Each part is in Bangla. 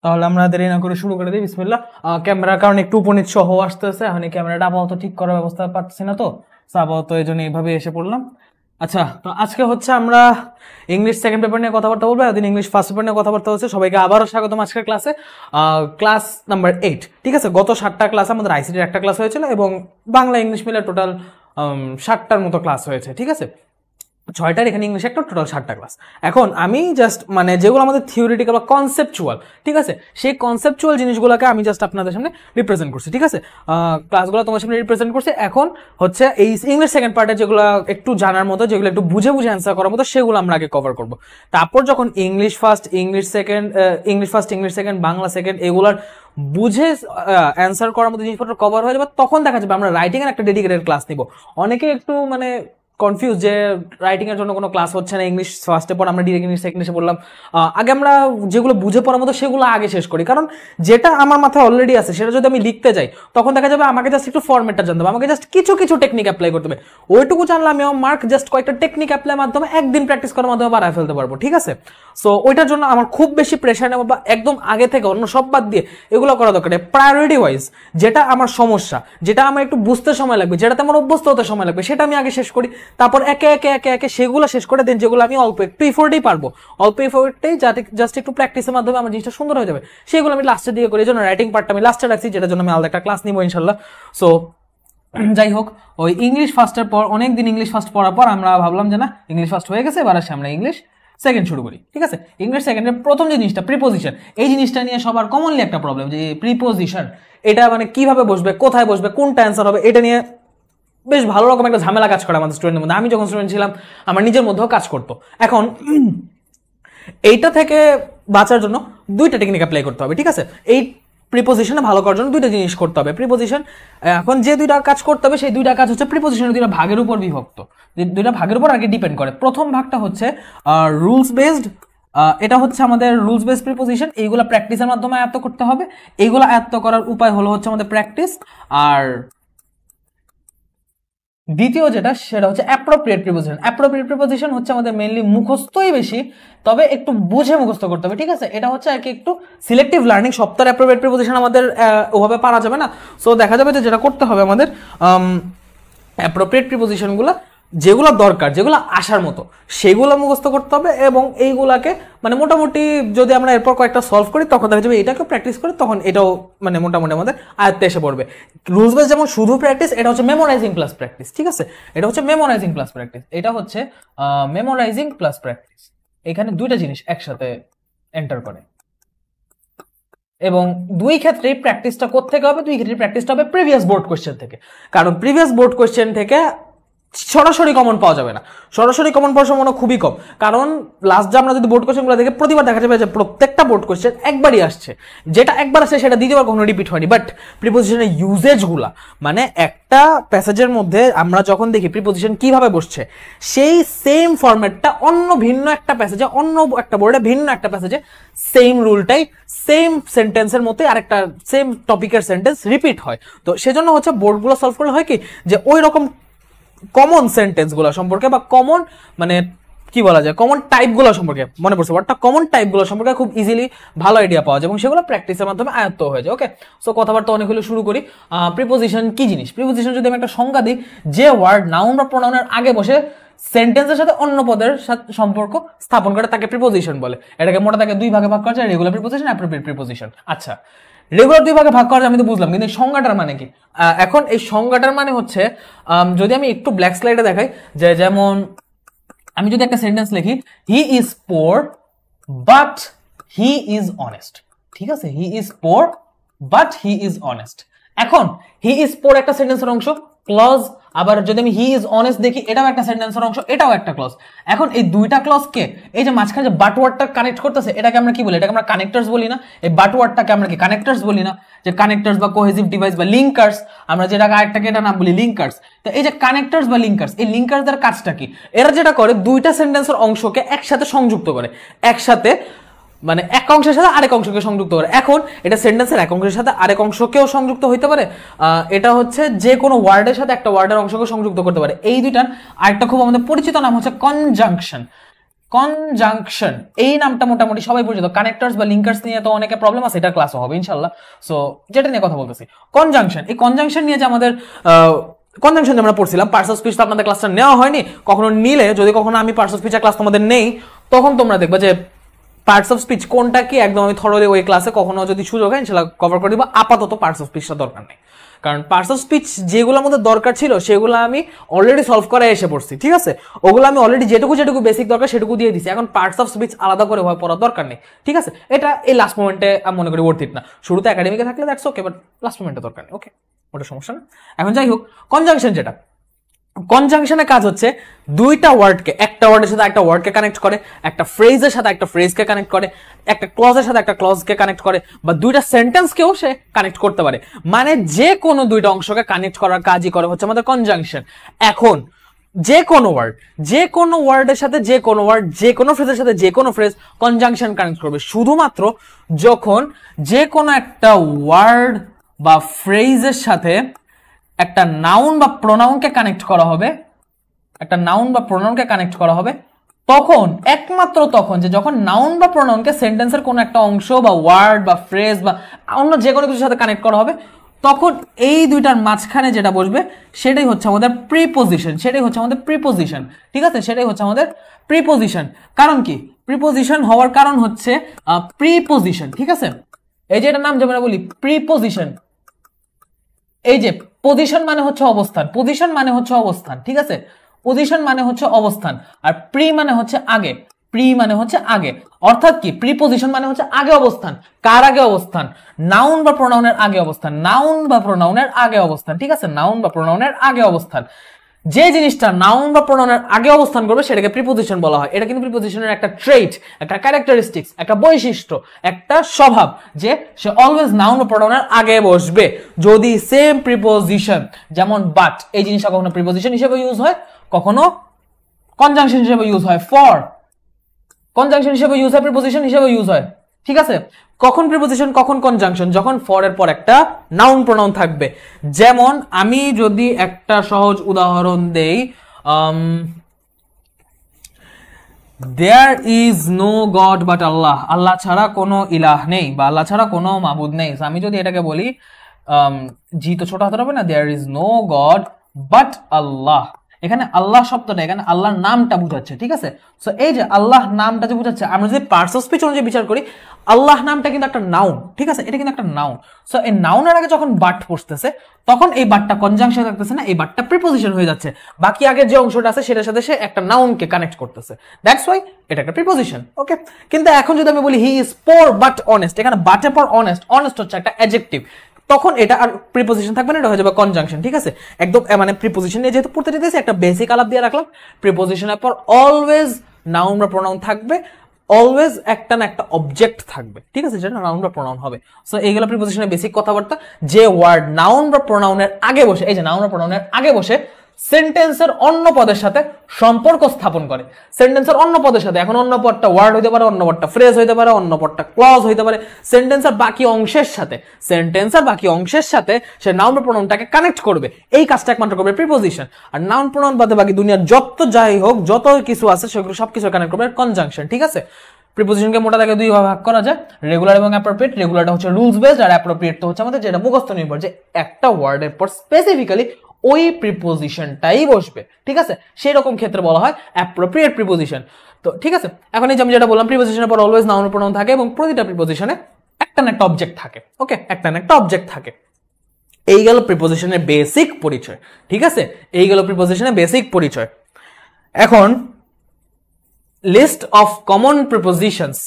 তাহলে আমরা দেরি না করে শুরু করে দিই। বিসমিল্লাহ। ক্যামেরার কারণে একটু উপনীত সহ আসতেছে, এখন এই ক্যামেরাটা আপাতত ঠিক করার ব্যবস্থা পাচ্ছি না, তো আপাতত এই জন্য এইভাবে এসে পড়লাম। আচ্ছা, তো আজকে হচ্ছে আমরা ইংলিশ সেকেন্ড পেপার নিয়ে কথাবার্তা বলবো, এদিন ইংলিশ ফার্স্ট পেপার নিয়ে কথাবার্তা হচ্ছে। সবাইকে আবারও স্বাগতম আজকের ক্লাসে, ক্লাস নাম্বার 8। ঠিক আছে, গত 7টা ক্লাস আমাদের আইসিটির একটা ক্লাস হয়েছিল এবং বাংলা ইংলিশ মিলে টোটাল 7টার মতো ক্লাস হয়েছে। ঠিক আছে, 6টার এখানে ইংলিশ একটা, টোটাল 7টা ক্লাস। এখন আমি জাস্ট মানে যেগুলো আমাদের থিওরিটিক্যাল বা কনসেপচুয়াল, ঠিক আছে, সেই কনসেপচুয়াল জিনিসগুলোকে আমি জাস্ট আপনাদের সামনে রিপ্রেজেন্ট করছি। ঠিক আছে, ক্লাসগুলো তোমার সামনে রিপ্রেজেন্ট করছি। এখন হচ্ছে এই ইংলিশ সেকেন্ড পার্টে যেগুলো একটু জানার মতো, যেগুলো একটু বুঝে বুঝে অ্যান্সার করার মতো, সেগুলো আমরা আগে কভার করবো। তারপর যখন English first, English second, Bangla second, এগুলার বুঝে অ্যান্সার করার মতো জিনিসপত্র কভার হয়ে যাবে, তখন দেখা যাবে আমরা রাইটিং এর একটা ডেডিকেটেড ক্লাস নিব। অনেকে একটু মানে কনফিউজ যে রাইটিং এর জন্য কোনো ক্লাস হচ্ছে না, ইংলিশ ফার্স্টে পর আমরা ডিরেক্ট ইংলিশ সেকেন্ডে বললাম। আগে আমরা যেগুলো বুঝে পড়ার মতো সেগুলো আগে শেষ করি, কারণ যেটা আমার মাথায় অলরেডি আছে সেটা যদি আমি লিখতে যাই তখন দেখা যাবে আমাকে জাস্ট একটু ফরম্যাটটা জানতে হবে, আমাকে জাস্ট কিছু কিছু টেকনিক অ্যাপ্লাই করতে হবে। ওইটুকু জানলে আমি আমার মার্ক জাস্ট কয়েকটা টেকনিক অ্যাপ্লাইয়ের মাধ্যমে একদিন প্র্যাকটিস করার মাধ্যমে বাড়ায় ফেলতে পারবো। ঠিক আছে, সো ওইটার জন্য আমার খুব বেশি প্রেশার নেবো বা একদম আগে থেকে অন্য সব বাদ দিয়ে এগুলো করা দরকার। প্রায়োরিটি ওয়াইজ যেটা আমার সমস্যা, যেটা আমার একটু বুঝতে সময় লাগবে, যেটাতে আমার অভ্যস্ত হতে সময় লাগবে, সেটা আমি আগে শেষ করি। তারপর একে একে একে একে সেগুলো শেষ করে দেন, যেগুলো আমি অল্প একটু এফোর্টেই পারবো, অল্প এফোর্টেই যাতে জাস্ট একটু প্র্যাকটিসের মাধ্যমে আমার জিনিসটা সুন্দর হয়ে যাবে, সেগুলো আমি লাস্টে দিয়ে করি। এই জন্য রাইটিং পার্টটা আমি লাস্টে রাখছি, যেটার জন্য আমি আলাদা একটা ক্লাস নিবো ইনশাল্লাহ। সো যাই হোক, ওই ইংলিশ ফার্স্টের পর অনেকদিন ইংলিশ ফার্স্ট পড়ার পর আমরা ভাবলাম যে না, ইংলিশ ফার্স্ট হয়ে গেছে, এবার আসে আমরা ইংলিশ সেকেন্ড শুরু করি। ঠিক আছে, ইংলিশ সেকেন্ডের প্রথম যে জিনিসটা প্রিপোজিশন, এই জিনিসটা নিয়ে সবার কমনলি একটা প্রবলেম যে প্রিপোজিশন, এটা মানে কিভাবে বসবে, কোথায় বসবে, কোনটা অ্যান্সার হবে, এটা নিয়ে বেশ ভালো রকম একটা ঝামেলা কাজ করে আমাদের স্টুডেন্টের মধ্যে। আমি যখন স্টুডেন্ট ছিলাম আমার নিজের মধ্যেও কাজ করতো। এখন এইটা থেকে বাঁচার জন্য দুইটা টেকনিক অ্যাপ্লাই করতে হবে। ঠিক আছে, এই প্রিপোজিশনে ভালো করার জন্য দুইটা জিনিস করতে হবে। প্রিপোজিশন, এখন যে দুইটা কাজ করতে হবে সেই দুইটা কাজ হচ্ছে প্রিপোজিশনের দুইটা ভাগের উপর বিভক্ত, দুইটা ভাগের উপর আগে ডিপেন্ড করে। প্রথম ভাগটা হচ্ছে রুলস বেসড, এটা হচ্ছে আমাদের রুলস বেসড প্রিপোজিশন। এইগুলা প্র্যাকটিসের মাধ্যমে আয়ত্ত করতে হবে। এইগুলা আয়ত্ত করার উপায় হলো হচ্ছে আমাদের প্র্যাকটিস। আর দ্বিতীয় যেটা, সেটা হচ্ছে অ্যাপ্রোপ্রিয়েট প্রিপোজিশন। অ্যাপ্রোপ্রিয়েট প্রিপোজিশন হচ্ছে আমাদের মেইনলি মুখস্থই বেশি, তবে একটু বুঝে মুখস্থ করতে হবে। ঠিক আছে, এটা হচ্ছে আর কি একটু সিলেক্টিভ লার্নিং। সপ্তাহের অ্যাপ্রোপ্রিয়েট প্রিপোজিশন আমাদের ওভাবে পারা যাবে না। সো দেখা যাবে যে যেটা করতে হবে আমাদের অ্যাপ্রোপ্রিয়েট প্রিপোজিশনগুলো যেগুলো দরকার, যেগুলো আসার মতো, সেগুলো মুখস্থ করতে হবে। এবং এইগুলাকে মানে মোটামুটি যদি আমরা এরপর কয়েকটা সলভ করি তখন দেখা যাবে এটাকেও প্র্যাকটিস করি, তখন এটাও মানে মোটামুটি আমাদের আয়ত্তে এসে পড়বে। রুলস বেস যেমন শুধু প্র্যাকটিস, এটা হচ্ছে মেমোরাইজিং প্লাস প্র্যাকটিস। ঠিক আছে, এটা হচ্ছে মেমোরাইজিং প্লাস প্র্যাকটিস, এটা হচ্ছে মেমোরাইজিং প্লাস প্র্যাকটিস। এখানে দুইটা জিনিস একসাথে এন্টার করে। এবং দুই ক্ষেত্রেই প্র্যাকটিসটা কোত্থেকে হবে? দুই ক্ষেত্রে প্র্যাকটিসটা হবে প্রিভিয়াস বোর্ড কোয়েশ্চেন থেকে, কারণ প্রিভিয়াস বোর্ড কোয়েশ্চেন থেকে সরাসরি কমন পাওয়া যাবে না। সরাসরি কমন পাওয়ার সম্ভাবনা খুবই কম, কারণ লাস্ট যে আমরা যদি বোর্ড কোয়েশ্চেনগুলো দেখে প্রতিবার দেখা যাবে যে প্রত্যেকটা বোর্ড কোয়েশ্চেন একবারই আসছে, যেটা একবার আসছে সেটা দ্বিতীয়বার কখনো রিপিট হয়নি। বাট প্রিপোজিশনের ইউজেজগুলা, মানে একটা প্যাসেজের মধ্যে আমরা যখন দেখি প্রিপোজিশন কিভাবে বসছে, সেই সেম ফরম্যাটটা অন্য ভিন্ন একটা প্যাসেজে, অন্য একটা বোর্ডে ভিন্ন একটা প্যাসেজে সেম রুলটাই সেম সেন্টেন্সের মতোই আরেকটা সেম টপিকের সেন্টেন্স রিপিট হয়। তো সেজন্য হচ্ছে বোর্ডগুলো সলভ করলে হয় কি, যে ওই রকম কমন সেন্টেন্সগুলো সম্পর্কে বা কমন মানে কি বলা যায়, কমন টাইপগুলো সম্পর্কে, মনে পড়ছে ওয়ার্ডটা, কমন টাইপগুলো সম্পর্কে খুব ইজিলি ভালো আইডিয়া পাওয়া যায় এবং সেগুলো প্র্যাকটিসের মাধ্যমে আয়ত্ত হয়ে যায়। ওকে, সো কথাবার্তা অনেক হলে শুরু করি। প্রিপোজিশন কি জিনিস? প্রিপোজিশন যদি আমি একটা সংজ্ঞা দিই, যে ওয়ার্ড নাউন বা প্রোনাউনের আগে বসে সেন্টেন্সের সাথে অন্য পদের সাথে সম্পর্ক স্থাপন করে তাকে প্রিপোজিশন বলে। এটাকে মোটা তাকে দুই ভাগে ভাগ করা যায়, রেগুলার প্রিপোজিশন, অ্যাপ্রোপ্রিয়েট প্রিপোজিশন। আচ্ছা, রেগুলার দুই ভাগে ভাগ করা যায় আমি তো বুঝলাম, কিন্তু এই সংজ্ঞাটার মানে কি? এখন এই সংজ্ঞাটার মানে হচ্ছে, যদি আমি একটু ব্ল্যাক স্লাইডে দেখাই, যে যেমন আমি যদি একটা সেন্টেন্স লিখি, he is poor but he is honest. ঠিক আছে, he is poor but he is honest. এখন হি ইজ পোর একটা সেন্টেন্সের অংশ, ক্লজ। আবার যদি আমি হি ইজ অনেস্ট দেখি, এটাও একটা সেন্টেন্সের অংশ, এটাও একটা ক্লজ। এখন এই দুইটা ক্লজকে, এই যে মাঝখানে যে বাট ওয়ার্ডটা কানেক্ট করতেছে, এটাকে আমরা কি বলি? এটাকে আমরা কানেক্টরস বলি না? এই বাট ওয়ার্ডটাকে আমরা কি কানেক্টরস বলি না? যে কানেক্টরস বা কোহেসিভ ডিভাইস বা লিঙ্কার্স, আমরা যেটাকে আরেকটাকে এটা নাম বলি লিঙ্কার্স। তো এই যে কানেক্টরস বা লিঙ্কার্স, এই লিঙ্কার্সদের কাজটা কি? এরা যেটা করে, দুইটা সেন্টেন্সের অংশকে একসাথে সংযুক্ত করে, একসাথে মানে এক অংশের সাথে আরেক অংশকে সংযুক্ত করে। এখন এটা সেন্টেন্সের এক অংশের সাথে আরেক অংশকেও সংযুক্ত হইতে পারে, এটা হচ্ছে যে কোনো ওয়ার্ডের সাথে একটা ওয়ার্ডের অংশকে সংযুক্ত করতে পারে। এই দুইটার আরেকটা খুব আমাদের পরিচিত নাম হচ্ছে কনজাংশন। কনজাংশন এই নামটা মোটামুটি সবাই পরিচিত, কানেক্টরস বা লিঙ্কার্স নিয়ে তো অনেকে প্রবলেম আছে, এটা ক্লাসও হবে ইনশাল্লাহ। সো যেটা নিয়ে কথা বলতেছি কনজাংশন, এই কনজাংশন নিয়ে যে আমাদের কনজাংশন আমরা পড়ছিলাম, পার্টস অফ স্পিচ তো আপনাদের ক্লাসটা নেওয়া হয়নি, কখনো নিলে যদি কখনো আমি পার্টস অফ স্পিচের ক্লাস তোমাদের নেই তখন তোমরা দেখবে যে পার্টস অফ স্পিচ কোনটা কি একদম আমি থরলি ওই ক্লাসে কখনো যদি সুযোগ হয় ইনশাল্লাহ কভার করে দিব। আপাতত পার্টস অফ স্পিচটা দরকার নেই, কারণ পার্টস অফ স্পিচ যেগুলোর মধ্যে দরকার ছিল সেগুলো আমি অলরেডি সলভ করে এসে পড়ছি, ঠিক আছে, ওগুলো আমি অলরেডি যেটুকু বেসিক দরকার সেটুকু দিয়ে দিছি। এখন পার্টস অফ স্পিচ আলাদা করে ভয় পড়ার দরকার নেই, ঠিক আছে, এটা এই লাস্ট মোমেন্টে আমি মনে করি ওর্থ ইট না। শুরুতে একাডেমিকে থাকলে দ্যাটস ওকে, বাট লাস্ট মোমেন্টে দরকার নেই, ওকে, ওটা সমস্যা না। এখন যাই হোক, কনজাংশন যেটা, কনজাংশনের কাজ হচ্ছে দুইটা ওয়ার্ডকে, একটা ওয়ার্ডের সাথে একটা ওয়ার্ডকে কানেক্ট করে, একটা ফ্রেজের সাথে একটা ফ্রেজকে কানেক্ট করে, একটা ক্লজের সাথে একটা ক্লজকে কানেক্ট করে, বা দুইটা সেন্টেন্সকেও সে কানেক্ট করতে পারে, মানে যে কোনো দুইটা অংশকে কানেক্ট করার কাজই করে হচ্ছে আমাদের কনজাংশন। এখন যে কোনো ওয়ার্ডের সাথে যে কোনো ওয়ার্ড, যে কোনো ফ্রেজের সাথে যে কোনো ফ্রেজ কনজাংশন কানেক্ট করবে শুধুমাত্র যখন যে কোনো একটা ওয়ার্ড বা ফ্রেজের সাথে একটা নাউন বা প্রোনাউনকে কানেক্ট করা হবে, একটা নাউন বা প্রোনাউনকে কানেক্ট করা হবে, তখন একমাত্র তখন যে যখন নাউন বা প্রোনাউনকে সেন্টেন্সের কোনো একটা অংশ বা ওয়ার্ড বা ফ্রেজ বা অন্য যে কোনো কিছুর সাথে কানেক্ট করা হবে, তখন এই দুইটার মাঝখানে যেটা বসবে সেটাই হচ্ছে আমাদের প্রিপোজিশন, সেটাই হচ্ছে আমাদের প্রিপোজিশন, ঠিক আছে, সেটাই হচ্ছে আমাদের প্রিপোজিশন। কারণ কি প্রিপোজিশন হওয়ার কারণ হচ্ছে প্রিপোজিশন, ঠিক আছে, এই যে এটার নাম যেমন বলি প্রিপোজিশন, এই যে পজিশন মানে হচ্ছে অবস্থান, পজিশন মানে হচ্ছে অবস্থান, ঠিক আছে, পজিশন মানে হচ্ছে অবস্থান, আর প্রি মানে হচ্ছে আগে, প্রি মানে হচ্ছে আগে, অর্থাৎ কি প্রিপোজিশন মানে হচ্ছে আগে অবস্থান। কার আগে অবস্থান? নাউন বা প্রোনাউনের আগে অবস্থান, নাউন বা প্রোনাউনের আগে অবস্থান, ঠিক আছে, নাউন বা প্রোনাউনের আগে অবস্থান। যে জিনিসটা নাউন বা প্রোনাউনের আগে অবস্থান করবে সেটাকে প্রিপোজিশন বলা হয়। এটা কিন্তু প্রিপোজিশনের একটা ট্রেট, একটা ক্যারেক্টারিস্টিক্স, একটা বৈশিষ্ট্য, একটা স্বভাব, যে সে অলওয়েজ নাউন বা প্রোনাউনের আগে বসবে। যদি সেম প্রিপোজিশন যেমন বাট, এই জিনিসটা কখনো প্রিপোজিশন হিসেবে ইউজ হয়, কখনো কনজাংশন হিসেবে ইউজ হয়, ফর কনজাংশন হিসেবে ইউজ হয়, প্রিপোজিশন হিসেবে ইউজ হয়, ঠিক আছে। কখন প্রিপোজিশন কখন কনজাংশন? যখন ফর এর পর একটা নাউন প্রোনাউন থাকবে। যেমন আমি যদি একটা সহজ উদাহরণ দেই, there is no god but Allah, আল্লাহ ছাড়া কোনো ইলাহ নেই বা আল্লাহ ছাড়া কোনো মাবুদ নেই। আমি যদি এটাকে বলি, জি তো ছোট হাতে হবে না, there is no god but Allah, এখানে আল্লাহ শব্দটা এখানে আল্লাহর নামটা বুঝাচ্ছে, ঠিক আছে। সো এই যে আল্লাহ নামটা যে বুঝাচ্ছে, আমরা যদি পার্টস অফ স্পিচ অনুযায়ী বিচার করি, আল্লাহ নামটা কিন্তু একটা নাউন, ঠিক আছে, এটা কিন্তু একটা নাউন। সো এই নাউনের আগে যখন বাট বসতেছে তখন এই বাটটা কনজাংশন থাকতেছে না, এই বাটটা প্রিপোজিশন হয়ে যাচ্ছে, বাকি আগের যে অংশটা আছে সেটার সাথে সে একটা নাউনকে কানেক্ট করতেছে, দ্যাটস ওয়াই এটা একটা প্রিপোজিশন, ওকে। কিন্তু এখন যদি আমি বলি he is poor but honest, এখানে বাটের পর অনেস্ট, অনেস্ট হচ্ছে একটা অ্যাডজেক্টিভ, তখন এটা আর প্রিপোজিশন থাকবে না, এটা হয়ে যাবে কনজাংশন, ঠিক আছে। একদম মানে প্রিপোজিশন নিয়ে যেহেতু পড়তে যেতেছি, একটা বেসিক আলাপ দিয়ে রাখলাম। প্রিপোজিশনের পর অলওয়েজ নাউন বা প্রোনাউন থাকবে, অলওয়েজ একটা না একটা অবজেক্ট থাকবে, ঠিক আছে, যেটা নাউন বা প্রোনাউন হবে। সো এইগুলো প্রিপোজিশনের বেসিক কথাবার্তা। যে ওয়ার্ড নাউন বা প্রোনাউনের আগে বসে, এই যে নাউন বা প্রোনাউনের আগে বসে সেন্টেন্সের অন্য পদের সাথে সম্পর্ক স্থাপন করে, সেন্টেন্সের অন্য পদের সাথে, এখন অন্য পদটা ওয়ার্ড হইতে পারে, অন্য পদটা ফ্রেজ হইতে পারে, অন্য পদটা ক্লজ হইতে পারে, সেন্টেন্সের বাকি অংশের সাথে, সেন্টেন্সের বাকি অংশের সাথে সে নাউন বা প্রোনাউনটাকে কানেক্ট করবে, এই কাজটা একমাত্র করবে প্রিপোজিশন। আর নাউন প্রোনাউন বাদে বাকি দুনিয়ার যত যাই হোক, যত কিছু আছে সেগুলো সবকিছু কানেক্ট করবে কনজাংশন, ঠিক আছে। প্রিপোজিশনকে মোটা দাগে দুই ভাগ করা যায়, রেগুলার এবং অ্যাপ্রোপ্রিয়েট। রেগুলারটা হচ্ছে রুলস বেসড, আর অ্যাপ্রোপ্রিয়েট তো হচ্ছে আমাদের যেটা মুখস্থ নির্ভর, যে একটা ওয়ার্ডের পর স্পেসিফিক্যালি ওই প্রিপোজিশনটাই বসবে, ঠিক আছে, সেই রকম ক্ষেত্রে বলা হয় অ্যাপ্রোপ্রিয়েট প্রিপোজিশন। তো ঠিক আছে, এখন এই যে আমি যেটা বললাম, প্রিপোজিশনের পর অলওয়েজ নাউন প্রোনাউন থাকে এবং প্রতিটা প্রিপোজিশনে একটা না একটা অবজেক্ট থাকে, ওকে, একটা না একটা অবজেক্ট থাকে। এই গেল প্রিপোজিশনের বেসিক পরিচয়, ঠিক আছে, এই গেল প্রিপোজিশনের বেসিক পরিচয়। এখন list of common prepositions,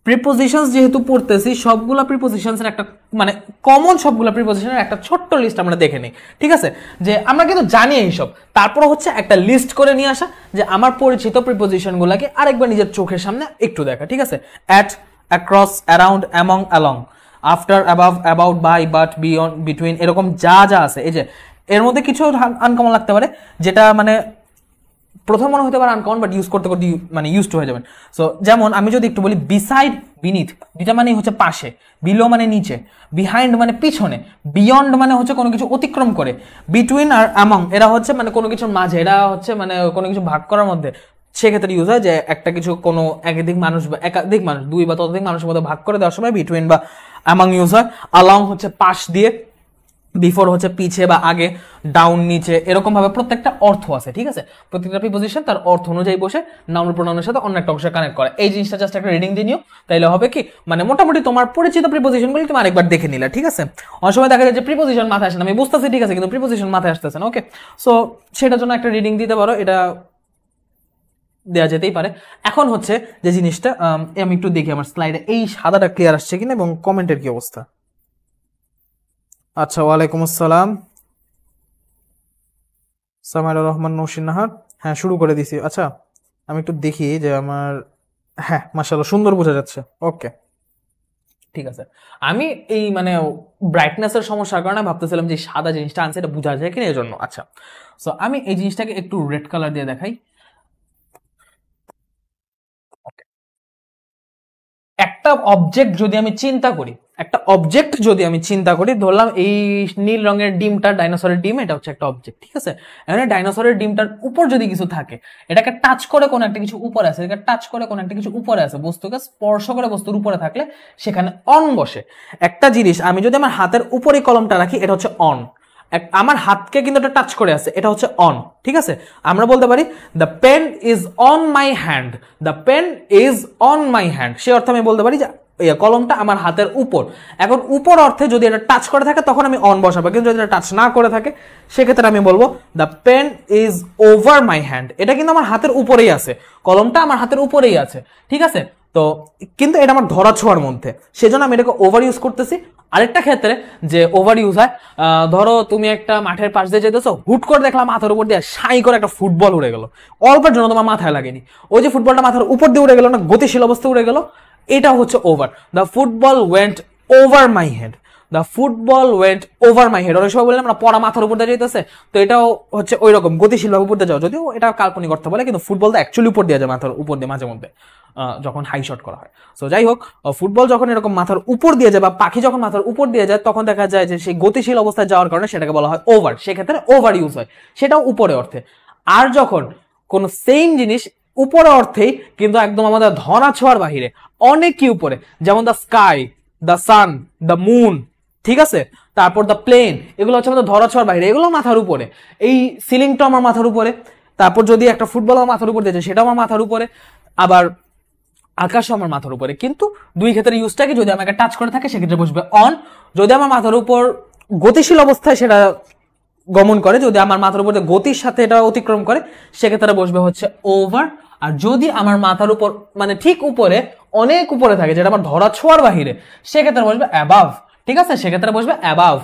prepositions যেহেতু পড়তেছি, সবগুলা প্রিপোজিশনসের একটা মানে কমন সবগুলা প্রিপোজিশনের একটা ছোট্ট লিস্ট আমরা দেখে নিই, ঠিক আছে, যে আমরা কিন্তু জানি এইসব, তারপর হচ্ছে একটা লিস্ট করে নিয়ে আসা, যে আমার পরিচিত প্রিপোজিশনগুলোকে আরেকবার নিজের চোখের সামনে একটু দেখা, ঠিক আছে। At, across, around, among, along, after, above, about, by, but, beyond, between, এরকম যা যা আছে, এই যে এর মধ্যে কিছু আনকমন লাগতে পারে, যেটা মানে প্রথম মনে হতে পারে আনকমন, বাট ইউজ করতে করতে মানে ইউজ টু হয়ে যাবেন। সো যেমন আমি যদি একটু বলি, বিসাইড, বিনিথ, দুইটা মানে হচ্ছে পাশে, বিলো মানে নিচে, বিহাইন্ড মানে পিছনে, বিয়ন্ড মানে হচ্ছে কোনো কিছু অতিক্রম করে, বিটুইন আর অ্যামং এরা হচ্ছে মানে কোনো কিছুর মাঝে, এরা হচ্ছে মানে কোনো কিছু ভাগ করার মধ্যে, সেক্ষেত্রে ইউজ হয় যে একটা কিছু কোনো একাধিক মানুষ বা একাধিক মানুষ, দুই বা ততোধিক মানুষের মধ্যে ভাগ করে দেওয়ার সময় বিটুইন বা অ্যামাং ইউজ হয়। along হচ্ছে পাশ দিয়ে, বিফোর হচ্ছে পিছে বা আগে, ডাউন নিচে, এরকম ভাবে প্রত্যেকটা অর্থ আছে, ঠিক আছে। প্রত্যেকটা প্রিপোজিশন তার অর্থ অনুযায়ী বসে নাউন প্রোনাউনের সাথে অন্য একটা অংশে কানেক্ট করে। এই জিনিসটা জাস্ট একটা রিডিং দিয়ে নিও, তাইলে হবে কি মানে মোটামুটি তোমার পরিচিত প্রিপোজিশনগুলি তুমি আরেকবার দেখে নিলা, ঠিক আছে। অনেক সময় দেখা যায় যে প্রিপোজিশন মাথায় আসে না, আমি বুঝতেছি ঠিক আছে, কিন্তু প্রিপোজিশন মাথায় আসতেছে না। ওকে, সো সেটার জন্য একটা রিডিং দিতে পারো, এটা দেওয়া যেতেই পারে। এখন হচ্ছে যে জিনিসটা আমি একটু দেখি আমার স্লাইডে এই সাদাটা ক্লিয়ার আসছে কিনা এবং কমেন্টের কি অবস্থা। আচ্ছা, ওয়ালাইকুম আসসালাম, সামাইলুর রহমান নৌশিন নাহার। হ্যাঁ, শুরু করে দিছি। আচ্ছা, আমি একটু দেখি যে আমার, হ্যাঁ মাশাআল্লাহ সুন্দর বোঝা যাচ্ছে। ওকে, ঠিক আছে। আমি এই মানে ব্রাইটনেসের সমস্যার কারণে ভাবতেছিলাম যে সাদা জিনিসটা আনছে এটা বোঝা যায় কিনা, এই জন্য। আচ্ছা, সো আমি এই জিনিসটাকে একটু রেড কালার দিয়ে দেখাই। একটা অবজেক্ট যদি আমি চিন্তা করি, ধরলাম এই নীল রঙের ডিমটা ডাইনোসরের ডিম, এটা হচ্ছে একটা অবজেক্ট, ঠিক আছে। এখানে ডাইনোসরের ডিমটার উপর যদি কিছু থাকে, এটাকে টাচ করে কোনো একটা কিছু উপরে আছে, এটাকে টাচ করে কোনো একটা কিছু উপরে আছে, বস্তুকে স্পর্শ করে বস্তুর উপরে থাকলে সেখানে অন বসে। একটা জিনিস আমি যদি আমার হাতের উপরে কলমটা রাখি, এটা হচ্ছে অন। আমার হাতকে কিন্তু এটা টাচ করে আছে, এটা হচ্ছে অন, ঠিক আছে। আমরা বলতে পারি the pen is on my hand, the pen is on my hand, সে অর্থে আমি বলতে পারি যে কলমটা আমার হাতের উপর। এখন উপর অর্থে যদি এটা টাচ করে থাকে তখন আমি অন বসাবো, কিন্তু যদি এটা টাচ না করে থাকে সেক্ষেত্রে আমি বলবো the pen is over my hand, এটা কিন্তু আমার হাতের উপরেই আছে, কলমটা আমার হাতের উপরেই আছে, ঠিক আছে। তো কিন্তু এটা আমার ধরা ছোঁয়ার মধ্যে, সেজন্য আমি এটাকে ওভার ইউজ করতেছি। আরেকটা ক্ষেত্রে যে ওভার ইউজ হয়, ধরো তুমি একটা মাঠের পাশ দিয়ে যেতেছো, হুট করে দেখলাম মাথার উপর দিয়ে সাই করে একটা ফুটবল উড়ে গেল, অল্পের জন্য তোমার মাথায় লাগেনি, ওই যে ফুটবলটা মাথার উপর দিয়ে উড়ে গেল না, গতিশীল অবস্থা উড়ে গেল, এটা হচ্ছে over. The football went over my head, the football went over my head. অনেক সময় বললাম না পড়া মাথার উপর দিয়ে যেতেছে, তো এটাও হচ্ছে ওই রকম গতিশীল ভাবে উপর দিয়ে যাও, যদিও এটা কাল্পনিক অর্থ বলে, কিন্তু ফুটবলটা অ্যাকচুয়ালি উপর দিয়ে যায় মাথার উপর দিয়ে মাঝে মধ্যে যখন হাই শট করা হয়। সো যাই হোক, ফুটবল যখন এরকম মাথার উপর দিয়ে যায় বা পাখি যখন মাথার উপর দিয়ে যায়, তখন দেখা যায় যে সেই গতিশীল অবস্থায় যাওয়ার কারণে সেটাকে বলা হয় ওভার, সেক্ষেত্রে ওভার ইউজ হয়, সেটাও উপরে অর্থে। আর যখন কোন সেম জিনিস উপরে অর্থেই কিন্তু একদম আমাদের ধরা ছোঁয়ার বাহিরে, অনেক কি উপরে, যেমন the sky, the sun, the moon, ঠিক আছে, তারপর দ্য প্লেন, এগুলো হচ্ছে আমাদের ধরা ছোঁয়ার বাইরে, এগুলো মাথার উপরে। এই সিলিংটা আমার মাথার উপরে, তারপর যদি একটা ফুটবল আমার মাথার উপর দিয়েছে সেটা আমার মাথার উপরে, আবার আকাশ আমার মাথার উপরে। কিন্তু দুই ক্ষেত্রে ইউজটা কি, যদি আমাকে টাচ করে থাকে সেক্ষেত্রে বসবে অন, যদি আমার মাথার উপর গতিশীল অবস্থায় সেটা গমন করে, যদি আমার মাথার উপর গতির সাথে এটা অতিক্রম করে সেক্ষেত্রে বসবে হচ্ছে ওভার। আর যদি আমার মাথার উপর মানে ঠিক উপরে, অনেক উপরে থাকে, যেটা আমার ধরা ছোঁয়ার বাহিরে, সেক্ষেত্রে বসবে অ্যাবাভ, ঠিক আছে, সেক্ষেত্রে বসবে অ্যাবাভ।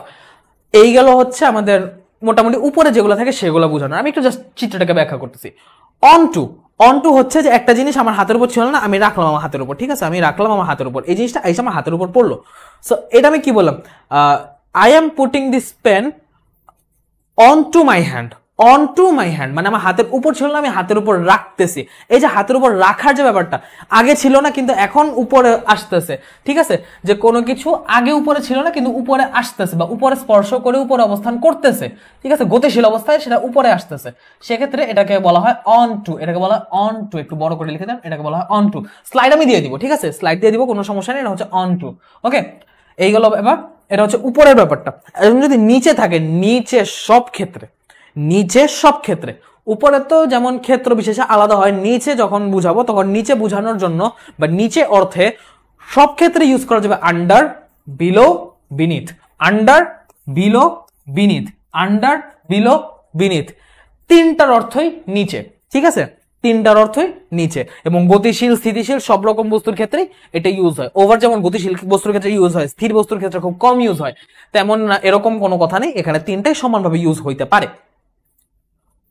এই গেল হচ্ছে আমাদের মোটামুটি উপরে যেগুলো থাকে সেগুলো বোঝানো। আমি একটু জাস্ট চিত্রটাকে ব্যাখ্যা করতেছি। অন টু, অন টু হচ্ছে যে একটা জিনিস আমার হাতের উপর ছিল না, আমি রাখলাম আমার হাতের উপর, ঠিক আছে, আমি রাখলাম আমার হাতের উপর, এই জিনিসটা এসে আমার হাতের উপর পড়লো। সো এটা আমি কি বললাম, I am putting this pen on to my hand, on to my hand মানে আমার হাতের উপর ছিল না, আমি হাতের উপর রাখতেছি। এই যে হাতের উপর রাখার যে ব্যাপারটা, আগে ছিল না কিন্তু এখন উপরে আসতেছে, ঠিক আছে, যে কোনো কিছু আগে উপরে ছিল না কিন্তু উপরে আসতেছে, বা উপরে স্পর্শ করে উপরে অবস্থান করতেছে, ঠিক আছে, গতিশীল অবস্থায় সেটা উপরে আসতেছে, সেক্ষেত্রে এটাকে বলা হয় অন টু, এটাকে বলা হয় অন টু। একটু বড় করে লিখে দেন, এটাকে বলা হয় অন টু। স্লাইড আমি দিয়ে দিব, ঠিক আছে, স্লাইড দিয়ে দিব, কোনো সমস্যা নেই, এটা হচ্ছে অন টু। ওকে, এইগুলো এবার এটা হচ্ছে উপরের ব্যাপারটা। যদি নিচে থাকে, নিচে সব ক্ষেত্রে, নিচে সব ক্ষেত্রে, উপরে তো যেমন ক্ষেত্র বিশেষে আলাদা হয়, নিচে যখন বুঝাবো তখন নিচে বুঝানোর জন্য বা নিচে অর্থে সব ক্ষেত্রে ইউজ করা যাবে under, below, beneath, under, below, beneath, under, below, beneath, তিনটার অর্থই নিচে, ঠিক আছে, তিনটার অর্থই নিচে। এবং গতিশীল, স্থিতিশীল সব রকম বস্তুর ক্ষেত্রে এটা ইউজ হয়। ওভার যেমন গতিশীল বস্তুর ক্ষেত্রে ইউজ হয়, স্থির বস্তুর ক্ষেত্রে খুব কম ইউজ হয়, তেমন না এরকম কোনো কথা নেই, এখানে তিনটাই সমানভাবে ইউজ হইতে পারে।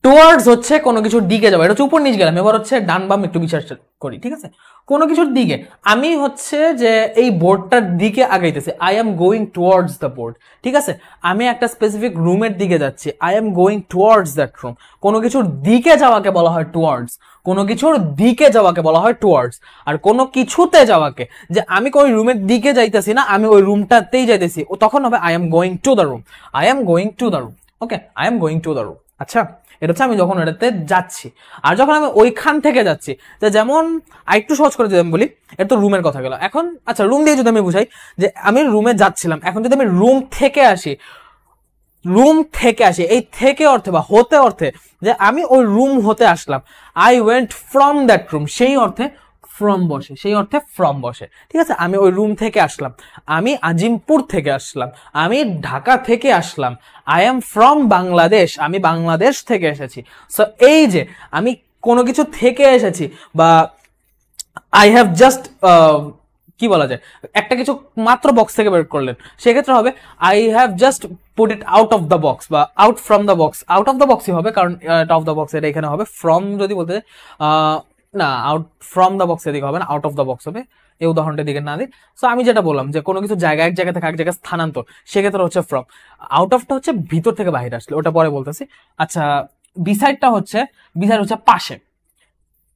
টুয়ার্ডস হচ্ছে কোনো কিছুর দিকে যাওয়া, এটা হচ্ছে উপর নিচ গেলাম, এবার হচ্ছে ডান বাম একটু বিচার করি, ঠিক আছে, কোনো কিছুর দিকে। আমি হচ্ছে যে এই বোর্ডটার দিকে আগাইতেছি, I am going towards the board, ঠিক আছে, আমি একটা স্পেসিফিক রুমের দিকে যাচ্ছি, I am going towards that room. কোনো কিছুর দিকে যাওয়াকে বলা হয় টুয়ার্ডস, কোনো কিছুর দিকে যাওয়াকে বলা হয় টুয়ার্ডস। আর কোনো কিছুতে যাওয়াকে, যে আমি ওই রুমের দিকে যাইতেছি না, আমি ওই রুমটাতেই যাইতেছি, তখন হবে I am going to the room, I am going to the room. Okay, I am going to the room. আচ্ছা, এটা হচ্ছে আমি যখন ওটাতে যাচ্ছি। আর যখন আমি ওইখান থেকে যাচ্ছি, যেমন আরেকটু সহজ করে যদি আমি বলি, এটা তো রুমের কথা গেল। এখন আচ্ছা, রুম দিয়ে যদি আমি বুঝাই যে আমি রুমে যাচ্ছিলাম, এখন যদি আমি রুম থেকে আসি, এই থেকে অর্থে বা হতে অর্থে যে আমি ওই রুম হতে আসলাম, I went from that room, সেই অর্থে ফ্রম বসে, ঠিক আছে। আমি ওই রুম থেকে আসলাম, আমি আজিমপুর থেকে আসলাম, আমি ঢাকা থেকে আসলাম, আই এম ফ্রম বাংলাদেশ, আমি বাংলাদেশ থেকে এসেছি। সো এই যে আমি কোনো কিছু থেকে এসেছি, বা আই হ্যাভ জাস্ট কি বলা যায়, একটা কিছু মাত্র বক্স থেকে বের করলেন, সেক্ষেত্রে হবে I have just put it out of the box, বা out from the box. Out of the বক্সই হবে, কারণ অফ দ্য বক্স এটা এখানে হবে। ফ্রম যদি বলতে না, আউট ফ্রম দ্য বক্স এদিকে হবে না, আউট অফ দ্য বক্স হবে, এই উদাহরণটা দিকে না দিই। সো আমি যেটা বললাম যে কোনো কিছু জায়গা এক জায়গা থেকে এক জায়গায় স্থানান্তর, সেক্ষেত্রে হচ্ছে ফ্রম। আউট অফটা হচ্ছে ভিতর থেকে বাইরে আসলে, ওটা পরে বলতেছি। আচ্ছা, বিসাইডটা হচ্ছে, বিসাইড হচ্ছে পাশে,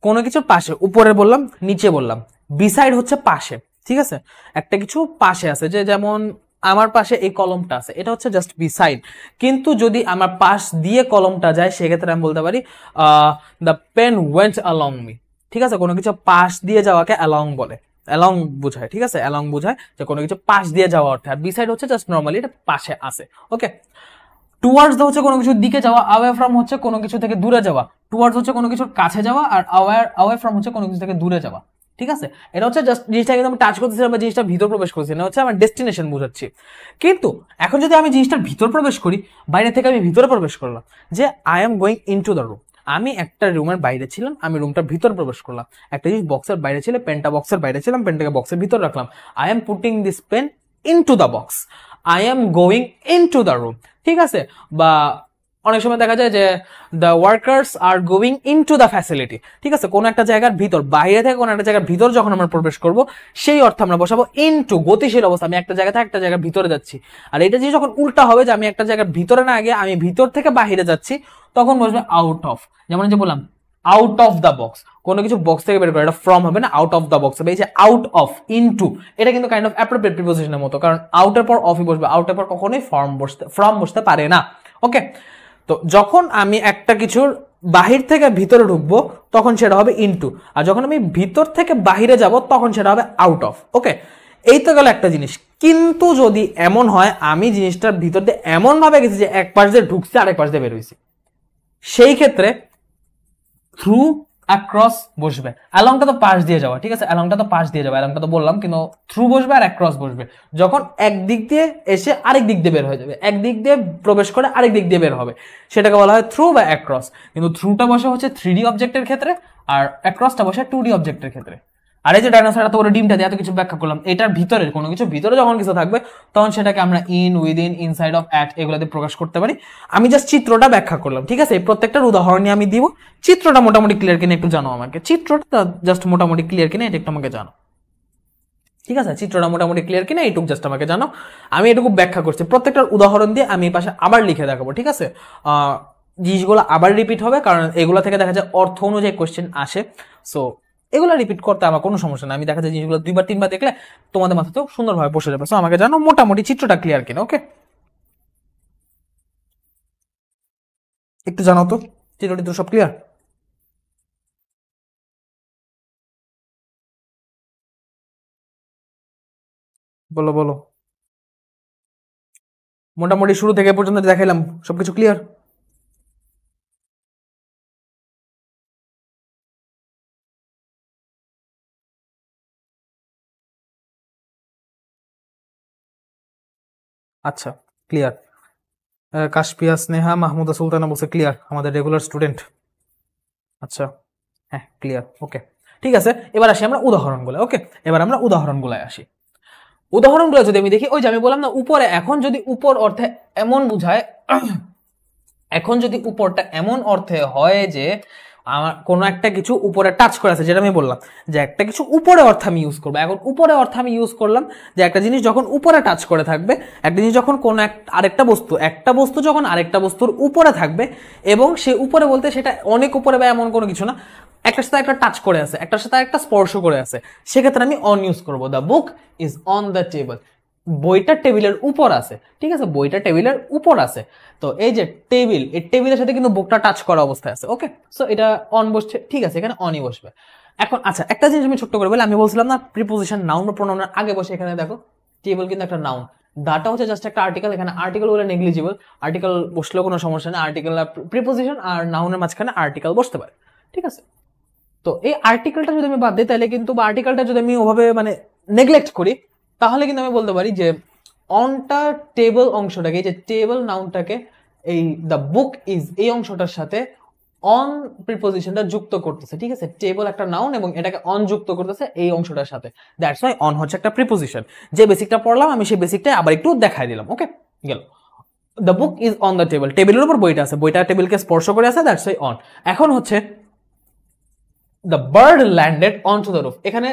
কোনো কিছুর পাশে, উপরে বললাম নিচে বললাম, বিসাইড হচ্ছে পাশে, ঠিক আছে। একটা কিছু পাশে আছে, যে যেমন আমার পাশে এই কলমটা আছে, এটা হচ্ছে জাস্ট বিসাইড। কিন্তু যদি আমার পাশ দিয়ে কলমটা যায়, সেক্ষেত্রে আমি বলতে পারি the pen went along me, ঠিক আছে। কোনো কিছু পাশ দিয়ে যাওয়াকে অ্যালং বলে, অ্যালং বোঝায়, ঠিক আছে। অ্যালং বোঝায় যে কোনো কিছু পাশ দিয়ে যাওয়া অর্থে, আর বিসাইড হচ্ছে জাস্ট নর্মালি এটা পাশে আছে, ওকে। টুয়ার্ডস হচ্ছে কোনো কিছুর দিকে যাওয়া, অ্যাওয়ে ফ্রম হচ্ছে কোনো কিছু থেকে দূরে যাওয়া, টুয়ার্ডস হচ্ছে কোনো কিছুর কাছে যাওয়া, আর অ্যাওয়ে ফ্রম হচ্ছে কোনো কিছু থেকে দূরে যাওয়া, ঠিক আছে। এটা হচ্ছে জাস্ট জিনিসটা কিন্তু আমি টাচ করতেছিলাম, বা জিনিসটা ভিতর প্রবেশ করছি না, হচ্ছে আমার ডেস্টিনেশন বোঝাচ্ছি। কিন্তু এখন যদি আমি জিনিসটার ভিতর প্রবেশ করি, বাইরে থেকে আমি ভিতরে প্রবেশ করলাম, যে I am going into the room, আমি একটা রুমের বাইরে ছিলাম, আমি রুমটার ভিতর প্রবেশ করলাম। একটা জিনিস বক্সের বাইরে ছিল, পেনটা বক্সের বাইরে ছিলাম, পেনটাকে বক্সের ভিতর রাখলাম, I am putting this pen into the box, I am going into the room, ঠিক আছে। বা অনেক সময় দেখা যায় যে the workers are going into the facility, ঠিক আছে। কোনো একটা জায়গার ভিতর, বাইরে থেকে কোনো একটা জায়গার ভিতর যখন আমরা প্রবেশ করব, সেই অর্থে আমরা বসাবো ইনটু, গতিশীল অবস্থা, আমি একটা জায়গা থেকে একটা জায়গার ভিতরে যাচ্ছি। আর এটা যে যখন উল্টা হবে, যে আমি একটা জায়গার ভিতরে না গিয়ে আমি ভিতর থেকে বাইরে যাচ্ছি, তখন বসবে আউট অফ। যেমন যে বললাম আউট অফ দ্য বক্স, কোনো কিছু বক্স থেকে বের করে, এটা ফ্রম হবে না, আউট অফ দ্য বক্স হবে। এই যে আউট অফ, ইনটু, এটা কিন্তু কাইন্ড অফ অ্যাপ্রোপ্রিয়েট প্রিপোজিশনের মতো, কারণ আউটের পর অফই বসবে, আউটের পর কখনোই ফ্রম বসতে পারে না, ওকে। তো যখন আমি একটা কিছুর বাহির থেকে ভিতরে ঢুকবো, তখন সেটা হবে ইনটু, আর যখন আমি ভিতর থেকে বাহিরে যাব, তখন সেটা হবে আউট অফ, ওকে। এই তো গেল একটা জিনিস। কিন্তু যদি এমন হয় আমি জিনিসটার ভিতর দিয়ে এমন ভাবে গেছি যে এক পাশ দিয়ে ঢুকছি, আরেক পাশ দিয়ে বের হয়েছি, সেই ক্ষেত্রে থ্রু অ্যাক্রস বসবে। অ্যালংটা তো পাশ দিয়ে যাওয়া, ঠিক আছে, অ্যালংটা তো পাশ দিয়ে যাবে, অ্যালংটা তো বললাম, কিন্তু থ্রু বসবে আর অ্যাক্রস বসবে যখন এক দিক দিয়ে এসে আরেক দিক দিয়ে বের হয়ে যাবে, এক দিক দিয়ে প্রবেশ করে আরেক দিক দিয়ে বের হবে, সেটাকে বলা হয় থ্রু বা অ্যাক্রস। কিন্তু থ্রুটা বসে হচ্ছে 3D অবজেক্টের ক্ষেত্রে, আর অ্যাক্রসটা বসে 2D অবজেক্টের ক্ষেত্রে। আর এই যে ডাইনোসর এত বড় ডিমটা দিয়ে এত কিছু ব্যাখ্যা করলাম, এটার ভিতরে কোনো কিছু ভিতরে যখন কিছু থাকবে, তখন সেটাকে আমরা in, within, inside of, at এগুলোতে প্রকাশ করতে পারি। আমি জাস্ট চিত্রটা ব্যাখ্যা করলাম, ঠিক আছে। এই প্রত্যেকটার উদাহরণ আমি দিব। চিত্রটা মোটামুটি ক্লিয়ার কিনা একটু জানো আমাকে, চিত্রটা জাস্ট মোটামুটি ক্লিয়ার কিনা এটা একটু আমাকে জানো, ঠিক আছে। চিত্রটা মোটামুটি ক্লিয়ার কিনা এইটুকু জাস্ট আমাকে জানো। আমি এটুকু ব্যাখ্যা করছি, প্রত্যেকটার উদাহরণ দিয়ে আমি এই পাশে আবার লিখে দেখাবো, ঠিক আছে। জিনিসগুলো আবার রিপিট হবে, কারণ এগুলো থেকে দেখা যায় অর্থ অনুযায়ী কোশ্চেন আসে। সো এগুলো রিপিট করতে আমার কোনো সমস্যা না, আমি দেখা যায় জিনিসগুলো 2 বার 3 বার দেখলে তোমাদের মাথাতেও সুন্দরভাবে বসে যাবে। সো আমাকে জানো মোটামুটি চিত্রটা ক্লিয়ার কিনা, ওকে। একটু জানাও তো চিত্রটি তো সব ক্লিয়ার? বলো বলো, মোটামুটি শুরু থেকে পর্যন্ত দেখাইলাম সবকিছু ক্লিয়ার? আচ্ছা, ক্লিয়ার। কাশপিয়া স্নেহা মাহমুদা সুলতানা বলছে ক্লিয়ার, আমাদের রেগুলার স্টুডেন্ট। আচ্ছা, হ্যাঁ ক্লিয়ার, ওকে, ঠিক আছে। এবার আসি আমরা উদাহরণগুলো, ওকে। এবার আমরা উদাহরণগুলোয় আসি। উদাহরণগুলো যদি আমি দেখি, ওই যে আমি বললাম না উপরে, এখন যদি উপর অর্থে এমন বুঝায়, এখন যদি উপরটা এমন অর্থে হয় যে আমার কোনো একটা কিছু উপরে টাচ করে আছে, যেটা আমি বললাম যে একটা কিছু উপরে অর্থ আমি ইউজ করবো। এখন উপরে অর্থ আমি ইউজ করলাম যে একটা জিনিস যখন উপরে টাচ করে থাকবে, একটা জিনিস যখন কোন আরেকটা বস্তু, একটা বস্তু যখন আরেকটা বস্তুর উপরে থাকবে, এবং সে উপরে বলতে সেটা অনেক উপরে বা এমন কোনো কিছু না, একটার সাথে একটা টাচ করে আছে, একটার সাথে একটা স্পর্শ করে আছে, সেক্ষেত্রে আমি অন ইউজ করবো। The book is on the table, বইটা টেবিলের উপর আছে, ঠিক আছে, বইটা টেবিলের উপর আছে। তো এই যে টেবিল, এই টেবিলের সাথে কিন্তু বুকটা টাচ করা অবস্থায় আছে। ওকে, সো এটা অন বসছে, ঠিক আছে, এখানে অনই বসবে। এখন আচ্ছা, একটা জিনিস আমি ছোট্ট করে বলি, আমি বলছিলাম না প্রিপোজিশন নাউন বা প্রোনাউনের আগে বসে। এখানে দেখো টেবিল কিন্তু একটা নাউন, দাটা হচ্ছে জাস্ট একটা আর্টিকেল। এখানে আর্টিকেল বলে নেগলিজিবল, আর্টিকেল বসলেও কোনো সমস্যা নেই। আর্টিকেল প্রিপোজিশন আর নাউনের মাঝখানে আর্টিকেল বসতে পারে, ঠিক আছে। তো এই আর্টিকেলটা যদি আমি বাদ দিই তাহলে কিন্তু, বা আর্টিকেলটা যদি আমি ওভাবে মানে নেগলেক্ট করি, তাহলে কিন্তু আমি বলতে পারি যে অনটা টেবল অংশটাকে, এই যে টেবল নাউনটাকে এই দ্য বুক ইজ এই অংশটার সাথে অন প্রিপোজিশনটা যুক্ত করতেছে, ঠিক আছে। টেবল একটা নাউন এবং এটাকে অন যুক্ত করতেছে এই অংশটার সাথে, দ্যাটস ওয়াই অন হচ্ছে একটা প্রিপোজিশন। যে বেসিকটা পড়লাম আমি সেই বেসিকটা আবার একটু দেখাই দিলাম। ওকে, গেল। The book is on the table, টেবিলের উপর বইটা আছে, বইটা টেবিলকে স্পর্শ করে আছে, দ্যাটস ওয়াই অন। এখন হচ্ছে the bird landed on to the roof, এখানে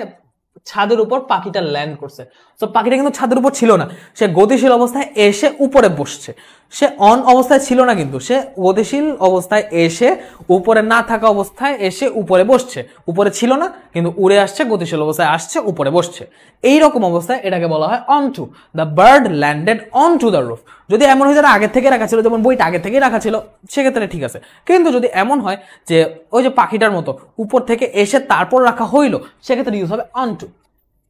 ছাদের উপর পাখিটা ল্যান্ড করছে। তো পাখিটা কিন্তু ছাদের উপর ছিল না, সে গতিশীল অবস্থায় এসে উপরে বসছে। সে অন অবস্থায় ছিল না, কিন্তু সে গতিশীল অবস্থায় এসে উপরে না থাকা অবস্থায় এসে উপরে বসছে। উপরে ছিল না কিন্তু উড়ে আসছে, গতিশীল অবস্থায় আসছে, উপরে বসছে। এইরকম অবস্থায় এটাকে বলা হয় on to. The bird landed on to the roof. যদি এমন হয় যারা আগে থেকে রাখা ছিল, যেমন বইটা আগে থেকেই রাখা ছিল, সেক্ষেত্রে ঠিক আছে। কিন্তু যদি এমন হয় যে ওই যে পাখিটার মতো উপর থেকে এসে তারপর রাখা হইলো, সেক্ষেত্রে ইউজ হবে অন টু।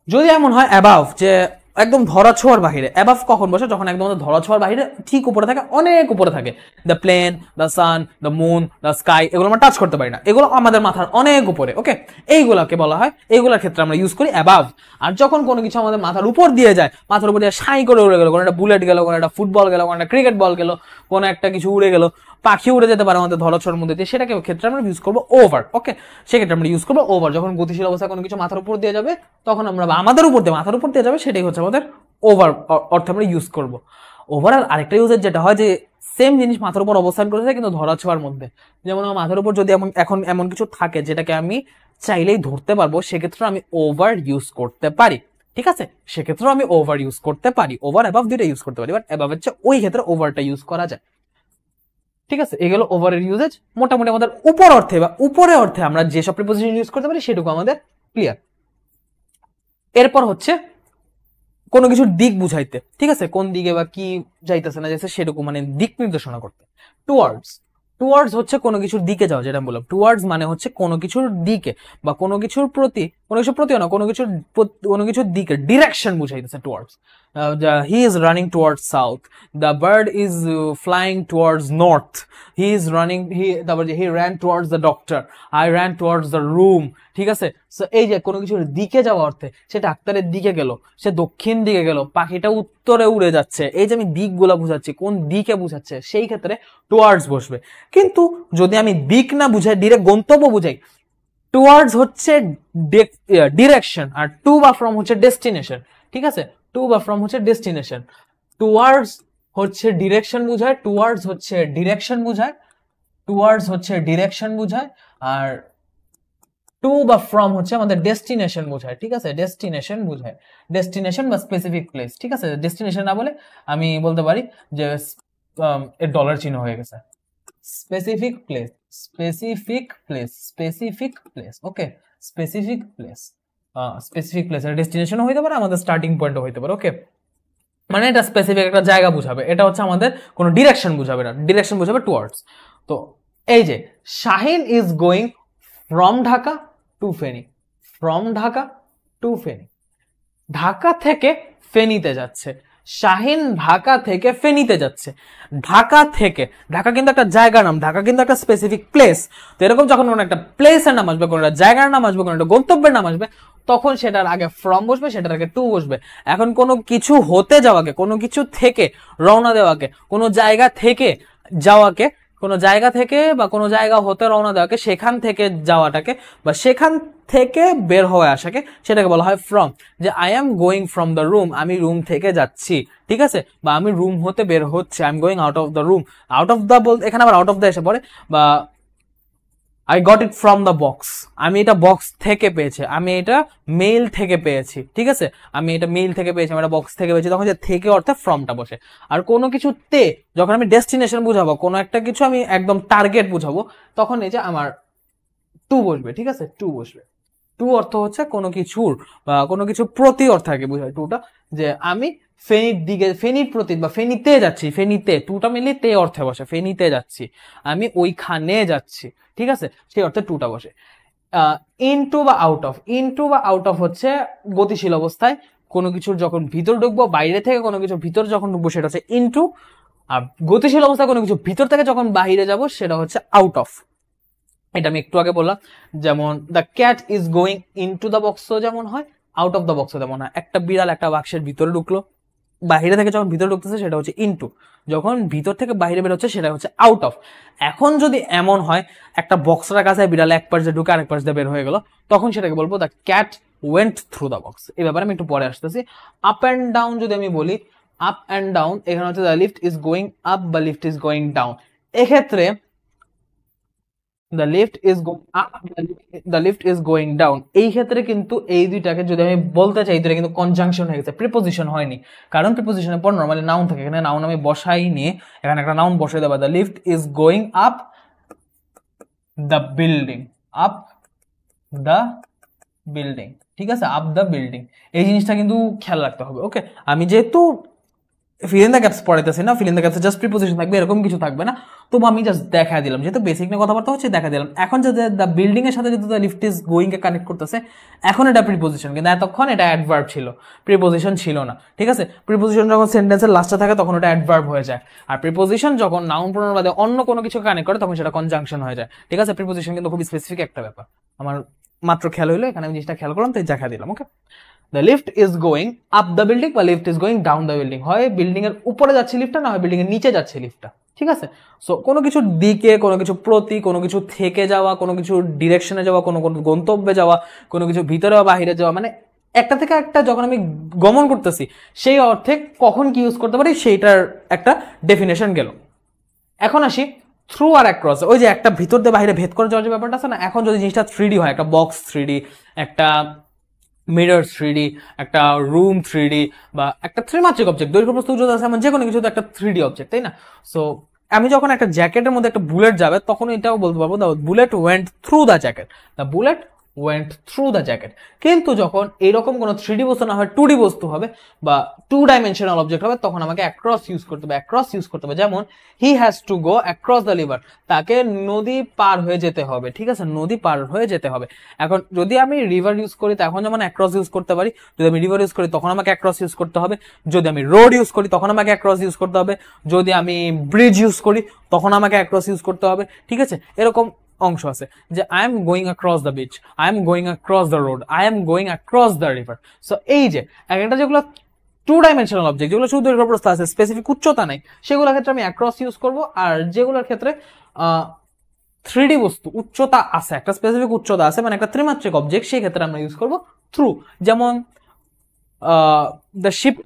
যদি এমন হয় অ্যাবাভ, যে একদম ধরা ছোঁয়ার বাহিরে, অ্যাবাভ কখন বসে, যখন একদম ধরা ছোঁয়ার বাহিরে ঠিক উপরে থাকে, অনেক উপরে থাকে। The plane, the sun, the moon, the sky, এগুলো আমরা টাচ করতে পারি না, এগুলো আমাদের মাথার অনেক উপরে। ওকে, এইগুলাকে বলা হয়, এইগুলোর ক্ষেত্রে আমরা ইউজ করি অ্যাবাভ। আর যখন কোনো কিছু আমাদের মাথার উপর দিয়ে যায়, মাথার উপর দিয়ে সাই করে উড়ে গেল, কোনো একটা বুলেট গেল, কোনো একটা ফুটবল গেল, কোনো একটা ক্রিকেট বল গেল, কোনো একটা কিছু উড়ে গেল, পাখি উড়ে যেতে পারে আমাদের ধরাছোঁয়ার মধ্যে দিয়ে, সেটাকে ক্ষেত্রে আমরা ইউজ করবো ওভার। ওকে, সেক্ষেত্রে আমরা ইউজ করবো ওভার। যখন গতিশীল অবস্থায় কোনো কিছু মাথার উপর দিয়ে যাবে, তখন আমরা আমাদের উপর দিয়ে, মাথার উপর দিয়ে যাবে, সেটাই হচ্ছে আমাদের ওভার অর্থে আমরা ইউজ করবো। ওভারঅল আরেকটা ইউজের যেটা হয়, যে সেম জিনিস মাথার উপর অবস্থান করেছে কিন্তু ধরাছোঁয়ার মধ্যে। যেমন আমার মাথার উপর যদি এখন এমন কিছু থাকে যেটাকে আমি চাইলেই ধরতে পারবো, সেক্ষেত্রে আমি ওভার ইউজ করতে পারি, ঠিক আছে। সেক্ষেত্রেও আমি ওভার ইউজ করতে পারি। ওভার অ্যাবাভ দুইটা ইউজ করতে পারি, বাট অ্যাবাভ হচ্ছে ওই ক্ষেত্রে ওভারটা ইউজ করা যায়, ঠিক আছে। এগুলো ওভারের ইউজেজ। মোটামুটি আমাদের উপর অর্থে বা উপরে অর্থে আমরা যেসব প্রিপোজিশন ইউজ করতে পারি সেটুকু আমাদের ক্লিয়ার। এরপর হচ্ছে কোনো কিছুর দিক বুঝাইতে, ঠিক আছে, কোন দিকে বা কি যাইতেছে না যাইতেছে সেটুকু মানে দিক নির্দেশনা করতে। টুয়ার্ডস, টুয়ার্ডস হচ্ছে কোনো কিছুর দিকে যাওয়া, যেটা বললাম। টুয়ার্ডস মানে হচ্ছে কোনো কিছুর দিকে বা কোনো কিছুর প্রতি, কোনো কিছুর প্রতিও না, কোনো কিছুর দিকে ডিরেকশন বুঝাইতেছে towards. He is running towards south, the bird is flying towards north, he is running, তারপর he ran towards the doctor, I ran towards the room, ঠিক আছে। সো এই যে কোনো কিছুর দিকে যাওয়া অর্থে, সে ডাক্তারের দিকে গেল, সে দক্ষিণ দিকে গেল, পাখিটা উত্তরে উড়ে যাচ্ছে, এই যে আমি দিকগুলা বুঝাচ্ছি, কোন দিকে বুঝাচ্ছে, সেই ক্ষেত্রে টুয়ার্ডস বসবে। কিন্তু যদি আমি দিক না বুঝাই, ডিরেক্ট গন্তব্য বুঝাই, টুয়ার্ডস হচ্ছে ডিরেকশন, আর টু বা ফ্রম হচ্ছে ডেস্টিনেশন, ঠিক আছে। টু বা ফ্রম হচ্ছে ডেস্টিনেশন, টুয়ার্ডস হচ্ছে ডিরেকশন বুঝায়, টুয়ার্ডস হচ্ছে ডিরেকশন বুঝায়, টুয়ার্ডস হচ্ছে ডিরেকশন বুঝায়, আর টু বা ফ্রম হচ্ছে আমাদের ডেস্টিনেশন বোঝায়, ঠিক আছে। ডেস্টিনেশন বোঝায়, ডেস্টিনেশন বা স্পেসিফিক প্লেস, ঠিক আছে। ডেস্টিনেশন না বলে আমি বলতে পারি যে এর ডলার চিহ্ন হয়ে গেছে। Specific place, specific place, specific place, okay, specific place, specific place. ডেস্টিনেশনও হইতে পারে, আমাদের স্টার্টিং পয়েন্টও হইতে পারে। ওকে, মানে এটা স্পেসিফিক একটা জায়গা বুঝাবে, এটা হচ্ছে আমাদের কোনো ডিরেকশন বুঝাবে না, ডিরেকশন বুঝাবে টুয়ার্ডস। তো এই যে Shahin is going from Dhaka to Feni, from Dhaka to Feni, Dhaka থেকে ফেনীতে যাচ্ছে। শাহিন ঢাকা থেকে ফেনীতে যাচ্ছে। ঢাকা থেকে, ঢাকা কিন্তু একটা জায়গার নাম, ঢাকা কিন্তু একটা স্পেসিফিক প্লেস। তো এরকম যখন কোনো একটা প্লেসের নাম আসবে, কোনো একটা জায়গার নাম আসবে, কোনো একটা গন্তব্যের নাম আসবে, তখন সেটার আগে ফ্রম বসবে, সেটার আগে টু বসবে। এখন কোনো কিছু হতে যাওয়াকে, কোনো কিছু থেকে রওনা দেওয়াকে, কোনো জায়গা থেকে যাওয়াকে, কোনো জায়গা থেকে বা কোনো জায়গা হতে রওনা দেওয়াকে, সেখান থেকে যাওয়াটাকে বা সেখান থেকে বের হয়ে আসাকে, সেটাকে বলা হয় ফ্রম। যে I am going from the room, আমি রুম থেকে যাচ্ছি, ঠিক আছে, বা আমি রুম হতে বের হচ্ছে, I am going out of the room. Out of the বলতে এখানে আবার আউট অফ দ্য এসে পড়ে। বা I got it from the box, আমি এটা বক্স থেকে পেয়েছি, আমি এটা মেইল থেকে পেয়েছি, ঠিক আছে, আমি এটা মেইল থেকে পেয়েছি, আমি এটা বক্স থেকে পেয়েছি। তখন যে থেকে অর্থে ফ্রমটা বসে। আর কোনো কিছুতে যখন আমি ডেস্টিনেশন বুঝাবো, কোনো একটা কিছু আমি একদম টার্গেট বুঝাবো, তখন এই যে আমার টু বসবে, ঠিক আছে, টু বসবে। টু অর্থ হচ্ছে কোনো কিছুর বা কোনো কিছুর প্রতি অর্থ আগে বুঝায় টুটা, যে আমি ফেনীর দিকে, ফেনীর প্রতি বা ফেনীতে যাচ্ছি, ফেনীতে, টুটা মিলি তে অর্থে বসে, ফেনীতে যাচ্ছি, আমি ওইখানে যাচ্ছি, ঠিক আছে, সেই অর্থে টুটা বসে। ইনটু বা আউট অফ, ইনটু বা আউট অফ হচ্ছে গতিশীল অবস্থায় কোনো কিছুর যখন ভিতর ঢুকবো, বাইরে থেকে কোনো কিছু ভিতর যখন ঢুকবো সেটা হচ্ছে ইনটু, আর গতিশীল অবস্থায় কোনো কিছু ভিতর থেকে যখন বাইরে যাব সেটা হচ্ছে আউট অফ। এটা আমি একটু আগে বললাম, যেমন the cat is going into the box যেমন হয়, আউট অফ দ্য বক্স যেমন হয়। একটা বিড়াল একটা বাক্সের ভিতরে ঢুকলো, বাইরে থেকে যখন ভিতরে ঢুকতেছে সেটা হচ্ছে ইনটু, যখন ভিতর থেকে বাইরে বের হচ্ছে সেটা হচ্ছে আউট অফ। এখন যদি এমন হয় একটা বক্স রাখা আছে, বিড়াল এক পাশ দিয়ে ঢুকে আরেক পাশ দিয়ে বের হয়ে গেল, তখন সেটাকে বলবো the cat went through the box. এই ব্যাপারে আমি একটু পরে আসতেছি। আপ অ্যান্ড ডাউন যদি আমি বলি, আপ অ্যান্ড ডাউন, এখানে হচ্ছে the lift is going up বা লিফট ইজ গোয়িং ডাউন। এক্ষেত্রে the lift is going up, the lift is going down, এই ক্ষেত্রে কিন্তু এই দুইটাকে যদি আমি বলতে চাই, দুইটা কিন্তু কনজাংশন হয়ে গেছে, প্রিপোজিশন হয়নি। কারণ প্রিপোজিশনের পর নর্মালি নাউন থাকে, এখানে নাউন আমি বসাই নিয়ে এখানে একটা নাউন বসাই দেবো, the lift is going up the building, up the building, ঠিক আছে, আপ দ্য বিল্ডিং। এই জিনিসটা কিন্তু খেয়াল রাখতে হবে। ওকে, আমি যেহেতু ফিল ইন দ্য গ্যাপস পড়াইতেছি না, ফিল ইন দ্য গ্যাপসে জাস্ট প্রিপোজিশন থাকবে, এরকম কিছু থাকবে না, তবু আমি জাস্ট দেখা দিলাম, যেহেতু বেসিক নিয়ে কথাবার্তা হচ্ছে দেখা দিলাম। এখন যদি দ্য বিল্ডিং এর সাথে যদি the lift is going K connect করতেছে, এখন এটা প্রিপোজিশন, কিন্তু এতক্ষণ এটা অ্যাডভার্ব ছিল, প্রিপোজিশন ছিল না, ঠিক আছে। প্রিপোজিশন যখন সেন্টেন্সের লাস্টে থাকে তখন ওটা অ্যাডভার্ব হয়ে যায়, আর প্রিপোজিশন যখন নাউন প্রোনাউন বাদে অন্য কোনো কিছু কানেক্ট করে তখন সেটা কনজাংশন হয়ে যায়, ঠিক আছে। প্রিপোজিশন কিন্তু খুব স্পেসিফিক একটা ব্যাপার, আমার মাত্র খেয়াল হইলো, এখানে আমি জিনিসটা খেয়াল করলাম তাই দেখা দিলাম। Okay, the lift is going up the building বা lift is going down the building, হয় বিল্ডিং এর উপরে যাচ্ছে লিফটটা, না হয় বিল্ডিং এর নিচে যাচ্ছে লিফটটা, ঠিক আছে। সো কোনো কিছুর দিকে, কোনো কিছু প্রতি, কোনো কিছু থেকে যাওয়া, কোনো কিছু ডিরেকশনে যাওয়া, কোনো গন্তব্যে যাওয়া, কোনো কিছু ভিতরে বা বাহিরে যাওয়া, মানে একটা থেকে একটা যখন আমি গমন করতেছি সেই অর্থে কখন কি ইউজ করতে পারি সেইটার একটা ডেফিনেশন গেল। এখন আসি থ্রু আর অ্যাক্রস, ওই যে একটা ভিতর দিয়ে বাইরে ভেদ করে যাওয়ার যে ব্যাপারটা আছে না, এখন যদি জিনিসটা 3D হয়, একটা বক্স 3D, একটা মিরর 3D, একটা রুম 3D, বা একটা ত্রিমাত্রিক অবজেক্ট, দৈর্ঘ্য প্রস্থ উচ্চতা আছে এমন যে কোনো কিছু তো একটা 3D অবজেক্ট, তাই না। সো আমি যখন একটা জ্যাকেটের মধ্যে একটা বুলেট যাবে তখন এটাও বলতে পারবো the bullet went through the jacket, the bullet went through the jacket. কিন্তু যখন এইরকম কোনো 3D বস্তু না হয় 2D বস্তু হবে বা 2 ডাইমেনশনাল অবজেক্ট হবে, তখন আমাকে অ্যাক্রস ইউজ করতে হবে, অ্যাক্রস ইউজ করতে হবে। যেমন হি has to go across the river, তাকে নদী পার হয়ে যেতে হবে, ঠিক আছে, নদী পার হয়ে যেতে হবে। এখন যদি আমি রিভার ইউজ করি তখন যেমন অ্যাক্রস ইউজ করতে পারি, যদি আমি রিভার ইউজ করি তখন আমাকে অ্যাক্রস ইউজ করতে হবে, যদি আমি রোড ইউজ করি তখন আমাকে অ্যাক্রস ইউজ করতে হবে, যদি আমি ব্রিজ ইউজ করি তখন আমাকে অ্যাক্রস ইউজ করতে হবে, ঠিক আছে। এরকম অংশ আছে যে I am going across the beach, I am going across the road, I am going across the river. So এই যে একটা যেগুলো 2 ডাইমেনশনাল অবজেক্ট, যেগুলো শুধু দৈর্ঘ্য প্রস্থ আছে, স্পেসিফিক উচ্চতা নাই, সেগুলোর ক্ষেত্রে আমি অ্যাক্রস ইউজ করব। আর যেগুলোর ক্ষেত্রে 3D বস্তু, উচ্চতা আছে, একটা স্পেসিফিক উচ্চতা আছে, মানে একটা ত্রিমাত্রিক অবজেক্ট, সেই ক্ষেত্রে আমরা ইউজ করব থ্রু। যেমন the ship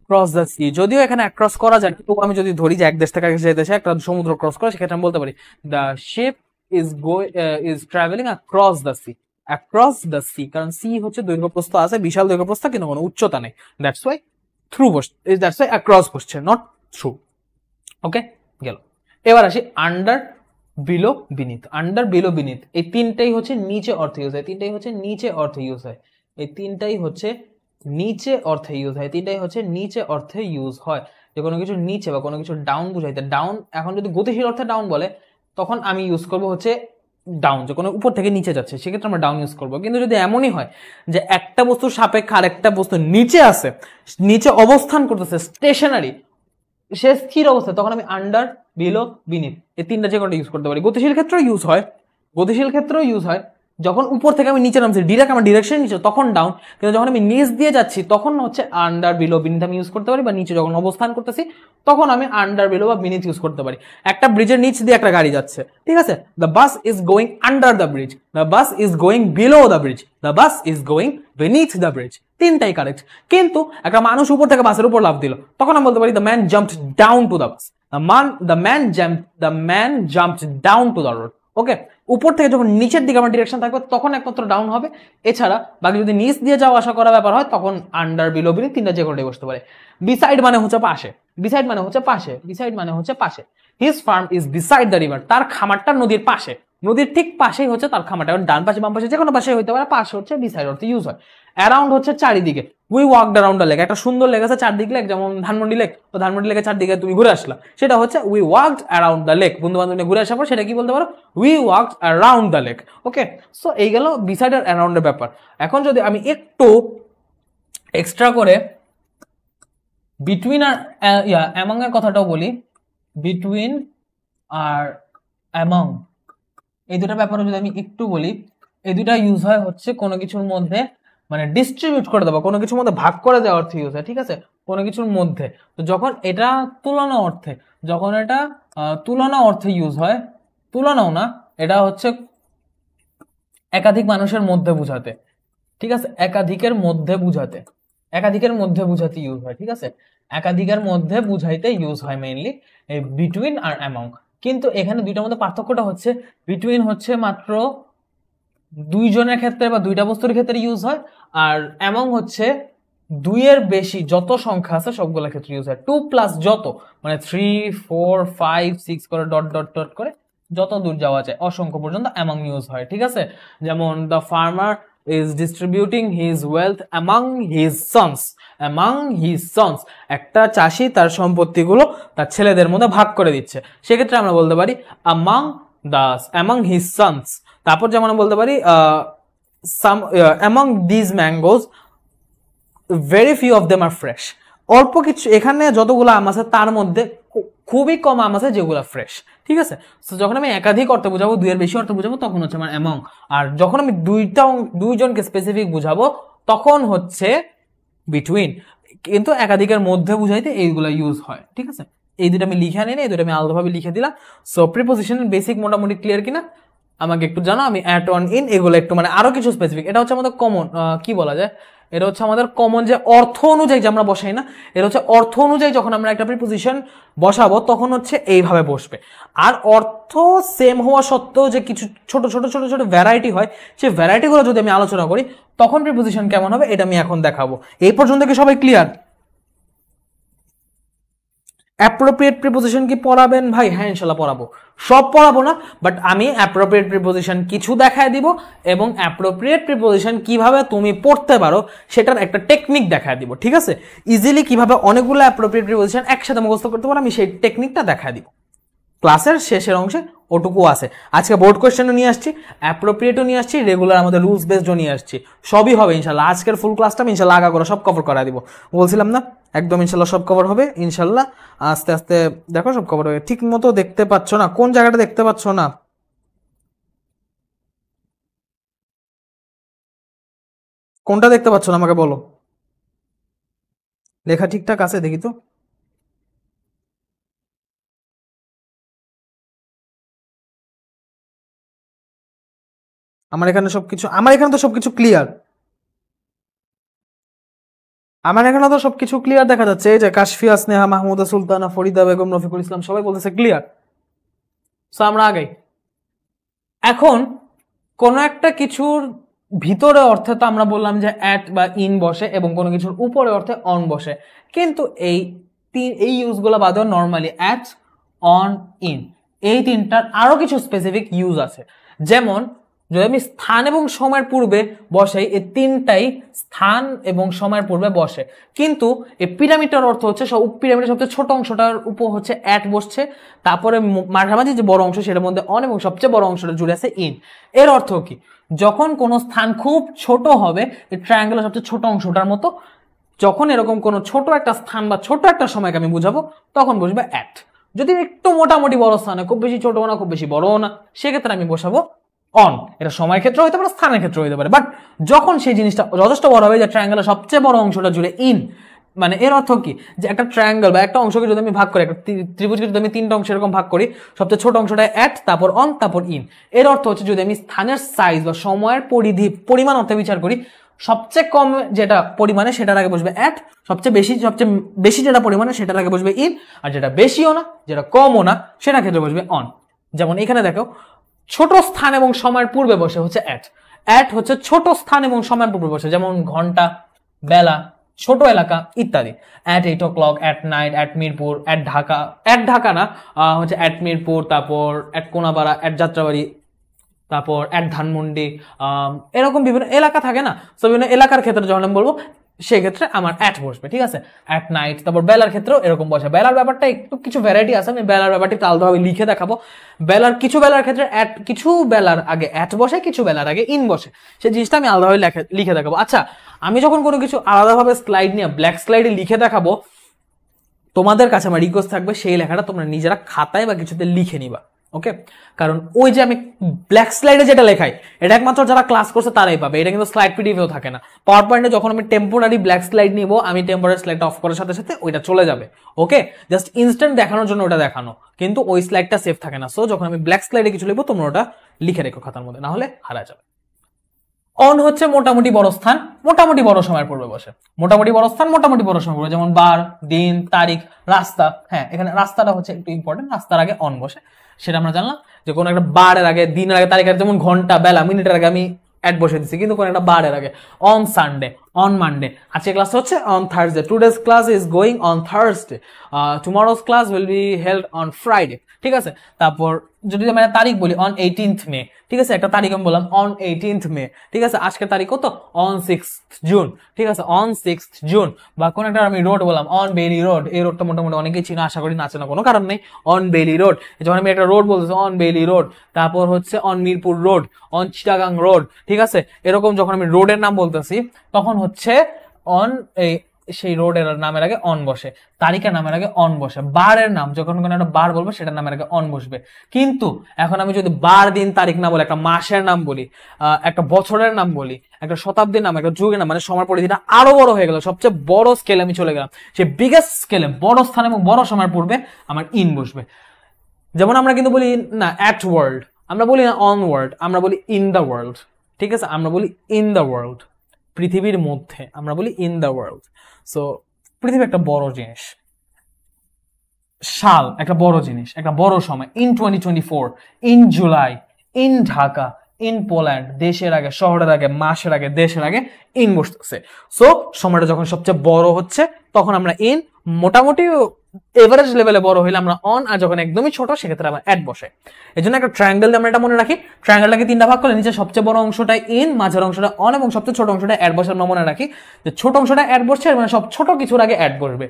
cross the sea, যদিও এখানে ক্রস করা যায়, তো আমি যদি ধরি যে এক দেশ থেকে আরেক দেশে একটা সমুদ্র ক্রস করে, সেক্ষেত্রে আমি বলতে পারি the ship is traveling across the sea, across the sea, কারণ সি হচ্ছে দৈর্ঘ্য প্রস্থ আছে, বিশাল দৈর্ঘ্য প্রস্থ, কিন্তু কোনো উচ্চতা নেই, দ্যাটস ওয়াই থ্রু বসছে, দ্যাটস ওয়াই অ্যাক্রস বসছে, নট থ্রু। ওকে, গেল। এবার আসি under, below, beneath. Under, below, beneath, এই তিনটাই হচ্ছে নিচে অর্থে ইউজ হয়, তিনটাই হচ্ছে নিচে অর্থে ইউজ হয়, এই তিনটাই হচ্ছে নিচে অর্থে ইউজ হয়, তিনটাই হচ্ছে নিচে অর্থে ইউজ হয়। যে কোনো কিছু নিচে বা কোনো কিছু ডাউন বুঝাইতে, ডাউন, এখন যদি গতিশীল অর্থে ডাউন বলে তখন আমি ইউজ করবো হচ্ছে ডাউন, যে কোনো উপর থেকে নিচে যাচ্ছে সেক্ষেত্রে আমরা ডাউন ইউজ করবো। কিন্তু যদি এমনই হয় যে একটা বস্তুর সাপেক্ষে আর একটা বস্তু নিচে আছে, নিচে অবস্থান করতেছে, স্টেশনারি, সে স্থির অবস্থায়, তখন আমি আন্ডার, বিলো, বিনিথ, এই তিনটা যে কোনটা ইউজ করতে পারি। গতিশীল ক্ষেত্রেও ইউজ হয়, গতিশীল ক্ষেত্রেও ইউজ হয়, যখন উপর থেকে আমি নিচে নামছি, ডিরেক্ট আমার ডিরেকশন নিচে, তখন ডাউন। কিন্তু যখন আমি নিচ দিয়ে যাচ্ছি তখন হচ্ছে আন্ডার, বিলো, বিনিথ আমি ইউজ করতে পারি, বা নিচে যখন অবস্থান করতেছি তখন আমি আন্ডার, বিলো বা বিনিথ ইউজ করতে পারি। একটা ব্রিজের নিচ দিয়ে একটা গাড়ি যাচ্ছে, ঠিক আছে, the bus is going under the bridge, the bus is going below the bridge, the bus is going beneath the bridge, তিনটাই কারেক্ট। কিন্তু একটা মানুষ উপর থেকে বাসের উপর লাফ দিল, তখন আমি বলতে পারি the man jumped down to the bus, the man jumped down to the road. Okay, উপর থেকে যখন নিচের দিকে আমার ডিরেকশন থাকবে তখন একমাত্র ডাউন হবে, এছাড়া বাকি যদি নিচ দিয়ে যাওয়া আসা করা ব্যাপার হয় তখন আন্ডার, বিলো, বিনিথ তিনটা যে কোনোটাই বসতে পারে। বিসাইড মানে হচ্ছে পাশে, বিসাইড মানে হচ্ছে পাশে, বিসাইড মানে হচ্ছে পাশে। His farm is beside the river, তার খামারটা নদীর পাশে, নদীর ঠিক পাশেই হচ্ছে তার খামারটা, ডান পাশে বাম পাশে যে কোনো পাশে হইতে পারে, পাশে হচ্ছে বিসাইড অর্থে ইউজ হয়। অ্যারাউন্ড হচ্ছে চারিদিকে, we walked around the lake, একটা সুন্দর লেক আছে চারদিক লেক, যেমন ধানমন্ডি লেক, তো ধানমন্ডি লেকের চারদিকে তুমি ঘুরে আসলা, সেটা হচ্ছে we walked around the lake. বন্ধু বান্ধব নিয়ে ঘুরে আসার পর সেটা কি বলতে পারো, we walked around the lake. Okay, so এই গেল বিসাইড আর অ্যারাউন্ডের ব্যাপার। এখন যদি আমি একটু এক্সট্রা করে বিটুইন আর অ্যামং এর কথাটাও বলি, বিটুইন আর অ্যামং এই দুটা ব্যাপারে যদি আমি একটু বলি, এই দুটা ইউজ হয় হচ্ছে কোনো কিছুর মধ্যে মানে ডিস্ট্রিবিউট করে দেওয়া, কোনো কিছুর মধ্যে ভাগ করে দেওয়ার অর্থে ইউজ হয়, ঠিক আছে, কোনো কিছুর মধ্যে। তো যখন এটা তুলনা অর্থে, যখন এটা তুলনা অর্থে ইউজ হয়, তুলনাও না, এটা হচ্ছে একাধিক মানুষের মধ্যে বুঝাতে, ঠিক আছে, একাধিকের মধ্যে বুঝাতে, একাধিকের মধ্যে বুঝাতে ইউজ হয়, ঠিক আছে, একাধিকের মধ্যে বুঝাইতে ইউজ হয় মেইনলি এই বিটুইন আর অ্যামং। কিন্তু এখানে দুইটার মধ্যে পার্থক্যটা হচ্ছে বিটুইন হচ্ছে মাত্র দুইজনের ক্ষেত্রে বা দুইটা বস্তুর ক্ষেত্রে ইউজ হয়, আর অ্যামং হচ্ছে দুইয়ের বেশি যত সংখ্যা আছে সবগুলোর ক্ষেত্রে ইউজ হয়। 2 প্লাস যত মানে 3 4 5 6 করে ডট ডট ডট করে যত দূর যাওয়া যায় অসংখ্য পর্যন্ত অ্যামং ইউজ হয়, ঠিক আছে। যেমন the farmer is distributing his wealth among his sons, among his sons, একটা চাষি তার সম্পত্তিগুলো তার ছেলেদের মধ্যে ভাগ করে দিচ্ছে, সেক্ষেত্রে আমরা বলতে পারি among his sons। তারপর যেমন বলতে পারি some among these mangoes very few of them are fresh, অল্প কিছু এখানে যতগুলো আম আছে তার মধ্যে খুবই কম আম আছে যেগুলো ফ্রেশ, ঠিক আছে। তো যখন আমি একাধিক অর্থে বুঝাবো, দুইয়ের বেশি অর্থে বুঝাবো, তখন হচ্ছে আমার অ্যামং। আর যখন আমি দুইজনকে স্পেসিফিক বুঝাবো তখন হচ্ছে বিটুইন। কিন্তু একাধিকের মধ্যে বুঝাইতে এইগুলো ইউজ হয়, ঠিক আছে। এই দুটো আমি লিখে আনি না, এই দুটো আমি আলাদাভাবে লিখে দিলাম। সো প্রিপোজিশনের বেসিক মোটামুটি ক্লিয়ার কিনা আমাকে একটু জানো। আমি অ্যাট, অন, ইন এগুলো একটু মানে আরো কিছু স্পেসিফিক, এটা হচ্ছে আমাদের কমন, কি বলা যায়, এটা হচ্ছে আমাদের কমন যে অর্থ অনুযায়ী যে আমরা বসাই না, এটা হচ্ছে অর্থ অনুযায়ী যখন আমরা একটা প্রিপোজিশন বসাবো তখন হচ্ছে এইভাবে বসবে। আর অর্থ সেম হওয়া সত্ত্বেও যে কিছু ছোট ছোট ছোট ছোট ভ্যারাইটি হয়, সেই ভ্যারাইটিগুলো যদি আমি আলোচনা করি তখন প্রিপোজিশন কেমন হবে এটা আমি এখন দেখাবো। এই পর্যন্ত কি সবাই ক্লিয়ার? অ্যাপ্রোপ্রিয়েট প্রিপোজিশন কি পড়াবেন ভাই? হ্যাঁ ইনশাল্লাহ পড়াবো, সব পড়াবো না, বাট আমি অ্যাপ্রোপ্রিয়েট প্রিপোজিশন কিছু দেখায় দিব এবং অ্যাপ্রোপ্রিয়েট প্রিপোজিশন কিভাবে তুমি পড়তে পারো সেটার একটা টেকনিক দেখায় দিব, ঠিক আছে। ইজিলি কিভাবে অনেকগুলো অ্যাপ্রোপ্রিয়েট প্রিপোজিশন একসাথে মুখস্থ করতে পারো আমি সেই টেকনিকটা দেখায় দিব। ক্লাসের শেষের অংশে ওটুকু আছে। আজকে বোর্ড কোয়েশ্চেনও নিয়ে আসছি, অ্যাপ্রোপ্রিয়েটও নিয়ে আসছি, রেগুলার আমাদের রুলস বেসডও নিয়ে আসছি, সবই হবে ইনশাল্লাহ। আজকের ফুল ক্লাসটা আমি ইনশাল্লাহ আগা করে সব কভার করা দিব, বলছিলাম না একদম ইনশাল্লাহ সব কভার হবে ইনশাল্লাহ। আস্তে আস্তে দেখো সব কভার হবে। ঠিক মতো দেখতে পাচ্ছ না? কোন জায়গাটা দেখতে পাচ্ছ না? কোনটা দেখতে পাচ্ছ না আমাকে বলো। লেখা ঠিকঠাক আছে দেখি তো। আমার এখানে সবকিছু, আমার এখানে তো সবকিছু ক্লিয়ার, আমার এখানে তো সবকিছু ক্লিয়ার দেখা যাচ্ছে। এই যে কাশফিয়া, স্নেহা, মাহমুদা সুলতানা, ফরিদা বেগম, রফিকুল ইসলাম সবাই বলতেছে ক্লিয়ার। সো আমরা আগাই। এখন কোন একটা কিছুর ভিতরে অর্থে তো আমরা বললাম যে অ্যাট বা ইন বসে এবং কোনো কিছুর উপরে অর্থে অন বসে, কিন্তু এই ইউজগুলো বাদেও নর্মালি অ্যাট, অন, ইন এই তিনটার আরো কিছু স্পেসিফিক ইউজ আছে। যেমন যদি আমি স্থান এবং সময়ের পূর্বে বসাই, এই তিনটাই স্থান এবং সময়ের পূর্বে বসে, কিন্তু এই পিরামিডটার অর্থ হচ্ছে পিরামিডের সবচেয়ে ছোট অংশটার উপর হচ্ছে অ্যাট বসছে, তারপরে মাঝামাঝি যে বড় অংশ সেটার মধ্যে অন এবং সবচেয়ে বড় অংশটা জুড়ে আছে ইন। এর অর্থ কি? যখন কোনো স্থান খুব ছোট হবে, এই ট্রায়াঙ্গেলের সবচেয়ে ছোট অংশটার মতো, যখন এরকম কোনো ছোট একটা স্থান বা ছোট একটা সময়কে আমি বুঝাবো তখন বসবে অ্যাট। যদি একটু মোটামুটি বড় স্থানে, খুব বেশি ছোট না খুব বেশি বড় না, সেক্ষেত্রে আমি বসাবো অন। এটা সময়ের ক্ষেত্রে হতে পারে, স্থানের ক্ষেত্রে হতে পারে, বাট যখন সেই জিনিসটা যথেষ্ট বড় হবে যে ট্রায়াঙ্গেলের সবচেয়ে বড় অংশটা জুড়ে ইন, মানে এর অর্থ কি যে একটা ট্রায়াঙ্গেল বা একটা অংশকে যদি আমি ভাগ করি, একটা ত্রিভুজকে যদি আমি তিনটা অংশ এরকম ভাগ করি, সবচেয়ে ছোট অংশটা অ্যাট, তারপর অন, তারপর ইন। এর অর্থ হচ্ছে যদি আমি স্থানের সাইজ বা সময়ের পরিমাণ অর্থে বিচার করি, সবচেয়ে কম যেটা পরিমাণে সেটার আগে বসবে অ্যাট, সবচেয়ে বেশি যেটা পরিমাণে সেটার আগে বসবে ইন, আর যেটা বেশিও না যেটা কমও না সেটার ক্ষেত্রে বসবে অন। যেমন এখানে দেখো, ছোট স্থান এবং সময়ের পূর্বে বসে হচ্ছে অ্যাট। অ্যাট হচ্ছে ছোট স্থান এবং সময়ের পূর্বে বসে, যেমন ঘন্টা, বেলা, ছোট এলাকা ইত্যাদি। At 8 o'clock, at night, at Mirpur, at Dhaka, at Dhaka না হচ্ছে অ্যাট মিরপুর, তারপর অ্যাট কোনাপাড়া, অ্যাট যাত্রাবাড়ি, তারপর অ্যাট ধানমন্ডি, এরকম বিভিন্ন এলাকা থাকে না। তো বিভিন্ন এলাকার ক্ষেত্রে যখন আমি বলবো সেক্ষেত্রে আমার অ্যাট বসবে, ঠিক আছে, অ্যাট নাইট। তারপর বেলার ক্ষেত্রেও এরকম বসে। বেলার ব্যাপারটা একটু কিছু ভ্যারাইটি আছে, আমি বেলার ব্যাপারটা একটু আলাদাভাবে লিখে দেখাবো। কিছু বেলার ক্ষেত্রে অ্যাট, কিছু বেলার আগে অ্যাট বসে, কিছু বেলার আগে ইন বসে, সেই জিনিসটা আমি আলাদাভাবে লিখে দেখাবো। আচ্ছা, আমি যখন কোনো কিছু আলাদাভাবে স্লাইড নিয়ে ব্ল্যাক স্লাইডে লিখে দেখাবো, তোমাদের কাছে আমার রিকোয়েস্ট থাকবে সেই লেখাটা তোমরা নিজেরা খাতায় বা কিছুতে লিখে নিবা, ওকে? কারণ ওই যে আমি ব্ল্যাক স্লাইডে যেটা লেখাই, এটা একমাত্র যারা ক্লাস করছে তারাই পাবে, এটা কিন্তু স্লাইড পিডিএফেও থাকে না। পাওয়ার পয়েন্টে যখন আমি টেম্পোরারি ব্ল্যাক স্লাইড নিব, আমি টেম্পোরারি স্লাইডটা অফ করার সাথে সাথে ওইটা চলে যাবে, ওকে? জাস্ট ইনস্ট্যান্ট দেখানোর জন্য ওটা দেখানো, কিন্তু ওই স্লাইডটা সেভ থাকে না। সো যখন আমি ব্ল্যাক স্লাইডে কিছু লিখবো, তোমরা ওটা লিখে রেখো খাতার মধ্যে, না হলে হারা যাবে। অন হচ্ছে মোটামুটি বড় স্থান, মোটামুটি বড় সময়ের পূর্বে বসে। মোটামুটি বড় স্থান, মোটামুটি বড় সময় পূর্বে, যেমন বার, দিন, তারিখ, রাস্তা। হ্যাঁ, এখানে রাস্তাটা হচ্ছে একটু ইম্পর্টেন্ট, রাস্তার আগে অন বসে, সেটা আমরা জানলাম। যে কোনো একটা বারের আগে, দিনের আগে, তারিখের, যেমন ঘন্টা, বেলা, মিনিটের আগে আমি অ্যাড বসে দিচ্ছি, কিন্তু কোনো একটা বারের আগে অন সানডে, অন মানডে। আজকে ক্লাস হচ্ছে on Thursday, today's class is going on Thursday, tomorrow's class will be held on Friday, ঠিক আছে? তারপর যদি আমি তারিখ বলি অন 18th মে, ঠিক আছে, একটা তারিখ আমি বললাম অন 18th মে, ঠিক আছে? আজকের তারিখ কত? অন 6th জুন, ঠিক আছে, অন 6th জুন। বা কোন একটা আমি রোড বললাম অন বেলি রোড, এই রোডটা মোটামুটি অনেকেই চিনা, আশা করি না চেনা কোনো কারণ নেই, অন বেলি রোড। যখন আমি একটা রোড বলতেছি অন বেলি রোড, তারপর হচ্ছে on Mirpur road, on Chittagong road, ঠিক আছে? এরকম যখন আমি রোডের নাম বলতেছি, তখন হচ্ছে অন, এই সেই রোডের নামের আগে অন বসে, তারিখের নামের আগে অন বসে। বারের নাম যখন কোনো একটা বার বলবো, সেটার নামের আগে অন বসবে। কিন্তু এখন আমি যদি বার, দিন, তারিখ না বলে একটা মাসের নাম বলি, একটা বছরের নাম বলি, একটা শতাব্দীর নাম, একটা যুগের নাম, মানে সময় পরিধিটা আরো বড় হয়ে গেল, সবচেয়ে বড় স্কেলে আমি চলে গেলাম, সেই বিগেস্ট স্কেলে, বড় স্থান এবং বড় সময়ের পূর্বে আমার ইন বসবে। যেমন আমরা কিন্তু বলি না অ্যাট ওয়ার্ল্ড, আমরা বলি না অন ওয়ার্ল্ড, আমরা বলি ইন দ্য ওয়ার্ল্ড, ঠিক আছে? আমরা বলি ইন দ্য ওয়ার্ল্ড, পৃথিবীর মধ্যে, আমরা বলি ইন দ্য ওয়ার্ল্ড। সো পৃথিবী একটা বড় জিনিস, সাল একটা বড় জিনিস, একটা বড় সময়। In 2024, in July, in Dhaka, in Poland, দেশের আগে, শহরের আগে, মাসের আগে, দেশের আগে ইন বসতেছে। সো সময়টা যখন সবচেয়ে বড় হচ্ছে, তখন আমরা ইন, মোটামুটি এভারেজ লেভেলে বড় হইলে আমরা অন, আর যখন একদমই ছোট সেক্ষেত্রে আমরা অ্যাট বসে। এই জন্য একটা ট্রায়াঙ্গেল আমরা এটা মনে রাখি, ট্রায়াঙ্গেলটাকে তিনটা ভাগ করলে নিচে সবচেয়ে বড় অংশটা ইন, মাঝের অংশটা অন এবং সবচেয়ে ছোট অংশটা অ্যাট বসে। আমরা মনে রাখি যে ছোট অংশটা অ্যাট বসছে, মানে সব ছোট কিছুর আগে অ্যাট বসবে।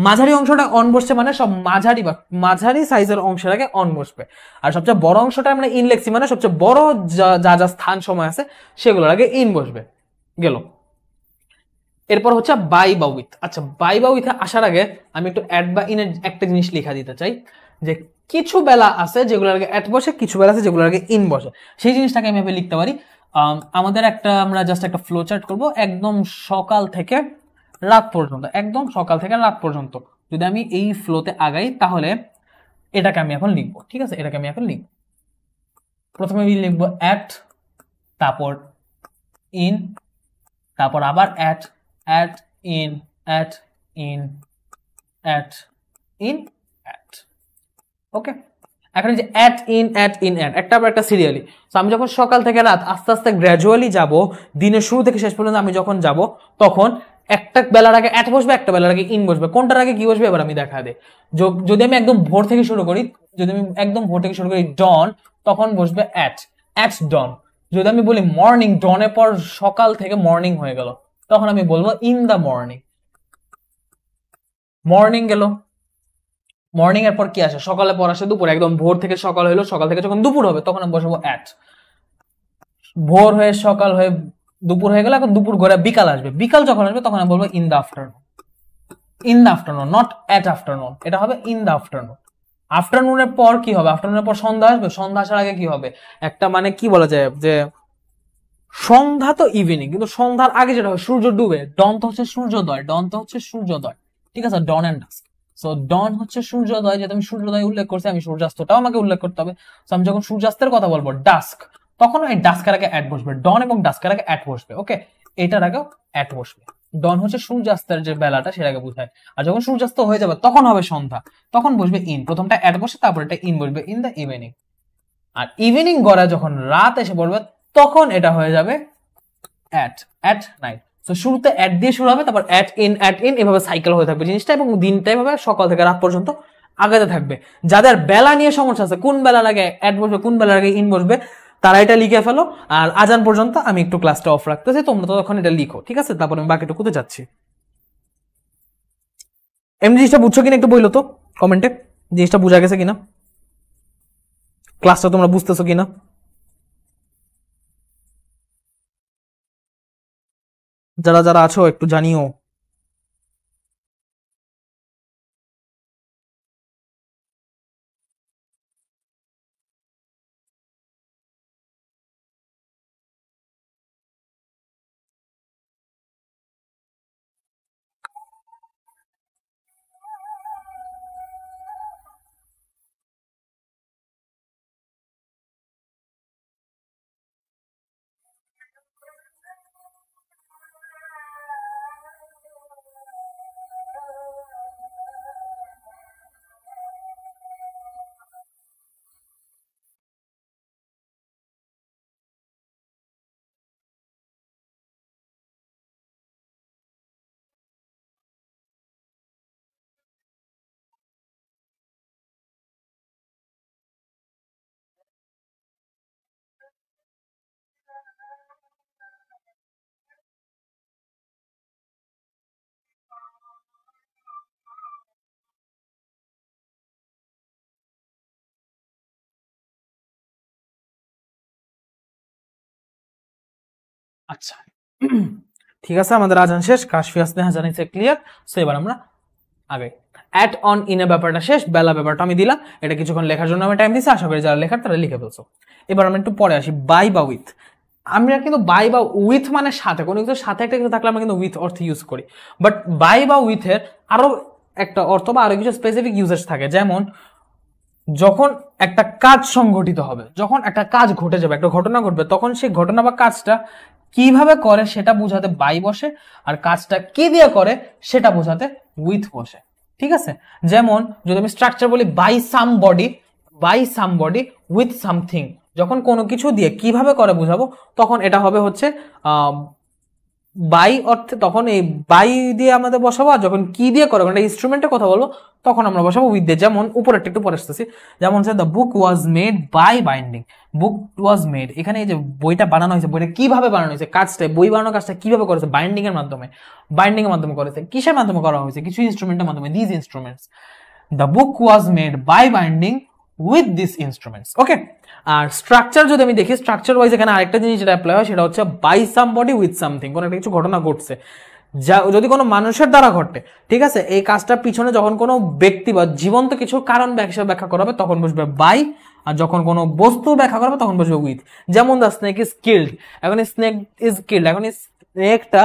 মাঝারি অংশটা অন বসছে, মানে সব মাঝারি বা মাঝারি সাইজের অংশের আগে অন বসবে। আর সবচেয়ে বড় অংশটা আমরা ইন লেখছি, মানে সবচেয়ে বড় যা যা স্থান সময় আছে সেগুলোর আগে ইন বসবে। গেল। এরপর হচ্ছে বাই বা উইথ। আচ্ছা, বাই বা উইথে আসার আগে আমি একটু অ্যাট বা ইনের একটা জিনিস লেখা দিতে চাই, যে কিছু বেলা আছে যেগুলোর আগে অ্যাট বসে, কিছু বেলা আছে যেগুলোর আগে ইন বসে। সেই জিনিসটাকে আমি লিখতে পারি। আমাদের আমরা জাস্ট একটা ফ্লো চার্ট করবো, একদম সকাল থেকে রাত পর্যন্ত, একদম সকাল থেকে রাত পর্যন্ত যদি আমি এই ফ্লোতে আগাই, তাহলে এটাকে আমি এখন লিখবো, ঠিক আছে? এটাকে আমি এখন লিখবো। প্রথমে আমি লিখবো অ্যাট, তারপর ইন, তারপর আবার at, at in, at in, at in, at. Okay, এখন যে at in, at in, at, একটা আবার একটা সিরিয়ালি। তো আমি যখন সকাল থেকে রাত আস্তে আস্তে গ্র্যাজুয়ালি যাব, দিনের শুরু থেকে শেষ পর্যন্ত আমি যখন যাব, তখন একটা বেলার আগে অ্যাট বসবে, একটা বেলার আগে ইন বসবে। কোনটার আগে কি বসবে এবার আমি দেখা দেই। যদি আমি একদম ভোর থেকে শুরু করি, ডন, তখন বসবে অ্যাট, অ্যাট ডন। যদি আমি বলি মর্নিং, ডনের পর সকাল থেকে মর্নিং হয়ে গেল, তখন আমি বলবো ইন দ্য মর্নিং। মর্নিং গেল, মর্নিং এর পর কি আসে? সকালে পর আসে দুপুর, একদম ভোর থেকে সকাল হইলো, সকাল থেকে যখন দুপুর হবে তখন আমি বসবো অ্যাট। ভোর হয়ে সকাল হয়ে দুপুর হয়ে গেল, এখন দুপুর ঘরে বিকাল আসবে, বিকাল যখন আসবে তখন আমি বলবো in the afternoon. In the afternoon, not at afternoon, এটা হবে ইন দ্য আফটারনুন। আফটারনুনের পর কি হবে? আফটারনুনের পর সন্ধ্যা আসবে, সন্ধ্যা আসার আগে কি হবে? একটা মানে কি বলা যায় যে সন্ধ্যা তো ইভিনিং, কিন্তু সন্ধ্যার আগে যেটা হয় সূর্য ডুবে, ডন তো হচ্ছে সূর্যোদয়, ডন তো হচ্ছে সূর্যোদয়, ঠিক আছে? ডন এন্ড ডাস্ক। সো ডন হচ্ছে সূর্যোদয়, যেহেতু আমি সূর্যোদয় উল্লেখ করছি, আমি সূর্যাস্তটাও আমাকে উল্লেখ করতে হবে। সো আমি যখন সূর্যাস্তের কথা বলবো ডাস্ক, তখন এই ডাস্কের আগে অ্যাট বসবে, ডন এবং ডাস্কের আগে অ্যাট বসবে। ওকে, এটার আগে অ্যাট বসবে। ডন হচ্ছে সূর্যাস্তের যে বেলাটা সেটাকে বোঝায়, আর যখন সূর্যাস্ত হয়ে যাবে তখন হবে সন্ধ্যা, তখন বসবে ইন। প্রথমটা অ্যাট বসে, তারপর এটা ইন বসবে, ইন দ্য ইভিনিং। আর ইভিনিং গড়া যখন রাত এসে পড়বে, তখন এটা হয়ে যাবে অ্যাট নাইট। তো শুরুতে অ্যাট দিয়ে শুরু হবে, তারপর অ্যাট ইন, এভাবে সাইকেল হয়ে থাকবে জিনিসটা, এবং দিনটা এভাবে সকাল থেকে রাত পর্যন্ত আগাতে থাকবে। যাদের বেলা নিয়ে সমস্যা আছে, কোন বেলার আগে অ্যাট বসবে, কোন বেলার আগে ইন বসবে, তারা এটা লিখে ফেলো, আর আজান পর্যন্ত আমি একটু ক্লাসটা অফ রাখতেছি, তোমরা তখন এটা লিখো, ঠিক আছে? তারপর আমি বাকিটুকুতে যাচ্ছি। এমনি জিনিসটা বুঝছো কিনা একটু বললো তো কমেন্টে, জিনিসটা বোঝা গেছে কিনা, ক্লাসটা তোমরা বুঝতেছো কিনা? যারা যারা আছো একটু জানিও। আচ্ছা ঠিক আছে, আমাদের আজান শেষ, কাশফি আসনেহা জানিয়েছে ক্লিয়ার। সো এবার আমরা আগে অ্যাট অন ইন এ ব্যাপারটা শেষ, বেলা ব্যাপারটা আমি দিলাম, এটা কিছুক্ষণ লেখার জন্য আমি টাইম দিচ্ছি, আশা করি যারা লেখার তারা লিখে ফেলছো। এবার আমরা একটু পরে আসি, বাই বা উইথ। আমরা কিন্তু বাই বা উইথ মানে সাথে, কোনো কিছু সাথে একটা কিছু থাকলে আমরা কিন্তু উইথ অর্থ ইউজ করি, বাট বাই বা উইথের আরো একটা অর্থ বা আরো কিছু স্পেসিফিক ইউজেস থাকে। যেমন যখন একটা কাজ সংঘটিত হবে, যখন একটা কাজ ঘটে যাবে, একটা ঘটনা ঘটবে, তখন সেই ঘটনা বা কাজটা কিভাবে করে সেটা বোঝাতে বাই বসে, আর কাজটা কি দিয়ে করে সেটা বোঝাতে উইথ বসে, ঠিক আছে? যেমন যদি আমি স্ট্রাকচার বলি বাই সামবডি উইথ সামথিং, যখন কোনো কিছু দিয়ে কিভাবে করে বুঝাবো তখন এটা হবে হচ্ছে বাই অর্থে, তখন এই বাই দিয়ে আমাদের বসাবো, আর যখন কি দিয়ে করে একটা ইনস্ট্রুমেন্টের কথা বলবো তখন আমরা বসাবো উইথ দিয়ে। যেমন উপরে একটু পরে আসতেছি, যেমন sir the book was made by binding, book was made, এখানে এই যে বইটা বানানো হয়েছে, বইটা কিভাবে বানানো হয়েছে, কাজটা বই বানানোর কাজটা কিভাবে করেছে, বাইন্ডিং এর মাধ্যমে করেছে, কিসের মাধ্যমে করা হয়েছে, কিছু ইনস্ট্রুমেন্টের মাধ্যমে, this instruments, the book was made by binding with this instruments. Okay, আর স্ট্রাকচার যদি আমি দেখি, স্ট্রাকচার ওয়াইজ এখানে আরেকটা জিনিস যেটা অ্যাপ্লাই হয় সেটা হচ্ছে বাই সামবডি উইথ সামথিং, কোনো একটা কিছু ঘটনা ঘটছে, যা যদি কোনো মানুষের দ্বারা ঘটে, ঠিক আছে, এই কাজটার পিছনে যখন কোনো ব্যক্তি বা জীবন্ত কিছু কারণ ব্যাখ্যা করা হবে তখন বসবে বাই, আর যখন কোনো বস্তু ব্যাখ্যা করা হবে তখন বসবে উইথ। যেমন দ্য স্নেক ইজ কিল্ড, এখন স্নেক ইজ কিল্ড, এখন স্নেকটা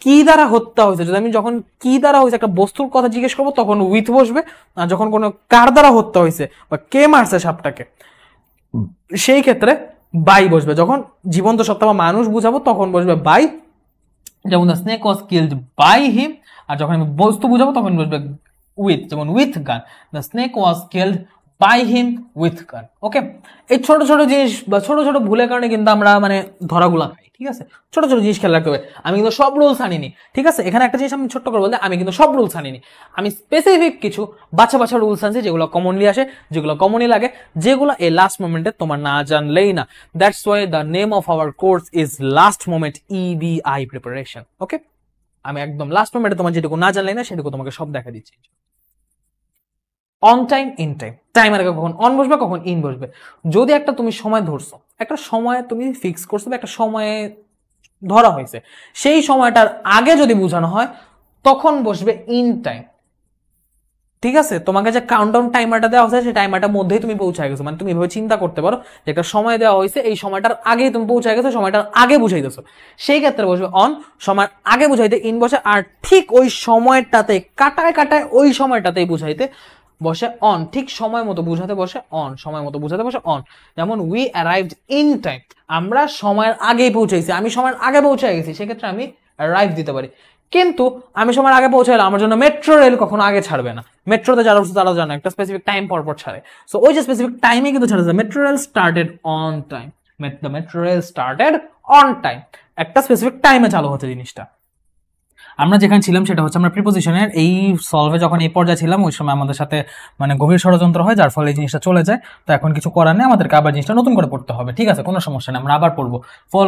কি দ্বারা হত্যা হয়েছে, যদি আমি যখন কি দ্বারা হয়েছে একটা বস্তুর কথা জিজ্ঞেস করবো তখন উইথ বসবে, আর যখন কোনো কার দ্বারা হত্যা হয়েছে বা কে মারছে সাপটাকে সেই ক্ষেত্রে বাই বসবে। যখন জীবন্ত সত্তা বা মানুষ বুঝাবো তখন বসবে বাই, যেমন the snake was killed by him, আর যখন আমি বস্তু বুঝাবো তখন বসবে উইথ, যেমন with gun, the snake was killed by him with gun. Okay, এই ছোট ছোট জিনিস বা ছোট ছোট ভুলের কারণে কিন্তু আমরা মানে ধরাগুলা খাই, ঠিক আছে? ছোট ছোট জিনিস খেয়াল রাখতে হবে। আমি কিন্তু সব রুলস আনিনি, ঠিক আছে? এখানে একটা জিনিস আমি ছোট্ট করে বলতে, আমি কিন্তু সব রুলস আনিনি, আমি স্পেসিফিক কিছু বাচ্চা বাচ্চা রুলস আনছি যেগুলো কমনলি আসে, যেগুলো কমনলি লাগে, যেগুলো এই লাস্ট মোমেন্টে তোমার না জানলেই না। That's why the name of our course is last moment EBI preparation. Okay, আমি একদম লাস্ট মোমেন্টে তোমার যেটুকু না জানলেই না সেটুকু তোমাকে সব দেখা দিচ্ছি। অন টাইম, ইন টাইম, টাইমের আগে কখন অন বসবে কখন ইন বসবে। যদি একটা তুমি সময় ধরছো, একটা সময় তুমি ফিক্স করছো বা একটা সময়ে ধরা হয়েছে, সেই সময়টার আগে যদি বোঝানো হয় তখন বসবে ইন টাইম, ঠিক আছে? তোমাকে যে কাউন্টডাউন টাইমারটা দেওয়া হয়েছে সেই টাইমারটার মধ্যেই তুমি পৌঁছায় গেছো, মানে তুমি এভাবে চিন্তা করতে পারো যে একটা সময় দেওয়া হয়েছে, এই সময়টার আগেই তুমি পৌঁছায় গেছো, সময়টার আগে বুঝাইতেছো, সেই ক্ষেত্রে বসবে অন, সময় আগে বুঝাইতে ইন বসে, আর ঠিক ওই সময়টাতে কাটায় ওই সময়টাতেই বুঝাইতে বসে অন, ঠিক সময় মতো বুঝাতে বসে অন, সময় মতো বুঝাতে বসে অন। যেমন উই অ্যারাইভড ইন টাইম, আমরা সময়ের আগেই পৌঁছাইছি, আমি সময়ের আগে পৌঁছে গেছি, সেক্ষেত্রে আমি অ্যারাইভ দিতে পারি। কিন্তু আমি সময়ের আগে পৌঁছাইলে আমার জন্য মেট্রো রেল কখনো আগে ছাড়বে না, মেট্রোতে যারা উঠছে তারা জানে একটা স্পেসিফিক টাইম পর ছাড়ে, সো ওই যে স্পেসিফিক টাইমে কিন্তু ছাড়ে। Metro rail started on time, the metro rail started on time, একটা স্পেসিফিক টাইমে চালু হচ্ছে জিনিসটা। আমরা যেখানে ছিলাম সেটা হচ্ছে আমরা প্রিপোজিশনের এই সলভে যখন এই পর্যায়ে ছিলাম ওই সময় আমাদের সাথে মানে গভীর ষড়যন্ত্র হয়, যার ফলে এই জিনিসটা চলে যায়। তো এখন কিছু করার নেই, আমাদেরকে আবার জিনিসটা নতুন করে পড়তে হবে। ঠিক আছে, কোনো সমস্যা নেই, আমরা আবার পড়বো।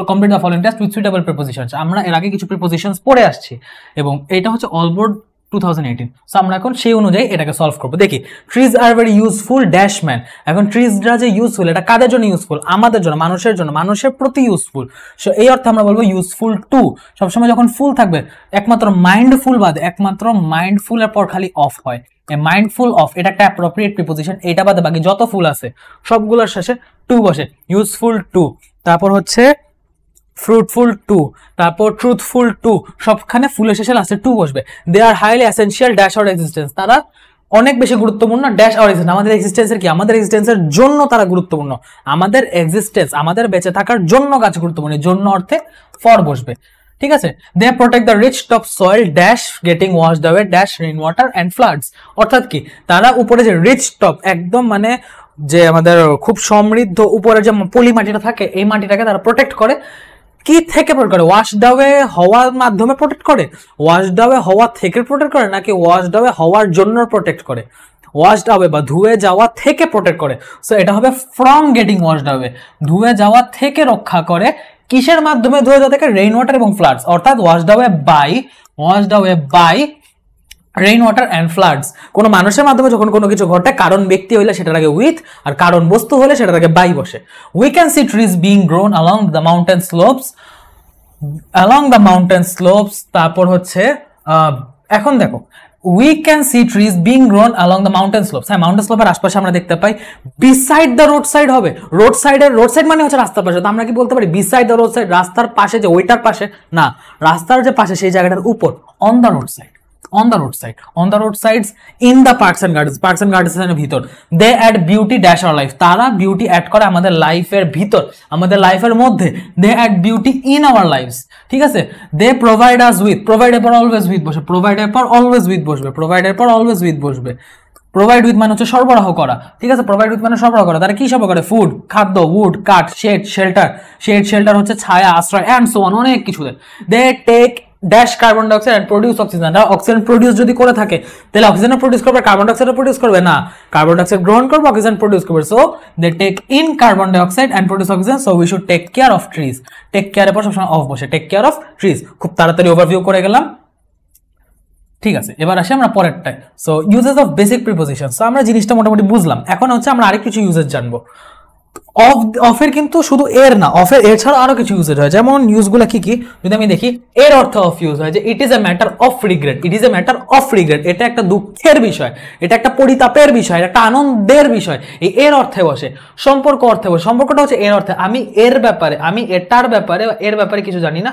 Complete the following test with suitable prepositions. আমরা এর আগে কিছু প্রিপোজিশনস পড়ে আসছি এবং এটা হচ্ছে অল বোর্ড 2018। সো আমরা এখন সেই অনুযায়ী এটাকে সলভ করবো। দেখি, trees are very useful dash man. এখন ট্রিজরা যে ইউজফুল, এটা কাদের জন্য ইউজফুল? আমাদের জন্য, মানুষের জন্য, মানুষের প্রতি ইউজফুল। সো এই অর্থে আমরা বলবো ইউজফুল টু। সবসময় যখন ফুল থাকবে, একমাত্র মাইন্ডফুল বাদে, একমাত্র মাইন্ডফুলের পর খালি অফ হয়। মাইন্ডফুল অফ এটা একটা অ্যাপ্রোপ্রিয়েট প্রিপোজিশন, এটা বাদে বাকি যত ফুল আছে সবগুলোর শেষে টু বসে। ইউজফুল টু, তারপর হচ্ছে ফ্রুটফুল টু, তারপর ট্রুথফুল টু, সবখানে ফুলের শেষে লাস্টে টু বসবে। They are highly essential dash our existence. তারা অনেক বেশি গুরুত্বপূর্ণ ড্যাশ আওয়ার এক্সিস্টেন্স। আমাদের এক্সিস্টেন্সের কি? আমাদের এক্সিস্টেন্সের জন্য তারা গুরুত্বপূর্ণ। আমাদের এক্সিস্টেন্স, আমাদের বেঁচে থাকার জন্য গাছ গুরুত্বপূর্ণ। জন্য অর্থে ফর বসবে। ঠিক আছে, they protect the rich top soil dash getting washed away dash rain water and floods. অর্থাৎ কি? তারা উপরে যে রিচ টপ, একদম মানে যে আমাদের খুব সমৃদ্ধ উপরে যে পলি মাটিটা থাকে, এই মাটিটাকে তারা প্রোটেক্ট করে। কি থেকে প্রোটেক্ট করে? ওয়াশড অ্যাওয়ে হওয়ার মাধ্যমে প্রোটেক্ট করে? ওয়াশড অ্যাওয়ে হওয়া থেকে প্রোটেক্ট করে নাকি ওয়াশড অ্যাওয়ে হওয়ার জন্য প্রোটেক্ট করে? ওয়াশড অ্যাওয়ে বা ধুয়ে যাওয়া থেকে প্রোটেক্ট করে। সো এটা হবে ফ্রম গেটিং ওয়াশড অ্যাওয়ে, ধুয়ে যাওয়া থেকে রক্ষা করে। কিসের মাধ্যমে ধুয়ে যাওয়া থেকে? রেইন ওয়াটার এবং ফ্লাডস। অর্থাৎ washed away by rain water and floods. কোনো মানুষের মাধ্যমে যখন কোনো কিছু ঘটে, কারণ ব্যক্তি হইলে সেটার আগে উইথ, আর কারণ বস্তু হলে সেটার আগে বাই বসে। We can see trees being grown along the mountain slopes. তারপর হচ্ছে এখন দেখো, we can see trees being grown along the mountain slopes. হ্যাঁ, মাউন্টেন স্লোপের আশপাশে আমরা দেখতে পাই। বিসাইড দ্য রোড সাইড হবে। রোড সাইড মানে হচ্ছে রাস্তার পাশে। তো আমরা কি বলতে পারি? বিসাইড দ্য রোড সাইড, রাস্তার পাশে, যে ওইটার পাশে না, রাস্তার যে পাশে সেই জায়গাটার উপর। On the road side, on the road sides in the parks and gardens এর ভিতর। they add beauty dash our life, তারা বিউটি অ্যাড করে আমাদের লাইফের ভিতর, আমাদের লাইফের মধ্যে। they add beauty in our lives। ঠিক আছে, they provide us with, provide এর পর always with বসে, provide এর পর always with বসবে, provide এর পর always with বসবে। প্রোভাইড উইথ মানে হচ্ছে সরবরাহ করা। ঠিক আছে, প্রোভাইড উইথ মানে সরবরাহ করা। তারা কি সরবরাহ করে? ফুড, খাদ্য, উড, কাঠ, শেড, শেল্টার হচ্ছে ছায়া, আশ্রয়, এন্ড সো অন, অনেক কিছু। They take dash carbon dioxide and produce oxygen. Oxygen produce যদি করে থাকে তাহলে অক্সিজেন প্রোডিউস করবে, কার্বন ডাইঅক্সাইড প্রোডিউস করবে না। কার্বন ডাইঅক্সাইড গ্রহণ করবে, অক্সিজেন প্রোডিউস করবে। So they take in carbon dioxide and produce oxygen. So we should take care of trees. Take কেয়ারের পর সবসময় অফ বসে, টেক কেয়ার অফ ট্রিজ। খুব তাড়াতাড়ি ওভারভিউ করে গেলাম। ঠিক আছে, এবার আসি আমরা পরেরটায়। So uses of basic preposition. So আমরা জিনিসটা মোটামুটি বুঝলাম। এখন হচ্ছে আমরা আরেক কিছু ইউজেস জানবো। অফের কিন্তু শুধু এর না, অফের এর ছাড়া আরো কিছু ইউজেস হয়। যেমন ইউজগুলো কি কি যদি আমি দেখি, এর অর্থ অফ ইউজ হয় যে it is a matter of regret. It is a matter of regret, এটা একটা দুঃখের বিষয়, এটা একটা পরিতাপের বিষয়, একটা আনন্দের বিষয়। এই এর অর্থে বসে। সম্পর্ক অর্থে বসে, সম্পর্কটা হচ্ছে এর অর্থে। আমি এর ব্যাপারে, আমি এটার ব্যাপারে, এর ব্যাপারে কিছু জানি না,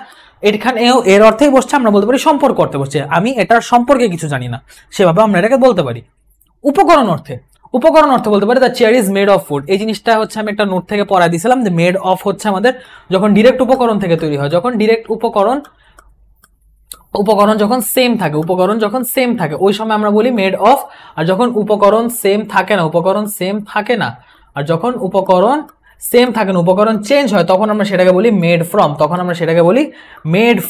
এখানেও এর অর্থেই বসছে। আমরা বলতে পারি সম্পর্ক অর্থে বসছে, আমি এটার সম্পর্কে কিছু জানি না, সেভাবে আমরা এটাকে বলতে পারি। উপকরণ অর্থে বলতে পারি the chair is made of food. এই জিনিসটা হচ্ছে আমি একটা নোট থেকে পড়া দিয়েছিলাম যে মেড অফ হচ্ছে আমাদের যখন ডিরেক্ট উপকরণ থেকে তৈরি হয়, যখন ডিরেক্ট উপকরণ যখন সেম থাকে ওই সময় আমরা বলি মেড অফ। আর যখন উপকরণ সেম থাকে না, আর যখন উপকরণ সেম থাকে না, উপকরণ চেঞ্জ হয়, তখন আমরা সেটাকে বলি মেড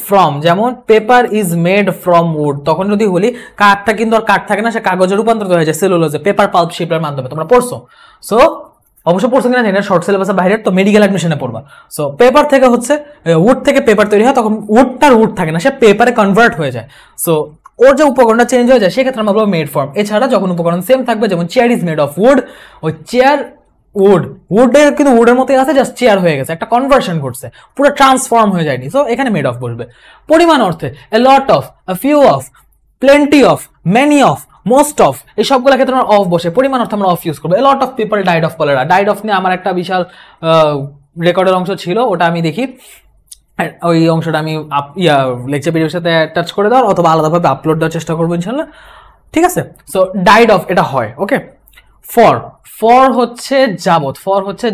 ফ্রম। যেমন paper is made from would, তখন যদি বলি কাঠটা কিন্তু আর কাঠ থাকে না, সে কাগজে রূপান্তরিত হয়ে যায় সেলুলোজে, পেপার পাল্প শিপের মাধ্যমে। তোমরা পড়ছো? সো অবশ্য পড়ছো কিনা জানি না, শর্ট সিলেবাসের বাইরে, তো মেডিকেল অ্যাডমিশনে পড়বা। সো পেপার থেকে হচ্ছে উড থেকে পেপার তৈরি হয়, তখন উডটার উড থাকে না, সে পেপারে কনভার্ট হয়ে যায়। সো ওর যে উপকরণটা চেঞ্জ হয়ে যায় সেক্ষেত্রে আমরা বলবো মেড ফ্রম। এছাড়া যখন উপকরণ সেম থাকবে, যেমন chair is made of wood, ওই চেয়ার উডের কিন্তু উডের মতোই আছে, জাস্ট চেয়ার হয়ে গেছে, একটা কনভার্সন ঘটছে, পুরো ট্রান্সফর্ম হয়ে যায়নি। সো এখানে মেড অফ বসবে। পরিমাণ অর্থে a lot of, a few of, plenty of, many of, most of, এই সবগুলো ক্ষেত্রে আমরা অফ বসে। পরিমাণ অর্থে আমরা অফ ইউজ করবো। A lot of people died of cholera. Died of নিয়ে আমার একটা বিশাল রেকর্ডের অংশ ছিল, ওটা আমি দেখি, ওই অংশটা আমি লেকচার ভিডিওর সাথে টাচ করে দেওয়ার অথবা আলাদাভাবে আপলোড দেওয়ার চেষ্টা করবো ইনশাল্লাহ। ঠিক আছে, সো ডাইড অফ এটা হয়। ওকে, ফর হচ্ছে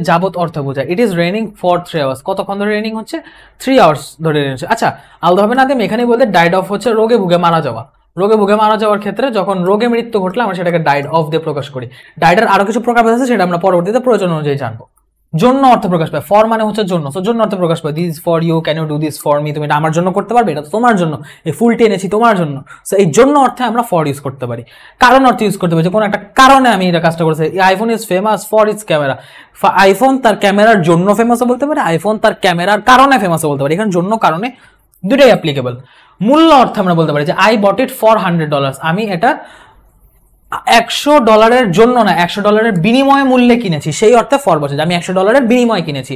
যাবত অর্থ বোঝায়। It is raining for 3 hours. কতক্ষণ ধরে রেনিং হচ্ছে? 3 আওয়ার্স ধরে রেনিং হচ্ছে। আচ্ছা, আলাদাভাবে না আমি এখানেই বলতে, ডাইড অফ হচ্ছে রোগে ভুগে মারা যাওয়ার ক্ষেত্রে যখন রোগে মৃত্যু ঘটলে আমরা সেটাকে ডাইড অফ দিয়ে প্রকাশ করি। ডাইডের আরো কিছু প্রকার আছে, সেটা আমরা পরবর্তীতে প্রয়োজন অনুযায়ী জানবো। জন্য অর্থ প্রকাশ পায়, ফর মানে হচ্ছে জন্য, তো জন্য অর্থ প্রকাশ পায়, this for you, can you do this for me, তুমি এটা আমার জন্য করতে পারবে, এটা তো তোমার জন্য, এই ফুলটি এনেছি তোমার জন্য। সো এই জন্য অর্থে আমরা ফর ইউজ করতে পারি। কারণ অর্থে ইউজ করতে পারি, কোনো একটা কারণে আমি এটা কাজটা করেছি। IPhone is famous for its camera, iPhone তার ক্যামেরার জন্য ফেমাসও বলতে পারে, আইফোন তার ক্যামেরার কারণে ফেমাসও বলতে পারে, এখানে জন্য কারণে দুটাই অ্যাপ্লিকেবল। মূল্য অর্থে আমরা বলতে পারি যে আই বট ইট ফর $100, আমি এটা $100 জন্য না, $100 বিনিময়ে মূল্যে কিনেছি, সেই অর্থে ফর বসে, আমি $100 বিনিময়ে কিনেছি।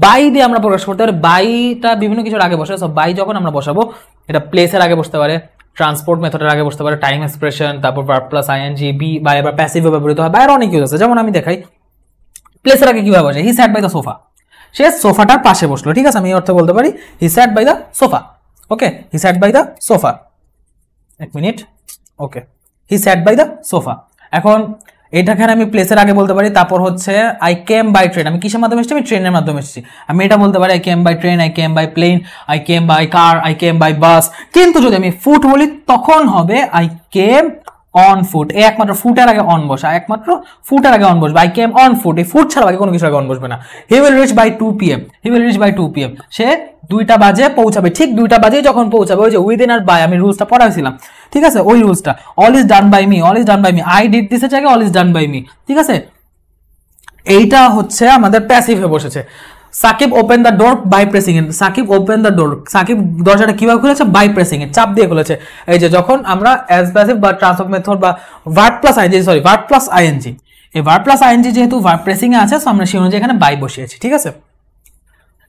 বাই দিয়ে আমরা প্রকাশ করতে পারি, বাইটা বিভিন্ন কিছুর আগে বসে, সব বাই যখন আমরা বসাবো এটা প্লেসের আগে বসতে পারে, ট্রান্সপোর্ট মেথডের আগে বসতে পারে, টাইম এক্সপ্রেশন, তারপর verb plus ING, be by আবার প্যাসিভে ব্যবহৃত হয়, বাইরে অনেক ইউজ আছে। যেমন আমি দেখাই প্লেসের আগে কিভাবে বসে, he sat by the sofa, সে সোফাটার পাশে বসলো, ঠিক আছে, আমি এই অর্থে বলতে পারি he sat by the sofa. Okay, he sat by the sofa, এক minute, okay, he sat by the sofa. এখন এটাকে আমি প্লেসের আগে বলতে পারি, তারপর হচ্ছে আই কেম বাই ট্রেন, আমি কিসের মাধ্যমে এসেছি, আমি ট্রেনের মাধ্যমে এসেছি, আমি এটা বলতে পারি I came by train, I came by plane, I came by car, I came by bus. কিন্তু যদি আমি ফুট বলি তখন হবে আই কেম অন ফুট, এই একমাত্র ফুটের আগে অন বসে, একমাত্র ফুটের আগে অন বসবে, আই কেম অন ফুট, এই ফুট ছাড়া বাকি কোনো কিছু আগে অন বসবে না। He will reach by 2 PM, he will reach by 2 PM, সে 2টা বাজে পৌঁছাবে, ঠিক 2টা বাজে যখন পৌঁছাবে, ওই যে উইদিন আর বাই, আমি রুলসটা পড়াইছিলাম, ঠিক আছে, ওই রুলসটা, all is done by me, all is done by me, I did দিসের জায়গায় all is done by me, ঠিক আছে, এইটা হচ্ছে আমাদের প্যাসিভে বসেছে। Shakib open the door by pressing it, Shakib open the door, Shakib দরজাটা কিভাবে খুলেছে, বাই প্রেসিং ইট, চাপ দিয়ে খুলেছে। এই যে যখন আমরা অ্যাজ প্যাসিভ বা ট্রান্সফর্ম মেথড বা verb plus ING, sorry verb plus ING, এই ভার্ব প্লাস আইএনজি যেহেতু ভার্ব প্রেসিং এ আছে, সো আমরা সেই অনুযায়ী এখানে বাই বসিয়েছি, ঠিক আছে।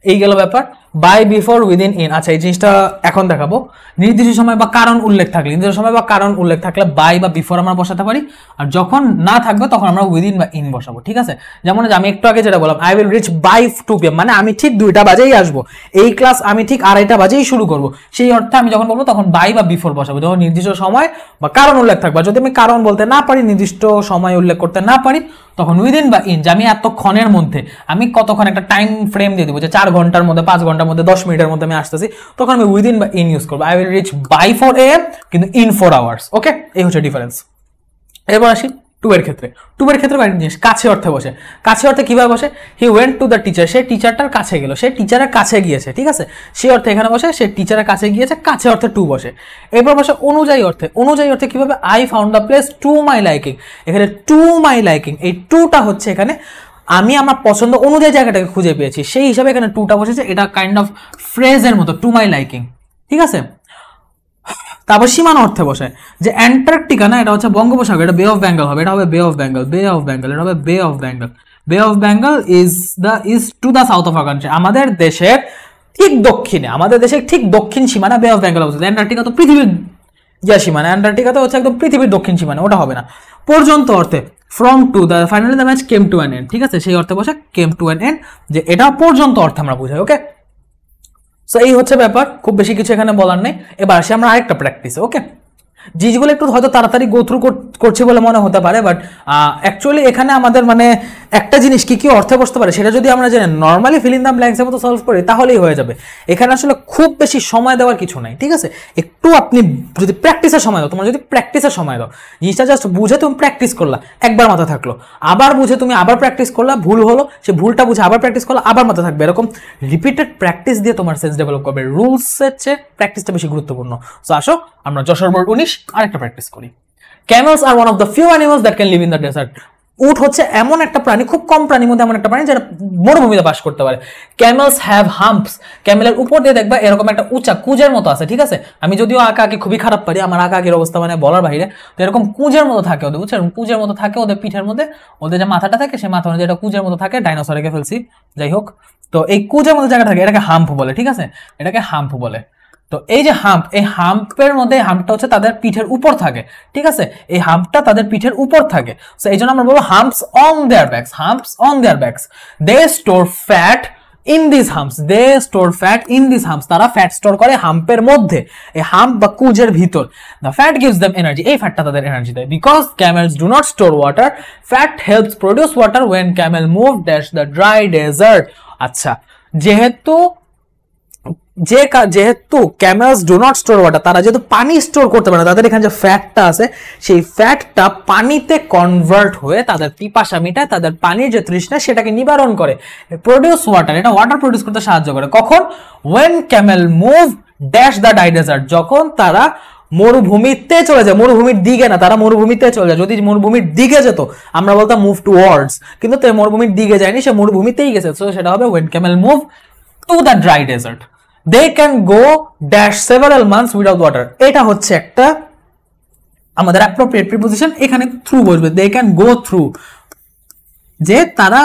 এই গেল ব্যাপার। By, before, within, in. আচ্ছা, এই জিনিসটা এখন দেখাবো। নির্দিষ্ট সময় বা কারণ উল্লেখ থাকলে, নির্দিষ্ট সময় বা কারণ উল্লেখ থাকলে বাই বা বিফোর আমরা বসাতে পারি, আর যখন না থাকবে তখন আমরা উইদিন বা ইন বসাবো, ঠিক আছে। যেমন আমি একটু আগে যেটা বললাম, I will reach by 2 PM, মানে আমি ঠিক 2টা বাজেই আসবো, এই ক্লাস আমি ঠিক 2:30 বাজেই শুরু করবো, সেই অর্থে আমি যখন বলবো তখন বাই বা বিফোর বসাবো, যখন নির্দিষ্ট সময় বা কারণ উল্লেখ থাকবে। যদি আমি কারণ বলতে না পারি, নির্দিষ্ট সময় উল্লেখ করতে না পারি, তখন উইদিন বা ইন, যে আমি এতক্ষণের মধ্যে, আমি কতক্ষণ একটা টাইম ফ্রেম দিয়ে দিব, যে 4 ঘন্টার মধ্যে, 5 ঘন্টার মধ্যে, 10 মিনিটের মধ্যে আমি আসতেছি, তখন আমি উইদিন বা ইন ইউজ করবো। I will reach by 4 AM, কিন্তু ইন 4 hours। ওকে, এই হচ্ছে ডিফারেন্স। এবার আসি টু এর ক্ষেত্রে। টু এর ক্ষেত্রে বাইরে জিনিস কাছে অর্থে বসে, কাছে অর্থে কিভাবে বসে, he went to the teacher, সে টিচারটার কাছে গেল, সে টিচারের কাছে গিয়েছে, ঠিক আছে, সে অর্থে এখানে বসে, সে টিচারের কাছে গিয়েছে, কাছে অর্থে টু বসে। এরপর বসে অনুযায়ী অর্থে, অনুযায়ী অর্থে কিভাবে, I found the place to my liking, এখানে টু মাই লাইকিং, এই টুটা হচ্ছে এখানে আমি আমার পছন্দ অনুযায়ী জায়গাটাকে খুঁজে পেয়েছি, সেই হিসাবে এখানে টুটা বসেছে, এটা কাইন্ড অফ ফ্রেজের মতো, টু মাই লাইকিং, ঠিক আছে। তারপর সীমানা অর্থে বসে, যে অ্যান্টার্কটিকা না, এটা হচ্ছে বঙ্গোপসাগর, এটা বে অফ বেঙ্গল হবে, এটা হবে বে অফ বেঙ্গল, বে অফ বেঙ্গল, এটা হবে বে অফ বেঙ্গল, বে of Bengal is to the south of our country, আমাদের দেশের ঠিক দক্ষিণে, আমাদের দেশের ঠিক দক্ষিণ সীমানা বে অফ বেঙ্গল অবস্থিত। অ্যান্টার্কটিকা তো পৃথিবীর সীমানা, অ্যান্টার্কটিকা তো হচ্ছে একদম পৃথিবীর দক্ষিণ সীমানা, ওটা হবে না। পর্যন্ত অর্থে, from to the finally the match came to an end, ঠিক আছে, সেই অর্থে বসে কেম টু অ্যান এন্ড, যে এটা পর্যন্ত অর্থে আমরা বুঝাই। ওকে, সো এই হচ্ছে ব্যাপার, খুব বেশি কিছু এখানে বলার নেই। এবার আসি আমরা আরেকটা প্র্যাকটিসে। ওকে, জিনিসগুলো একটু হয়তো তাড়াতাড়ি গো থ্রু করছি বলে মনে হতে পারে, বাট অ্যাকচুয়ালি এখানে আমাদের মানে একটা জিনিস কি কি অর্থে বসতে পারে সেটা যদি আমরা জেনে নর্মালি ফিল ইন দ্য ব্ল্যাঙ্কসের মতো সলভ করি তাহলেই হয়ে যাবে। এখানে আসলে খুব বেশি সময় দেওয়ার কিছু নাই, ঠিক আছে। একটু আপনি যদি প্র্যাকটিসের সময় দাও, তোমার যদি প্র্যাকটিসের সময় দাও, জিনিসটা জাস্ট বুঝে তুমি প্র্যাকটিস করলা, একবার মাথা থাকলো, আবার বুঝে তুমি আবার প্র্যাকটিস করলা, ভুল হলো, সে ভুলটা বুঝে আবার প্র্যাকটিস করলা, আবার মাথা থাকবে, এরকম রিপিটেড প্র্যাকটিস দিয়ে তোমার সেন্স ডেভেলপ করবে। রুলসের চেয়ে প্র্যাকটিসটা বেশি গুরুত্বপূর্ণ। সো আসো আমরা যশোর বোর্ড 19 আরেকটা প্র্যাকটিস করি। Camels are one of the few animals that can live in the desert. উট হচ্ছে এমন একটা প্রাণী, খুব কম প্রাণীর মধ্যে এমন একটা প্রাণী যেটা মরুভূমিতে বাস করতে পারে। ক্যামেলস হ্যাভ হাম্পস, ক্যামেলের উপর দিয়ে দেখবা এরকম একটা উঁচা কুঁজের মতো আছে, ঠিক আছে। আমি যদিও আঁকা আঁকি খুবই খারাপ পারি, আমার আঁকা আঁকির অবস্থা মানে বলার বাইরে, তো এরকম কুঁজের মতো থাকে ওদের, বুঝছেন, কুঁজের মতো থাকে ওদের পিঠের মধ্যে, ওদের যে মাথাটা থাকে সেই মাথা অনুযায়ী এটা কুঁজের মতো থাকে, ডাইনোসরকে ফেলছি, যাই হোক। তো এই কুঁজের মতো জায়গা থাকে, এটাকে হাম্প বলে, ঠিক আছে, এটাকে হাম্প বলে। তো এই যে হাম্প, এই হাম্পের মধ্যে হাম্পটা হচ্ছে তাদের পিঠের উপর থাকে, ঠিক আছে, এই হাম্পটা তাদের পিঠের উপর থাকে। সো এই জন্য আমরা বলবো humps on their backs, humps on their backs. They store fat in this humps, they store fat in this humps, তারা ফ্যাট স্টোর করে হাম্পের মধ্যে, এই হাম্প বা কুজের ভিতর। The fat gives them energy, এই ফ্যাটটা তাদের এনার্জি দেয়। Because camels do not store water, fat helps produce water when camel move dash the dry desert. আচ্ছা, যেহেতু যেহেতু camels do not store water, তারা যেহেতু পানি স্টোর করতে পারে না, তাদের এখানে যে ফ্যাটটা আছে সেই ফ্যাটটা পানিতে কনভার্ট হয়ে তাদের পিপাসা মিটায়, তাদের পানির যে তৃষ্ণা সেটাকে নিবারণ করে, প্রডিউস ওয়াটার, এটা ওয়াটার প্রডিউস করতে সাহায্য করে। কখন? When camel move dash the dry desert, যখন তারা মরুভূমিতে চলে যায়, মরুভূমির দিকে না, তারা মরুভূমিতে চলে যায়। যদি মরুভূমির দিকে যেত আমরা বলতাম মুভ টুয়ার্ডস, কিন্তু মরুভূমির দিকে যায়নি, সে মরুভূমিতেই গেছে, সো সেটা হবে when camel move to the dry desert they can go dash several months without water। এটা হচ্ছে একটা আমাদের appropriate preposition, এখানে থ্রু বসবে, they can go through, যে তারা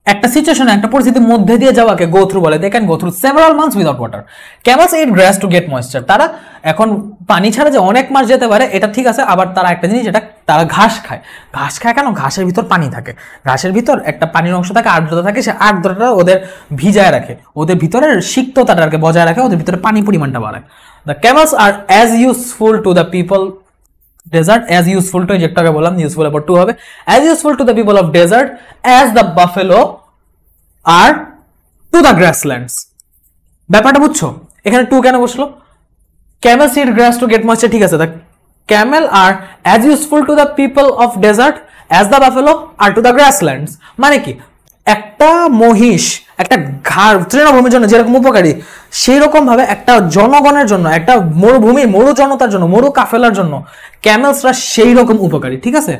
একটা সিচুয়েশন, একটা পরিস্থিতির মধ্যে দিয়ে যাওয়াকে গো থ্রু বলে। they can go through several months without water। camels eat grass to get moisture, তারা এখন পানি ছাড়া যে অনেক মাস যেতে পারে এটা ঠিক আছে, আবার তারা একটা জিনিস, এটা তারা ঘাস খায়। ঘাস খায় কেন? ঘাসের ভিতর পানি থাকে, ঘাসের ভিতর একটা পানির অংশ থাকে, আর্দ্রতা থাকে, সে আর্দ্রতা ওদের ভিজায় রাখে, ওদের ভিতরের সিক্ততাটাকে বজায় রাখে, ওদের ভিতরে পানি পরিমাণটা বাড়ায়। the camels are as useful to the people desert, as useful to, যেটাকে বললাম ইউজফুল এর টু হবে, as useful to the people of desert as the buffalo are to the grasslands। ব্যাপারটা বুঝছো? এখানে টু কেন বসলো? camels eat grass to get moisture, ঠিক আছে, the camel are as useful to the people of desert as the buffalo are to the grasslands। মানে কি, একটা মহিষ একটা ঘাড় তৃণভূমির জন্য যেরকম উপকারী, সেই রকম ভাবে একটা জনগণের জন্য, একটা মরুভূমির মরু জনতার জন্য, মরু কাফেলার জন্য ক্যামেলসরা সেই রকম উপকারী, ঠিক আছে?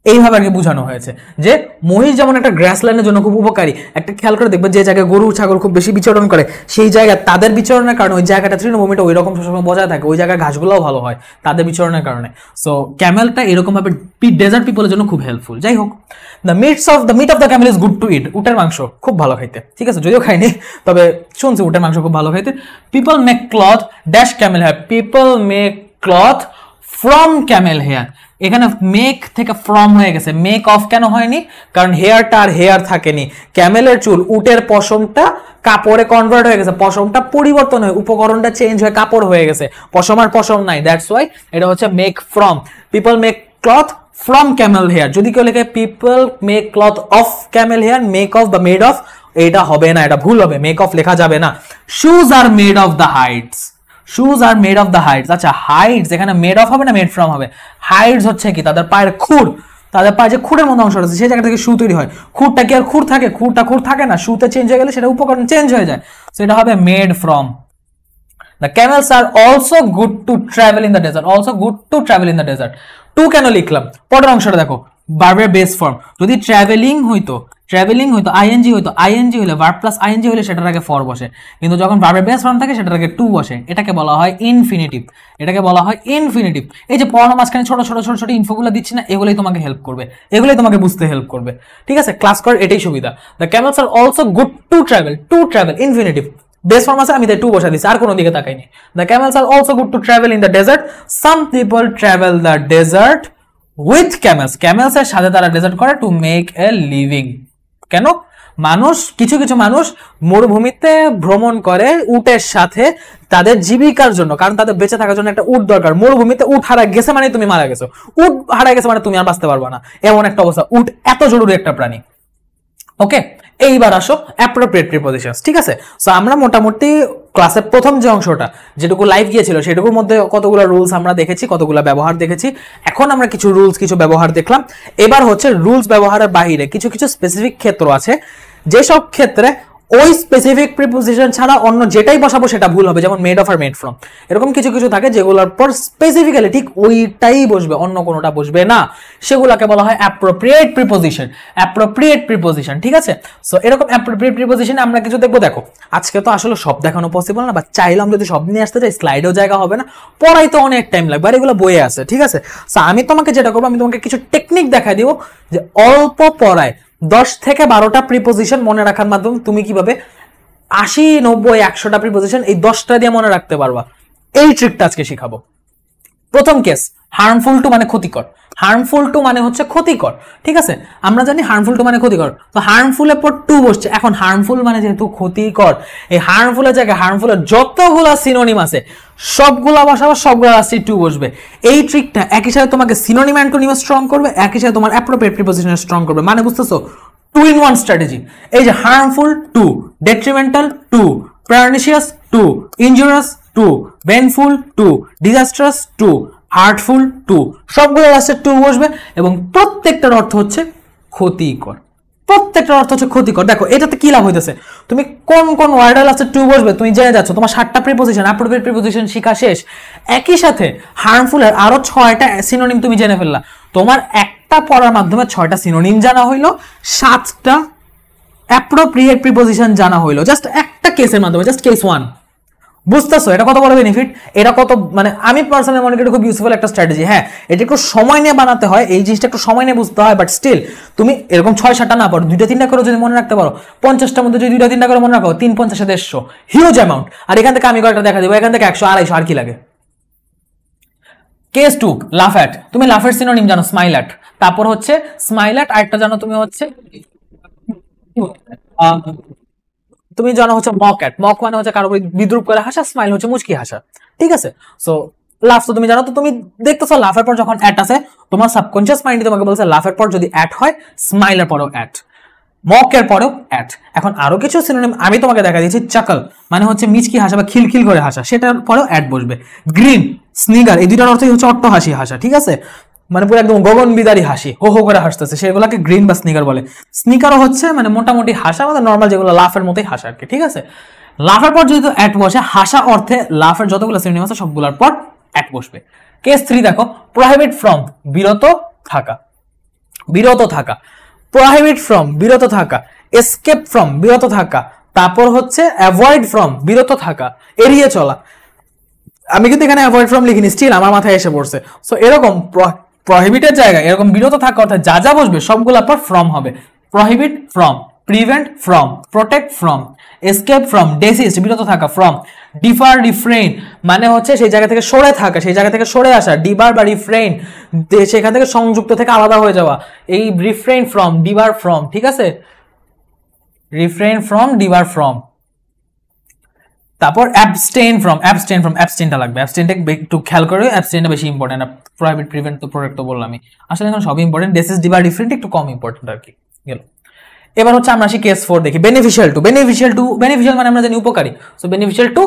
এইভাবে আর কি বোঝানো হয়েছে যে মহিষ যেমন একটা গ্রাসল্যান্ডের জন্য খুব উপকারী, একটা খেয়াল করে দেখবে যে জায়গায় গরু ছাগল খুব বেশি বিচরণ করে সেই জায়গায় তাদের বিচরণের কারণে ওই জায়গাটা তৃণভূমিটা ওই রকম সবসময় বজায় থাকে, ওই জায়গায় ঘাসগুলোও ভালো হয় তাদের বিচরণের কারণে। সো ক্যামেলটা এরকম ভাবে ডেজার্ট পিপলের জন্য খুব হেল্পফুল। যাই হোক, the meat of the camel is good to eat, উটের মাংস খুব ভালো খাইতে, ঠিক আছে, যদিও খাইনি তবে শুনছি উটের মাংস খুব ভালো খাইতে। People make cloth dash camel hair, people make cloth from camel hair, এখানে মেক থেকে ফ্রম হয়ে গেছে, মেক অফ কেন হয়নি? কারণ হেয়ারটা আর হেয়ার থাকেনি, ক্যামেলের চুল, উটের পশমটা কাপড়ে কনভার্ট হয়ে গেছে, পশমটা পরিবর্তন হয়ে উপকরণটা চেঞ্জ হয়ে কাপড় হয়ে গেছে, পশম আর পশম নাই, দ্যাটস ওয়াই এটা হচ্ছে make from. People make cloth from camel hair, যদি কেউ লেখে people make cloth of camel hair, make of বা মেড অফ, এটা হবে না, এটা ভুল হবে, মেক অফ লেখা যাবে না। Shoes are made of the hides, shoes are made of the hides, আচ্ছা হাইডস এখানে মেড অফ হবে না মেড ফ্রম হবে? হাইডস হচ্ছে কি তাদের পায়ের খুর, তাদের পায়ে যে খুঁড়ের মতো অংশ আছে সেই জায়গা থেকে শু তৈরি হয়, খুঁড়টা কি আর খুঁড় থাকে? খুঁড়টা খুঁড় থাকে না, শুতে চেঞ্জ হয়ে গেলে সেটা উপকরণ চেঞ্জ হয়ে যায়, সেটা হবে made from. The camels are also good to travel in the desert, also good to travel in the desert। To কেন লিখলাম? পরের অংশটা দেখো, ভার্বের বেস ফর্ম, যদি ট্রাভেলিং হইতো আইএনজি হইতো, আইএনজি হলে ভার্ব প্লাস আইএনজি হলে সেটার আগে ফর বসে, কিন্তু যখন ভার্বের বেস ফর্ম থাকে সেটার আগে টু বসে, এটাকে বলা হয় ইনফিনিটিভ, এটাকে বলা হয় ইনফিনিটিভ। এই যে পড়ানোর মাঝখানে ছোট ছোট ছোট ছোট ইনফোগুলো দিচ্ছি না, এগুলোই তোমাকে হেল্প করবে, এগুলোই তোমাকে বুঝতে হেল্প করবে, ঠিক আছে? ক্লাস করার এটাই সুবিধা। The camels are also good to travel infinitive, base form আছে, আমি তাই টু বসা দিচ্ছি, আর কোনো দিকে তাকাইনি। The camels are also good to travel in the desert, some people travel the desert with camels, camels এর সাথে তারা ডেজার্ট করে টু মেক এ লিভিং। কেন? মানুষ, কিছু কিছু মানুষ মরুভূমিতে ভ্রমণ করে উটের সাথে তাদের জীবিকার জন্য, কারণ তাদের বেঁচে থাকার জন্য একটা উট দরকার। মরুভূমিতে উট হারা গেছে মানে তুমি মারা গেছো, উট হারা গেছে মানে তুমি আর বাঁচতে পারবে না, এমন একটা অবস্থা। উট এত জরুরি একটা প্রাণী। ওকে, এইবার আসো অ্যাপ্রোপ্রিয়েট প্রিপজিশনস, ঠিক আছে? সো আমরা মোটামুটি ক্লাসের প্রথম যে অংশটা যেটুকু লাইভ গিয়েছিল সেটুকুর মধ্যে কতগুলো রুলস আমরা দেখেছি, কতগুলো ব্যবহার দেখেছি। এখন আমরা কিছু রুলস, কিছু ব্যবহার দেখলাম। এবার হচ্ছে রুলস ব্যবহারের বাইরে কিছু কিছু স্পেসিফিক ক্ষেত্র আছে, যেসব ক্ষেত্রে ওই স্পেসিফিক প্রিপজিশন ছাড়া অন্য যেটাই বসাবো সেটা ভুল হবে, যেমন মেড অফ আর মেড ফ্রম, এরকম কিছু কিছু থাকে যেগুলোর পর স্পেসিফিক্যালি ঠিক ওইটাই বসবে, অন্য কোনোটা বসবে না, সেগুলোকে বলা হয় অ্যাপ্রোপ্রিয়েট প্রিপজিশন। অ্যাপ্রোপ্রিয়েট প্রিপজিশন, ঠিক আছে? সো এরকম অ্যাপ্রোপ্রিয়েট প্রিপজিশনে আমরা কিছু দেখবো। দেখো আজকে তো আসলে সব দেখানো পসিবল না, বা চাইলাম যদি সব নিয়ে আসতে চাই স্লাইডেও জায়গা হবে না, পড়াইতে অনেক টাইম লাগবে, আর এগুলো বইয়ে আছে, ঠিক আছে? সো আমি তোমাকে যেটা করবো, আমি তোমাকে কিছু টেকনিক দেখাই দিব যে অল্প পড়ায় 10 থেকে 12টা প্রিপজিশন মনে রাখার মাধ্যমে তুমি কিভাবে 80, 90, 100টা প্রিপজিশন এই 10টা দিয়ে মনে রাখতে পারবা, এই ট্রিকটা আজকে শিখাবো। প্রথম কেস, হার্মফুল টু মানে ক্ষতিকর। হার্মফুল টু মানে হচ্ছে ক্ষতিকর, ঠিক আছে? আমরা জানি হার্মফুল টু মানে ক্ষতিকর, তো হার্মফুলের পর টু বসছে। এখন হার্মফুল মানে যেহেতু ক্ষতিকর, এই হার্মফুলের জায়গায় হার্মফুলের যতগুলা সিনোনিম আছে সবগুলা বসাবো, সবগুলা আসছে টু বসবে। এই ট্রিকটা একই সাথে তোমাকে সিনোনিম অ্যান্টোনিম স্ট্রং করবে, একই সাথে তোমার অ্যাপ্রোপ্রিয়েট প্রিপজিশন স্ট্রং করবে। মানে বুঝতেছো? Two in one strategy. এই যে harmful to, detrimental 2, pernicious 2, injurious 2, baneful 2, disastrous 2, hurtful 2, সবগুলো লাস্টে 2 বসবে এবং প্রত্যেকটার অর্থ হচ্ছে ক্ষতিকর। প্রত্যেকটার অর্থ হচ্ছে ক্ষতিকর। দেখো এটাতে কি লাভ হইতেছে, তুমি কোন কোন ওয়ার্ডের লাস্টে 2 বসবে তুমি জেনে যাচ্ছ, তোমার 7টা প্রিপোজিশন অ্যাপ্রোপ্রিয়েট প্রিপোজিশন শিখা শেষ। একই সাথে হার্মফুলের আরো 6টা সিনোনিম তুমি জেনে ফেললা। তোমার একটা পড়ার মাধ্যমে 6টা সিনোনিম জানা হইলো, 7টা অ্যাপ্রোপ্রিয়েট প্রিপোজিশন জানা হইলো জাস্ট একটা কেসের মাধ্যমে, জাস্ট কেস 1। বুঝতেছো এটা কত বড় বেনিফিট, এটা কত মানে আমি পার্সোনালি মনে করি খুব ইউজফুল একটা স্ট্র্যাটেজি। হ্যাঁ এটা একটু সময় নিয়ে বানাতে হয়, এই জিনিসটা একটু সময় নিয়ে বুঝতে হয়, বাট স্টিল তুমি এরকম 6-7টা না পারো, 2টা-3টা করে যদি মনে রাখতে পারো, 50টার মধ্যে যদি 2টা-3টা করে মনে রাখো, 3-50-150 হিউজ অ্যামাউন্ট। আর এখান থেকে আমি কয়েকটা দেখা দেবো, এখান থেকে 100-250 আর কি লাগে। কেস 2 লাফ অ্যাট, তুমি লাফের সিনোনিম জানো স্মাইল অ্যাট, তারপর হচ্ছে স্মাইল অ্যাট আরেকটা জানো তুমি হচ্ছে তুমি জানো হচ্ছে মক অ্যাট, মক মানে হচ্ছে কারো বিদ্রুপ করে হাসা, স্মাইল হচ্ছে মুচকি হাসা, ঠিক আছে। সো লাফ তো তুমি জানো, তো তুমি দেখতেছো লাফের পর যখন অ্যাট আছে তোমার সাবকনশিয়াস মাইন্ড তোমাকে বলছে লাফের পর যদি অ্যাট হয় স্মাইলের পরেও অ্যাট, মকের পরেও অ্যাট। এখন আরো কিছু সিনোনিম আমি তোমাকে দেখা দিয়েছি, চাকল মানে হচ্ছে মিচকি হাসা বা খিলখিল করে হাসা, সেটার পরেও অ্যাট বসবে। গ্রিন, স্নিগার, এই দুইটার অর্থই হচ্ছে অট্টহাসি হাসা, ঠিক আছে, মানে পুরো একদম গগন বিদারী হাসি, হো হো করে হাসতেছে, সেগুলোকে গ্রিন বা স্নিকার বলে। স্নিকারও হচ্ছে মানে মোটামুটি হাসা, মানে নর্মাল যেগুলো লাফের মতোই হাসা আর কি, ঠিক আছে। লাফের পর যদি অ্যাট বসে, হাসা অর্থে লাফের যতগুলো সিনোনিম আছে সবগুলোর পর অ্যাট বসবে। কেস 3 দেখো, প্রহিবিট ফ্রম বিরত থাকা, বিরত থাকা, প্রহিবিট ফ্রম বিরত থাকা, এসকেপ ফ্রম বিরত থাকা, তারপর হচ্ছে অ্যাভয়েড ফ্রম বিরত থাকা, এড়িয়ে চলা। আমি কিন্তু এখানে অ্যাভয়েড ফ্রম লিখিনি, স্টিল আমার মাথায় এসে পড়ছে। সো এরকম প্রহিবিটের জায়গায় এরকম বিরত থাকা অর্থাৎ যা যা বসবে সবগুলোর পর ফ্রম হবে। Prohibit from, prevent from, protect from, escape from, desist বিরত থাকা, ফ্রম, ডিফার রিফ্রেইন মানে হচ্ছে সেই জায়গা থেকে সরে থাকা, সেই জায়গা থেকে সরে আসা, ডিবার বা রিফ্রেইন সেখান থেকে সংযুক্ত থেকে আলাদা হয়ে যাওয়া, এই রিফ্রেইন ফ্রম, ডিবার ফ্রম, ঠিক আছে, রিফ্রেইন ফ্রম, ডিবার ফ্রম। তারপর অ্যাবস্টেইন ফ্রম, অ্যাবস্টেইন ফ্রম, অ্যাবস্টেইনটা লাগবে, অ্যাবস্টেইনটা একটু খেয়াল করে, অ্যাবস্টেইনটা বেশি ইম্পর্টেন্ট। প্রহিবিট, প্রিভেন্ট তো প্রোটেক্ট তো বললামই, আসলে এখন সবই ইম্পর্টেন্ট, ডেসিস্ট, ডিবার, রিফ্রেইন একটু কম ইম্পর্টেন্ট আর কি গেল। এবার হচ্ছে আমরা আসি কেস 4 দেখি, beneficial to. Beneficial to, beneficial মানে আমরা জানি উপকারী, সো বেনিফিশিয়াল টু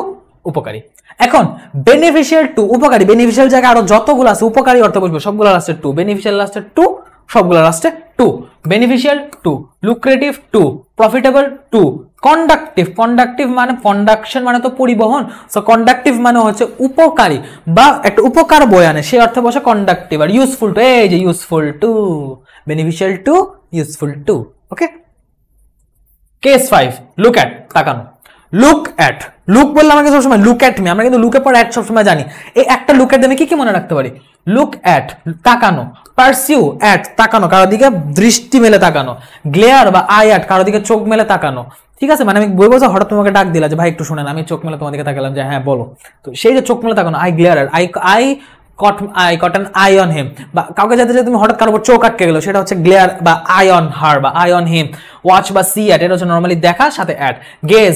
উপকারী। এখন বেনিফিশিয়াল টু উপকারী, বেনিফিশিয়াল জায়গায় আরো যতগুলো আছে উপকারী অর্থ বসবে সবগুলো লাস্টে 2, বেনিফিশিয়াল লাস্টে 2, সবগুলো লাস্টে 2, beneficial 2, lucrative 2, profitable 2, conductive, conductive মানে কন্ডাকশন মানে তো পরিবহন, সো কন্ডাক্টিভ মানে হচ্ছে উপকারী বা একটা উপকার বয়ে আনে, সেই অর্থে বসে কন্ডাক্টিভ। আর ইউজফুল টু, এই যে useful to, beneficial to, useful to, okay. Case 5 look at, তাকানো। লুক অ্যাট, লুক বললে আমাকে সবসময় লুক অ্যাট মি, আমরা কিন্তু লুকের পর অ্যাট সবসময় জানি। এই একটা লুক অ্যাট আমি কি কি মনে রাখতে পারি, লুক অ্যাট তাকানো, পারসিউ অ্যাট তাকানো, কারো দিকে দৃষ্টি মেলে তাকানো, গ্লেয়ার বা আই অ্যাট কারো দিকে চোখ মেলে তাকানো, ঠিক আছে, মানে আমি বই বলছি হঠাৎ তোমাকে ডাক দিলা যে ভাই একটু শুনেন, আমি চোখ মেলে তোমার দিকে তাকালাম যে হ্যাঁ বলো, তো সেই যে চোখ মেলে তাকানো, I glare at, I caught an eye on him, বা কাউকে যাতে তুমি হঠাৎ কারো উপর চোখ আটকে গেল সেটা হচ্ছে গ্লেয়ার বা আই অন হার বা আই অন হিম। ওয়াচ বা সি অ্যাট, এটা হচ্ছে নর্মালি দেখা, সাথে অ্যাট। গেজ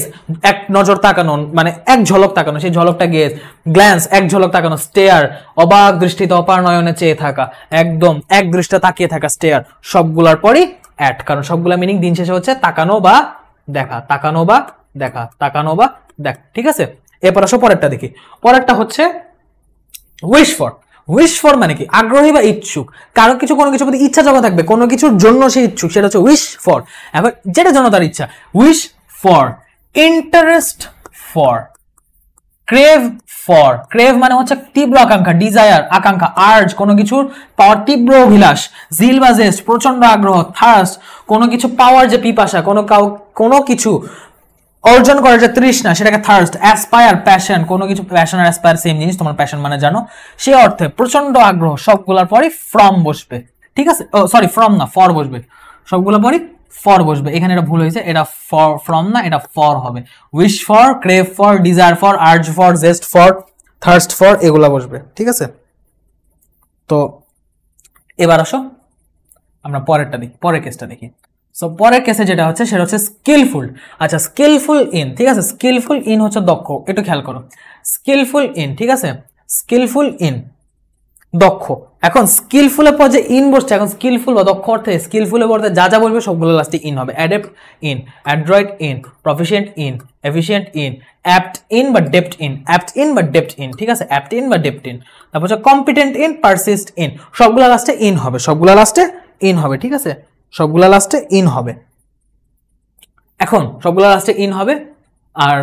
এক নজর তাকানো মানে এক ঝলক তাকানো, সেই ঝলকটা গেজ। গ্ল্যান্স এক ঝলক তাকানো, স্টেয়ার অবাক দৃষ্টিতে অপার নয়নে চেয়ে থাকা, একদম এক দৃষ্টিতে তাকিয়ে থাকা, স্টেয়ার। সবগুলার পরই অ্যাট, কারণ সবগুলা মিনিং দিন শেষে হচ্ছে তাকানো বা দেখা, তাকানো বা দেখা, তাকানো বা দেখ, ঠিক আছে। এরপর আসো পরেরটা দেখি, পরেরটা হচ্ছে উইশ ফর। উইশ ফর মানে কি, আগ্রহী বা ইচ্ছুক, কারো কিছু কোনো কিছুর প্রতি ইচ্ছা জমা থাকবে, কোনো কিছুর জন্য সে ইচ্ছুক, সেটা হচ্ছে উইশ ফর। এখন যেটা জন্য তার ইচ্ছা, wish for, interest for, crave for, crave মানে হচ্ছে তীব্র আকাঙ্ক্ষা, ডিজায়ার আকাঙ্ক্ষা, আর্জ কোনো কিছুর পাওয়ার তীব্র অভিলাষ, জিল বা জেস্ট প্রচন্ড আগ্রহ, থার্স্ট কোনো কিছু পাওয়ার যে পিপাসা, কোনো কিছু অর্জন করার যে তৃষ্ণা সেটাকে থার্স্ট, অ্যাসপায়ার প্যাশন, কোনো কিছু প্যাশন আর অ্যাসপায়ার সেম জিনিস, তোমার প্যাশন মানে জানো, সে অর্থে প্রচন্ড আগ্রহ। সবগুলোর পরই ফ্রম বসবে, ঠিক আছে, ও সরি ফ্রম না ফর বসবে, সবগুলোর পরই ফর বসবে। এখানে এটা ভুল হয়েছে, এটা ফর ফ্রম না, এটা ফর হবে। Wish for, crave for, desire for, urge for, zest for, thirst for, এগুলা বসবে, ঠিক আছে। তো এবার আসো আমরা পরেরটা দেখি, পরের কেসটা দেখি। সো পরের কেসে যেটা হচ্ছে সেটা হচ্ছে স্কিলফুল। আচ্ছা স্কিলফুল ইন, ঠিক আছে, স্কিলফুল ইন হচ্ছে দক্ষ, একটু খেয়াল করো, স্কিলফুল ইন, ঠিক আছে, স্কিলফুল ইন দক্ষ। এখন স্কিলফুলের পর যে ইন বসছে, এখন স্কিলফুল বা দক্ষ অর্থে স্কিলফুলের পর যা যা বলবে সবগুলো লাস্টে ইন হবে। Adept in, Android in, proficient in, efficient in, apt in বা ডেপ্ট ইন, অ্যাপ্ট ইন বা ডেপ্ট ইন, ঠিক আছে, অ্যাপ্ট ইন বা ডেপ্ট ইন। তারপর হচ্ছে কম্পিটেন্ট ইন, পারসিস্ট ইন, সবগুলো লাস্টে ইন হবে, সবগুলো লাস্টে ইন হবে, ঠিক আছে, সবগুলো লাস্টে ইন হবে। এখন সবগুলো লাস্টে ইন হবে, আর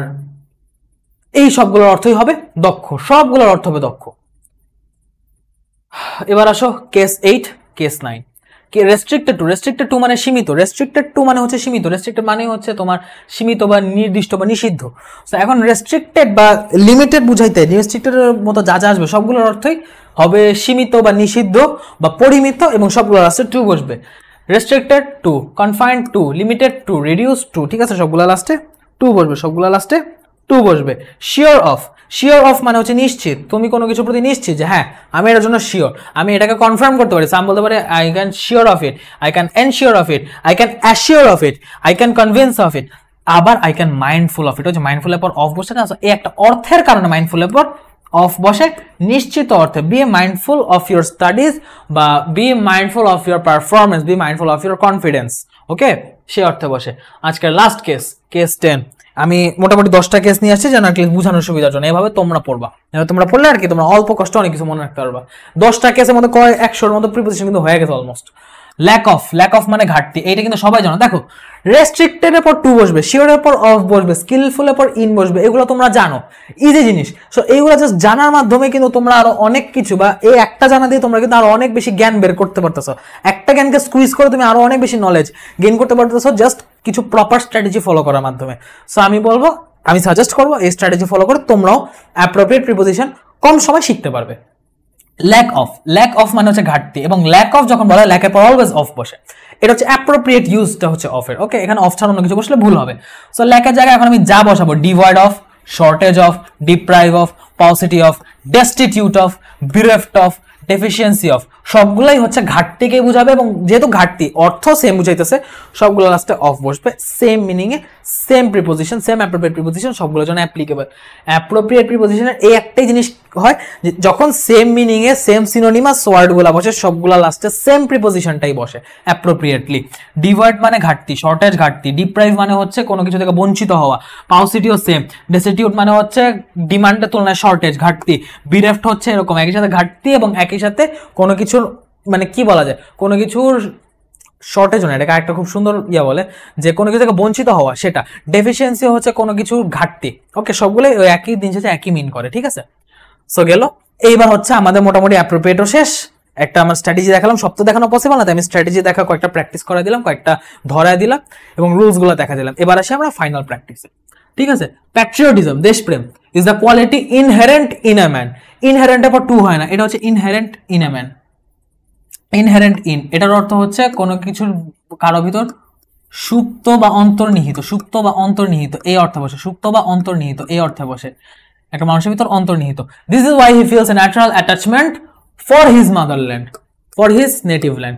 এই সবগুলোর অর্থই হবে দক্ষ, সবগুলোর অর্থ হবে দক্ষ। এবার আসো case 8, case 9। Restricted two, restricted two মানে সীমিত, রেস্ট্রিক্টেড টু মানে হচ্ছে সীমিত, রেস্ট্রিক্টেড মানে হচ্ছে তোমার সীমিত বা নির্দিষ্ট বা নিষিদ্ধ। তো এখন রেস্ট্রিক্টেড বা লিমিটেড বুঝাইতে রেস্ট্রিক্টেডের মতো যা যা আসবে সবগুলোর অর্থই হবে সীমিত বা নিষিদ্ধ বা পরিমিত, এবং সবগুলোর লাস্টে টু বসবে। Restricted to, confined to, limited to, reduce to, ঠিক আছে, সবগুলো লাস্টে টু বসবে, সবগুলো লাস্টে টু বসবে। শিওর অফ, শিওর অফ মানে হচ্ছে নিশ্চিত, তুমি কোনো কিছুর প্রতি নিশ্চিত যে হ্যাঁ আমি এটার জন্য শিওর, আমি এটাকে কনফার্ম করতে পারি। সাম বলতে পারে I can sure of it, I can ensure of it, I can assure of it, I can convince of it. আবার I can mindful of it, হচ্ছে মাইন্ডফুলের পর অফ বসে না, এই একটা অর্থের কারণে মাইন্ডফুলের পর অফ বসে, নিশ্চিত অর্থে be mindful of your studies বা be mindful of your performance, be mindful of your confidence, okay, সে অর্থে বসে। আজকের লাস্ট কেস, কেস 10। আমি মোটামুটি 10টা কেস নিয়ে আসছি যেন আটলিস্ট বোঝানোর সুবিধার জন্য, এভাবে তোমরা পড়বা, তোমরা পড়লে আর কি তোমরা অল্প কষ্ট অনেক কিছু মনে রাখতে পারবা। 10টা কেসের মধ্যে 100-র মতো প্রিপোজিশন কিন্তু হয়ে গেছে almost. Lack of, lack of মানে ঘাটতি, এইটা কিন্তু সবাই জানো। দেখো রেস্ট্রিক্টেডের পর টু বসবে, শিওরের পর অফ বসবে, স্কিলফুলের পর ইন বসবে, এগুলো তোমরা জানো, ইজি জিনিস। সো এইগুলো জাস্ট জানার মাধ্যমে কিন্তু তোমরা আরো অনেক কিছু, বা এই একটা জানা দিয়ে তোমরা কিন্তু আরো অনেক বেশি জ্ঞান বের করতে পারতেছো। একটা জ্ঞানকে স্কুইজ করে তুমি আরো অনেক বেশি নলেজ গেইন করতে পারতেছো জাস্ট কিছু প্রপার স্ট্র্যাটেজি ফলো করার মাধ্যমে। সো আমি বলবো, আমি সাজেস্ট করবো এই স্ট্র্যাটেজি ফলো করে তোমরাও অ্যাপ্রোপ্রিয়েট প্রিপোজিশন কম সময় শিখতে পারবে। ল্যাক অফ, ল্যাক অফ মানে হচ্ছে ঘাটতি, এবং ল্যাক অফ যখন বলা হয় ল্যাকের পর অলওয়েজ অফ বসে, এটা হচ্ছে অ্যাপ্রোপ্রিয়েট ইউজটা হচ্ছে অফের, ওকে। এখানে অফ ছাড়া অন্য কিছু বসলে ভুল হবে। সো ল্যাকের জায়গায় এখন আমি যা বসাবো, devoid of, shortage of, deprive of, paucity of, destitute of, bereft of, deficiency of, সবগুলাই হচ্ছে ঘাটতিকে বুঝাবে, এবং যেহেতু ঘাটতি অর্থ সেম বুঝাইতেছে সবগুলো লাস্টে অফ বসবে, সেম মিনিং এ, same preposition, same appropriate preposition, সবগুলোর জন্য অ্যাপ্লিকেবল। অ্যাপ্রোপ্রিয়েট প্রিপোজিশনের এই একটাই জিনিস হয় যে যখন সেম মিনিং এ সেম সিনোনিমাস ওয়ার্ডগুলো বসে সবগুলো লাস্টে সেম প্রিপোজিশনটাই বসে অ্যাপ্রোপ্রিয়েটলি। ডিভয়েড মানে ঘাটতি, শর্টেজ ঘাটতি, ডিপ্রাইভ মানে হচ্ছে কোনো কিছু থেকে বঞ্চিত হওয়া, পাউসিটিও সেম, ডেস্টিটিউট মানে হচ্ছে ডিমান্ডের তুলনায় শর্টেজ ঘাটতি, বিরেফট হচ্ছে এরকম একই সাথে ঘাটতি এবং একই সাথে কোনো কিছুর মানে কি বলা যায়, কোনো কিছুর শর্টেজ নয়, এটাকে একটা খুব সুন্দর ইয়া বলে যে কোনো কিছু থেকে বঞ্চিত হওয়া, সেটা। ডেফিসিয়েন্সি হচ্ছে কোনো কিছুর ঘাটতি, ওকে, সবগুলোই ওই একই দিন শেষে একই মিন করে, ঠিক আছে। সো গেল, এইবার হচ্ছে আমাদের মোটামুটি অ্যাপ্রোপ্রিয়েটও শেষ। একটা আমার স্ট্র্যাটেজি দেখালাম, সব তো দেখানো পসিবল না, তাই আমি স্ট্র্যাটেজি দেখা কয়েকটা প্র্যাকটিস করে দিলাম, কয়েকটা ধরায় দিলাম এবং রুলস গুলো দেখা দিলাম। এবার আসি আমরা ফাইনাল প্র্যাকটিসে, ঠিক আছে। প্যাট্রিয়টিজম, দেশপ্রেম, is the quality inherent in a man. ইনহেরেন্টের পর টু হয় না, এটা হচ্ছে inherent in a man. Inherent in, এটার অর্থ হচ্ছে কোনো কিছুর কারো ভিতর সুপ্ত বা অন্তর্নিহিত, সুপ্ত বা অন্তর্নিহিত এই অর্থে বসে, সুপ্ত বা অন্তর্নিহিত এই অর্থে বসে, একটা মানুষের ভিতর অন্তর্নিহিত। This is why he feels a natural attachment for his motherland, for his native land,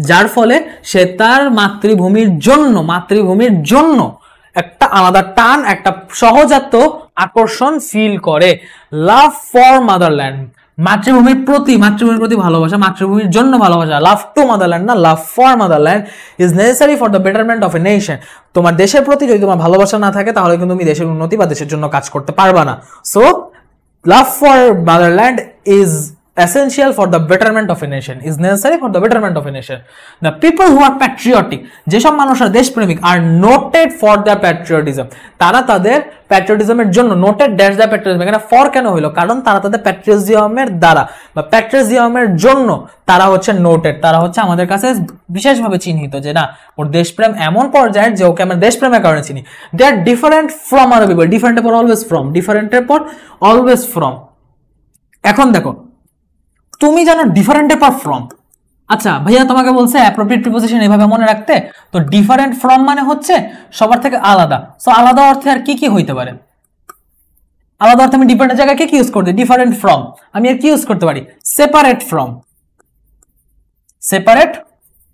যার ফলে সে তার মাতৃভূমির জন্য একটা আলাদা টান, একটা সহজাত আকর্ষণ ফিল করে। লাভ ফর মাদারল্যান্ড, মাতৃভূমির প্রতি ভালোবাসা, মাতৃভূমির জন্য ভালোবাসা। লাভ টু মাদারল্যান্ড না, love for motherland is necessary for the betterment of a nation. তোমার দেশের প্রতি যদি তোমার ভালোবাসা না থাকে তাহলে কিন্তু তুমি দেশের উন্নতি বা দেশের জন্য কাজ করতে পারবা না। So love for motherland is essential for the betterment of a nation, is necessary for the betterment of a nation. The people who are patriotic, যেসব মানুষরা দেশপ্রেমিক, are noted for their patriotism, তারা তাদের প্যাট্রিয়টিজমের জন্য, নোটেড ড্যাশ দ্য প্যাট্রিয়টিজম, এখানে ফর কেন হইলো, কারণ তারা তাদের প্যাট্রিয়টিজমের দ্বারা বা প্যাট্রিয়টিজমের জন্য তারা হচ্ছে নোটেড, তারা হচ্ছে আমাদের কাছে বিশেষভাবে চিহ্নিত, যে না ওর দেশপ্রেম এমন পর্যায়ের যে ওকে আমরা দেশপ্রেমের কারণে চিনি। দে আর ডিফারেন্ট ফ্রম আদার পিপল, ডিফারেন্টের পর অলওয়েজ ফ্রম, ডিফারেন্টের পর অলওয়েজ ফ্রম। এখন দেখো তুমি জানো ডিফারেন্টের পর ফ্রম, আচ্ছা ভাইয়া তোমাকে বলছে অ্যাপ্রোপ্রিয়েট প্রিপোজিশন এভাবে মনে রাখতে, তো ডিফারেন্ট ফ্রম মানে হচ্ছে সবার থেকে আলাদা। সো আলাদা অর্থে আর কি কি হইতে পারে, আলাদা অর্থে আমি ডিফারেন্টের জায়গায় কি ইউজ করতে, ডিফারেন্ট ফ্রম, আমি আর কি ইউজ করতে পারি, সেপারেট ফ্রম, সেপারেট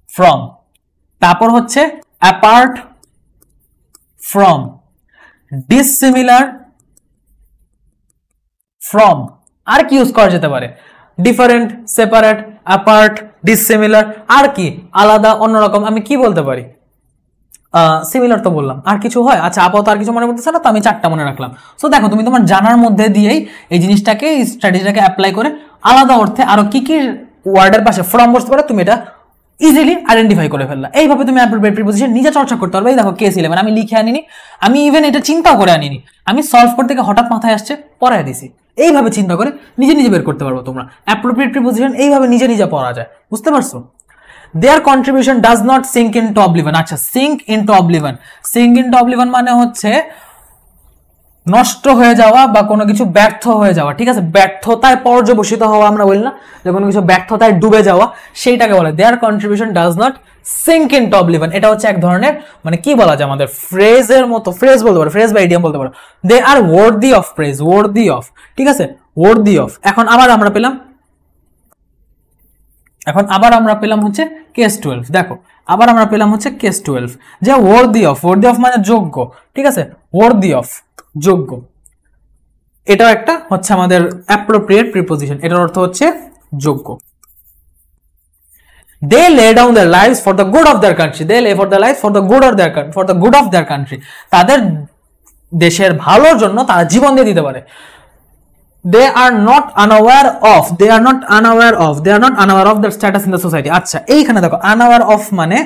ফ্রম, তারপর হচ্ছে অ্যাপার্ট ফ্রম, ডিসিমিলার ফ্রম, আর কি ইউজ করা যেতে পারে, ডিফারেন্ট, সেপারেট, অ্যাপার্ট, ডিসিমিলার, আর কি আলাদা, অন্যরকম। আমি কি বলতে পারি? সিমিলার তো বললাম, আর কিছু হয়? আচ্ছা, আপাতত আর কিছু মনে পড়তেছে না, তো আমি 4টা মনে রাখলাম। সো দেখো, তুমি তোমার জানার মধ্যে দিয়েই এই জিনিসটাকে, এই স্ট্র্যাটেজিটাকে অ্যাপ্লাই করে আলাদা অর্থে আরো কি কি ওয়ার্ডের পাশে ফ্রম বসতে পারে তুমি এটা ইজিলি আইডেন্টিফাই করে ফেললা। এইভাবে তুমি অ্যাপ্রোপ্রিয়েট প্রিপোজিশন নিজে চর্চা করতে পারবে। এই দেখো কেস 11 আমি লিখে আনিনি, আমি ইভেন এটা চিন্তাও করে আনিনি, আমি সলভ করতে গিয়ে হঠাৎ মাথায় আসছে, পড়ায় দিছি। এইভাবে চিন্তা করে নিজে নিজে বের করতে পারবো তোমরা। অ্যাপ্রোপ্রিয়েট প্রিপোজিশন এইভাবে নিজে নিজে পড়া যায়, বুঝতে পারছো? Their contribution does not sink into oblivion. আচ্ছা, sink into oblivion, sink into oblivion মানে হচ্ছে নষ্ট হয়ে যাওয়া বা কোনো কিছু ব্যর্থ হয়ে যাওয়া, ঠিক আছে? ব্যর্থতায় পর্যবসিত হওয়া আমরা বলি না, যে কোনো কিছু ব্যর্থতায় ডুবে যাওয়া, সেইটাকে বলে their contribution does not sink into oblivion। এটা হচ্ছে এক ধরনের মানে কি বলা যায়, আমাদের ফ্রেজের মতো, ফ্রেজ বলতে পারো, ফ্রেজ বা ইডিয়াম বলতে পারো। they are worthy of praise, worthy of, ঠিক আছে? worthy of। এখন আবার আমরা পেলাম হচ্ছে কেস 12। দেখো, আবার আমরা পেলাম হচ্ছে কেস 12, যে worthy of, worthy of মানে যোগ্য, ঠিক আছে? worthy of যোগ্য, এটাও একটা হচ্ছে আমাদের অ্যাপ্রোপ্রিয়েট প্রিপোজিশন। এটার অর্থ হচ্ছে যোগ্য। they lay down their lives for the good of their country, they lay for their lives for the good of their country, for the good of their country, তাদের দেশের ভালোর জন্য তারা জীবন দিয়ে দিতে পারে। they are not unaware of, they are not unaware of, they are not unaware of their status in the society। আচ্ছা, এইখানে দেখো unaware of মানে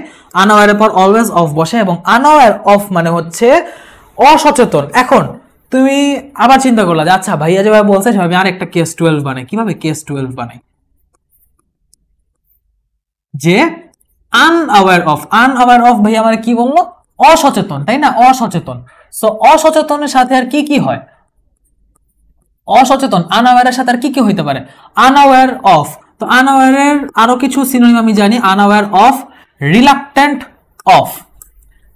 unaware এর পর always of বসে, এবং unaware of মানে হচ্ছে অসচেতন। এখন তুমি আবার চিন্তা করলা যে আচ্ছা ভাইয়া যেভাবে বলছে সেভাবে আর একটা কেস 12 বানাই। কিভাবে কেস 12 বানাই? যে unaware of, unaware of ভাইয়া মানে কি বললো? অসচেতন, তাই না? অসচেতন। সো অসচেতনের সাথে আর কি কি হয়? অসচেতন, আনঅ্যাওয়ারের সাথে আর কি কি হইতে পারে? Unaware of. তো আনঅ্যাওয়ারের আরো কিছু সিনোনিম আমি জানি, আনঅ্যাওয়ার অফ, রিলাক্টেন্ট অফ,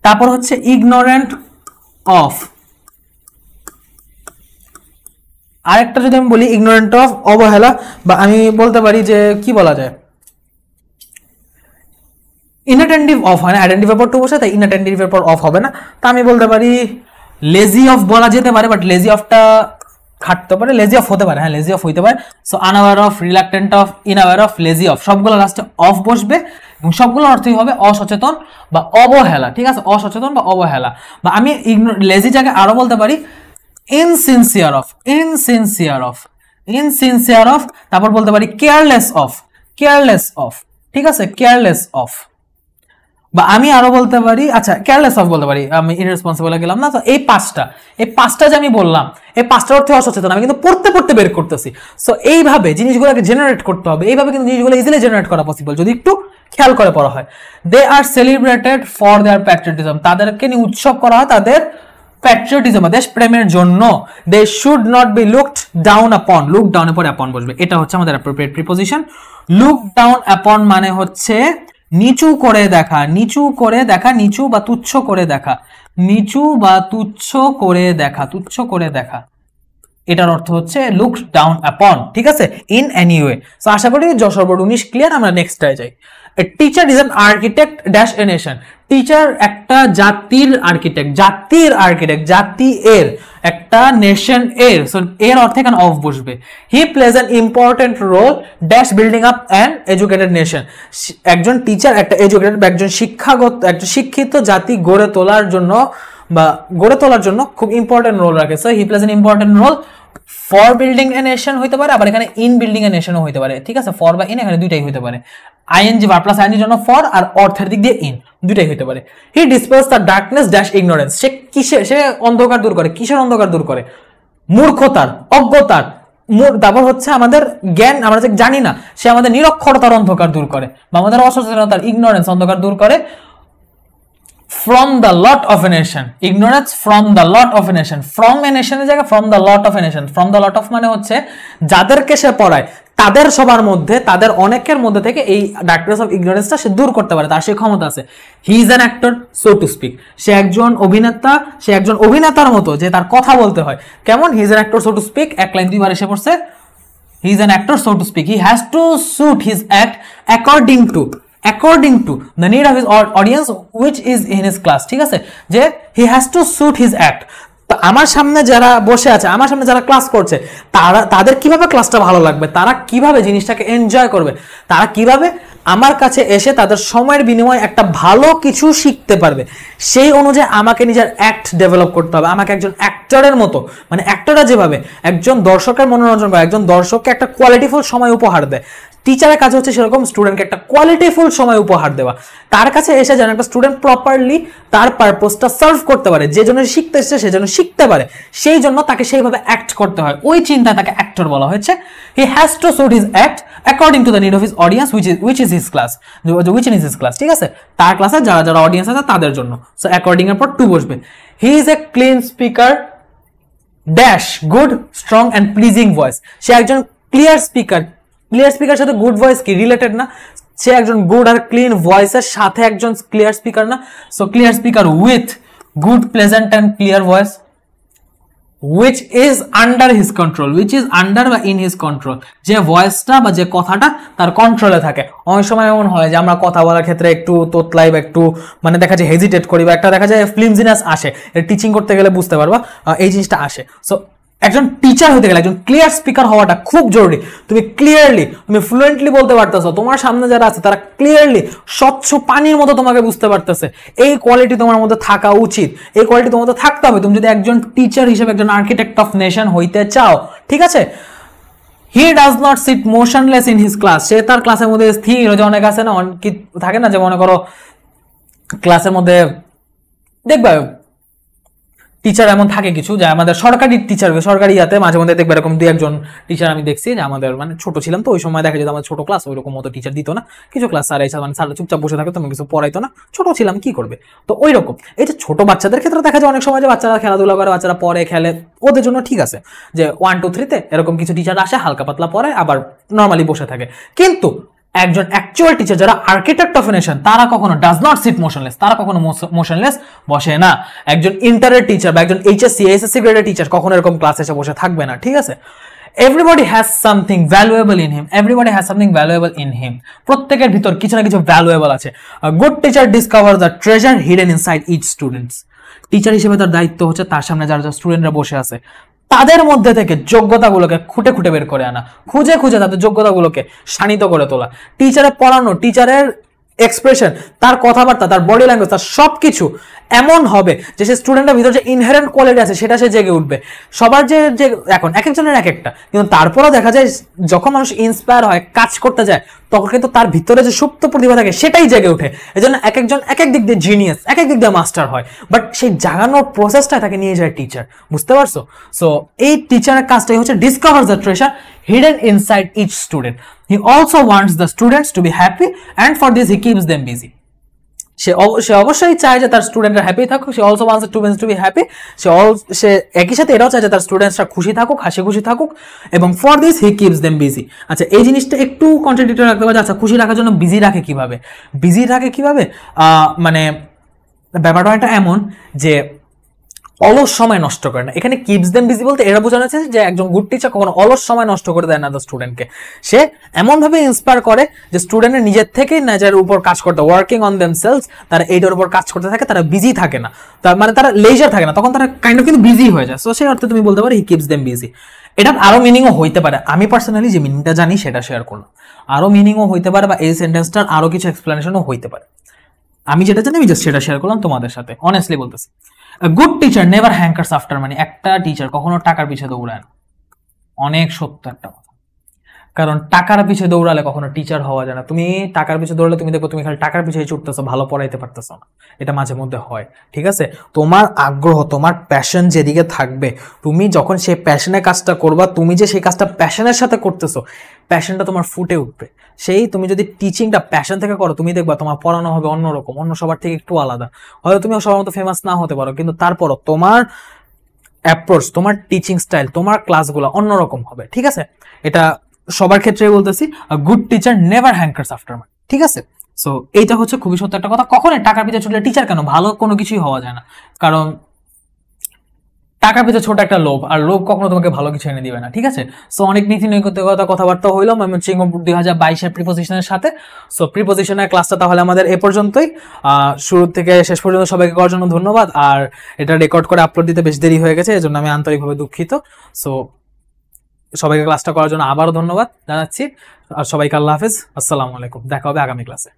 তারপর হচ্ছে ইগনোরেন্ট অফ, আরেকটা যদি আমি বলি ইগনোরেন্ট অফ, অবহেলা, বা আমি বলতে পারি যে কি বলা যায়, ইনঅ্যাটেন্টিভ অফ হয় না, অ্যাটেন্টিভ এর পর টু বসে, তাই ইনঅ্যাটেন্টিভ এর পর অফ হবে না। তা আমি বলতে পারি লেজি অফ বলা যেতে পারে, বাট লেজি অফটা খাটতে পারে, লেজি অফ হতে পারে, হ্যাঁ লেজি অফ হইতে পারে। So unaware of, reluctant of, inaware of, lazy of, সবগুলো লাস্টে অফ বসবে এবং সবগুলোর অর্থই হবে অসচেতন বা অবহেলা, ঠিক আছে? অসচেতন বা অবহেলা। বা আমি লেজি জায়গায় আরো বলতে পারি ইনসিনসিয়ার অফ, ইনসিনসিয়ার অফ, ইনসিনসিয়ার অফ, তারপর বলতে পারি কেয়ারলেস অফ, কেয়ারলেস অফ, ঠিক আছে? Careless of. বা আমি আরো বলতে পারি, আচ্ছা কেয়ারলেস অফ বলতে পারি, আমি ইররেসপন্সিবল গেলাম না। তো এই পাঁচটা যে আমি বললাম, এই পাঁচটার অর্থে অসচেতন, আমি কিন্তু পড়তে বের করতেছি। সো এইভাবে জিনিসগুলোকে জেনারেট করতে হবে, এইভাবে কিন্তু জিনিসগুলো ইজিলি জেনারেট করা পসিবল যদি একটু খেয়াল করে পড়া হয়। দে আর সেলিব্রেটেড ফর দেয়ার প্যাট্রিয়টিজম, তাদেরকে নিয়ে উৎসব করা হয় তাদের প্যাট্রিয়টিজম, দেশ প্রেমের জন্য। They should not be looked down upon, look ডাউনের পরে আপন বসবে, এটা হচ্ছে আমাদের appropriate preposition. Look down upon মানে হচ্ছে নিচু করে দেখা, নিচু করে দেখা, নিচু বা তুচ্ছ করে দেখা, নিচু বা তুচ্ছ করে দেখা, তুচ্ছ করে দেখা, এটার অর্থ হচ্ছে লুক ডাউন আপন, ঠিক আছে? In any way. সো আশা করি যশোর 19 ক্লিয়ার। আমরা নেক্সটটায় যাই। A teacher is an architect dash a nation, teacher একটা জাতির আর্কিটেক্ট, জাতির আর্কিটেক্ট, জাতি এর, একটা নেশন এর। সো এর অর্থে এখানে অফ বসবে। He plays an important role dash building up an educated nation, একজন টিচার একটা এডুকেটেড বা একজন শিক্ষিত জাতি গড়ে তোলার জন্য খুব ইম্পর্টেন্ট রোল রাখে। So he plays an important role for building a nation হইতে পারে, আবার এখানে ইন বিল্ডিং এ নেশনও হইতে পারে, ঠিক আছে? ফর বা ইন এখানে দুইটাই হইতে পারে। আইএনজি ভার্ব প্লাস আইএনজি জন্য ফর, আর অর্থের দিক দিয়ে ইন, দুইটাই হইতে পারে। হি ডিসপেলস দ্য ডার্কনেস ড্যাশ ইগনোরেন্স, সে অন্ধকার দূর করে। কিসের অন্ধকার দূর করে? মূর্খতার, অজ্ঞতার। তারপর হচ্ছে আমাদের জ্ঞান, আমরা যে জানি না, সে আমাদের নিরক্ষরতার অন্ধকার দূর করে, বা আমাদের অসচেতনতার, ইগনোরেন্স, অন্ধকার দূর করে। from the lot of a nation, ignorance from the lot of a nation, from a nation এর জায়গায় from the lot of a nation, from the lot of মানে হচ্ছে যাদেরকে সে পড়ায় তাদের সবার মধ্যে, তাদের অনেকের মধ্যে থেকে এই ডার্কনেস অফ ইগনোরেন্সটা সে দূর করতে পারে, তার সেই ক্ষমতা আছে। He is an actor so to speak, সে একজন অভিনেতা, সে একজন অভিনেতার মতো যে তার কথা বলতে হয়। কেমন? He is an actor so to speak, এক লাইন দুইবার এসে পড়ছে। He is an actor so to speak, he has to suit his act according to the need of his audience which is in his class, ঠিক আছে? যে he has to suit his act, আমার সামনে যারা বসে আছে, আমার সামনে যারা ক্লাস করছে, তাদের কিভাবে ক্লাসটা ভালো লাগবে, তারা কিভাবে জিনিসটাকে এনজয় করবে, তারা কিভাবে আমার কাছে এসে তাদের সময়ের বিনিময়ে একটা ভালো কিছু শিখতে পারবে, সেই অনুযায়ী আমাকে নিজের অ্যাক্ট ডেভেলপ করতে হবে। আমাকে একজন অ্যাক্টরের মতো, মানে অ্যাক্টররা যেভাবে একজন দর্শকের মনোরঞ্জন করে, একজন দর্শককে একটা কোয়ালিটিফুল সময় উপহার দেয়, টিচারের কাজ হচ্ছে সেরকম স্টুডেন্টকে একটা কোয়ালিটিফুল সময় উপহার দেওয়া। তার কাছে এসে যেন একটা স্টুডেন্ট প্রপারলি তার পারপোজটা সার্ভ করতে পারে, যে জন্য শিখতে এসেছে সে যেন শিখতে পারে, সেই জন্য তাকে সেইভাবে অ্যাক্ট করতে হয়। ওই চিন্তায় তাকে অ্যাক্টর বলা হয়েছে। He has to suit his act according to the need of his audience which is his class, ঠিক আছে? তার ক্লাসে যারা যারা অডিয়েন্স আছে তাদের জন্য। সো অ্যাকর্ডিং এর পর টু বসবে। He is a clean speaker dash good strong and pleasing voice. সে একজন ক্লিয়ার স্পিকার। ক্লিয়ার স্পিকার সাথে গুড ভয়েস কি রিলেটেড না? সে একজন গুড আর ক্লিন ভয়েসের সাথে একজন ক্লিয়ার স্পিকার না? So clear speaker with good pleasant and clear voice which is under his control, which is under বা in his control, যে ভয়েসটা বা যে কথাটা তার কন্ট্রোলে থাকে। অনেক সময় এমন হয় যে আমরা কথা বলার ক্ষেত্রে একটু তোতলাই বা একটু মানে দেখা যায় হেজিটেট করি, বা একটা দেখা যায় ফ্লিমজিনেস আসে, টিচিং করতে গেলে বুঝতে পারবা এই জিনিসটা আসে। সো একজন টিচার হতে গেলে একজন ক্লিয়ার স্পিকার হওয়াটা খুব জরুরি। তুমি ক্লিয়ারলি, তুমি ফ্লুয়েন্টলি বলতে পারতেছো, তোমার সামনে যারা আছে তারা ক্লিয়ারলি স্বচ্ছ পানির মতো তোমাকে বুঝতে পারতেছে, এই কোয়ালিটি তোমার মধ্যে থাকা উচিত, এই কোয়ালিটি তোমার মধ্যে থাকতে হবে তুমি যদি একজন টিচার হিসেবে একজন আর্কিটেক্ট অফ নেশন হইতে চাও, ঠিক আছে? He does not sit motionless in his class. সে তার ক্লাসের মধ্যে স্থির, যে অনেক আছে না, কি থাকে না, যে মনে করো ক্লাসের মধ্যে দেখবা টিচার এমন থাকে কিছু, যে আমাদের সরকারি টিচার, সরকারি ইয়াতে মাঝে মধ্যে দেখবে এরকম দুই একজন টিচার আমি দেখছি, যে আমাদের মানে ছোট ছিলাম তো ওই সময় দেখা যেত আমাদের ছোট ক্লাস ওইরকম মতো টিচার দিত না, কিছু ক্লাস স্যার এসে মানে স্যাররা চুপচাপ বসে থাকতো, তেমন কিছু পড়াইতো না, ছোট ছিলাম কি করবে। তো ওই রকম এই যে ছোট বাচ্চাদের ক্ষেত্রে দেখা যায় অনেক সময় যে বাচ্চারা খেলাধুলা করে, বাচ্চারা পড়ে খেলে, ওদের জন্য ঠিক আছে যে 1 2 3 তে এরকম কিছু টিচার আসে, হালকা পাতলা পড়ে, আবার নর্মালি বসে থাকে। কিন্তু একজন অ্যাকচুয়াল টিচার যারা আর্কিটেক্ট অফ নেশন, তারা কখনো ডাজ নট সিট মোশনলেস, তারা কখনো মোশনলেস বসে না। একজন ইন্টারের টিচার বা একজন এইচএসসি এসএসসি গ্রেডের টিচার কখনো এরকম ক্লাসে এসে বসে থাকবে না, ঠিক আছে? Everybody has something valuable in him, everybody has something valuable in him. প্রত্যেকের ভিতর কিছু না কিছু ভ্যালুয়েবল আছে। Good teacher discover the treasure hidden inside each students. Teacher হিসেবে তার দায়িত্ব হচ্ছে তার সামনে যারা যারা স্টুডেন্টরা বসে আছে তাদের মধ্যে থেকে যোগ্যতাগুলোকে খুঁটে খুঁটে বের করে আনা, খুঁজে খুঁজে তাদের যোগ্যতাগুলোকে শানিত করে তোলা। টিচারের পড়ানো, টিচারের এক্সপ্রেশন, তার কথাবার্তা, তার বডি ল্যাঙ্গুয়েজ, তার সবকিছু এমন হবে যে সে স্টুডেন্টের ভিতরে যে ইনহেরেন্ট কোয়ালিটি আছে সেটা সে জেগে উঠবে। সবার যে এখন এক একজনের এক একটা, কিন্তু তারপরেও দেখা যায় যখন মানুষ ইন্সপায়ার হয়, কাজ করতে যায়, তখন কিন্তু তার ভিতরে যে সুপ্ত প্রতিভা থাকে সেটাই জেগে ওঠে। এই জন্য এক একজন এক এক দিক দিয়ে জিনিয়াস, এক এক দিক দিয়ে মাস্টার হয়, বাট সেই জাগানোর প্রসেসটা তাকে নিয়ে যায় টিচার। বুঝতে পারছো? সো এই টিচারের কাজটাই হচ্ছে discover the treasure hidden inside each student. He also wants the students to be happy, and for this he keeps them busy. সে অবশ্যই চায় যে তার স্টুডেন্টরা হ্যাপি থাকুক। সে also wants students to be happy. সে একই সাথে এটাও চায় যে তার স্টুডেন্টসরা খুশি থাকুক, হাসি খুশি থাকুক, এবং for this he keeps them busy. আচ্ছা, এই জিনিসটা একটু কন্ট্রাডিক্টরি রাখতে পারে। আচ্ছা, খুশি রাখার জন্য বিজি রাখে কিভাবে? বিজি রাখে কিভাবে? মানে ব্যাপারটা একটা এমন যে অলস সময় নষ্ট করে না। এখানে কিপস দেম বিজি বলতে এটা বোঝানো হচ্ছে যে একজন গুড টিচার কখনো অলস সময় নষ্ট করে দেয় না তার স্টুডেন্টকে। সে এমনভাবে ইন্সপায়ার করে যে স্টুডেন্টের নিজের থেকেই নিজের উপর কাজ করতে, ওয়ার্কিং অন দেমসেলস, তারা এইটার উপর কাজ করতে থাকে, তারা বিজি থাকে না, তার মানে তারা লেজার থাকে না, তখন তারা কাইন্ড অফ কিন্তু বিজি হয়ে যায়। সো সেই অর্থে তুমি বলতে পারো হি কিপস দেম বিজি। এটা আরো মিনিংও হইতে পারে, আমি পার্সোনালি যে মিনিংটা জানি সেটা শেয়ার করলাম। আরো মিনিংও হইতে পারে, বা এই সেন্টেন্সটার আরো কিছু এক্সপ্লেনেশনও হইতে পারে। আমি যেটা জানি আমি জাস্ট সেটা শেয়ার করলাম তোমাদের সাথে, অনেস্টলি বলতেছি। Good teacher never hankers after money. একটা টিচার কখনো টাকার পিছে দৌড়ায় না। অনেক সত্য একটা কথা, কারণ টাকার পিছে দৌড়ালে কখনো টিচার হওয়া যায় না। তুমি টাকার পিছে দৌড়ালে তুমি দেখো তুমি খালি টাকার পিছিয়ে ছুটতেছো, ভালো পড়াইতে পারতেছো না। এটা মাঝে মধ্যে হয়, ঠিক আছে? তোমার আগ্রহ, তোমার প্যাশন যেদিকে থাকবে, তুমি যখন সেই প্যাশনের কাজটা করবা, তুমি যে সেই কাজটা প্যাশনের সাথে করতেছো, প্যাশনটা তোমার ফুটে উঠবে। সেই তুমি যদি টিচিংটা প্যাশন থেকে করো, তুমি দেখবা তোমার পড়ানো হবে অন্যরকম, অন্য সবার থেকে একটু আলাদা। হয়তো তুমি সবার মতো ফেমাস না হতে পারো, কিন্তু তারপরও তোমার অ্যাপ্রোচ, তোমার টিচিং স্টাইল, তোমার ক্লাসগুলো অন্যরকম হবে, ঠিক আছে? এটা সবার ক্ষেত্রে বলতেছি। Good teacher never hankers after money, ঠিক আছে? সো এইটা হচ্ছে খুবই সত্য একটা কথা। কখনোই টাকার পিছনে ছুটলে টিচার কেন, ভালো কোনো কিছুই হওয়া যায় না। কারণ টাকার পিছনে ছোট একটা লোভ, আর লোভ কখনো তোমাকে ভালো কিছু এনে দিবে না, ঠিক আছে? সো অনেক নীতি নৈতিকতা কথাবার্তা হইলো ময়মনসিংহ 2022 প্রিপোজিশনের সাথে। সো প্রিপোজিশনের ক্লাসটা তাহলে আমাদের এ পর্যন্তই। শুরু থেকে শেষ পর্যন্ত সবাইকে করার জন্য ধন্যবাদ। আর এটা রেকর্ড করে আপলোড দিতে বেশ দেরি হয়ে গেছে, এজন্য আমি আন্তরিকভাবে দুঃখিত। সো সবাইকে ক্লাসটা করার জন্য আবারও ধন্যবাদ জানাচ্ছি। আর সবাইকে আল্লাহ হাফেজ, আসসালামু আলাইকুম, দেখা হবে আগামী ক্লাসে।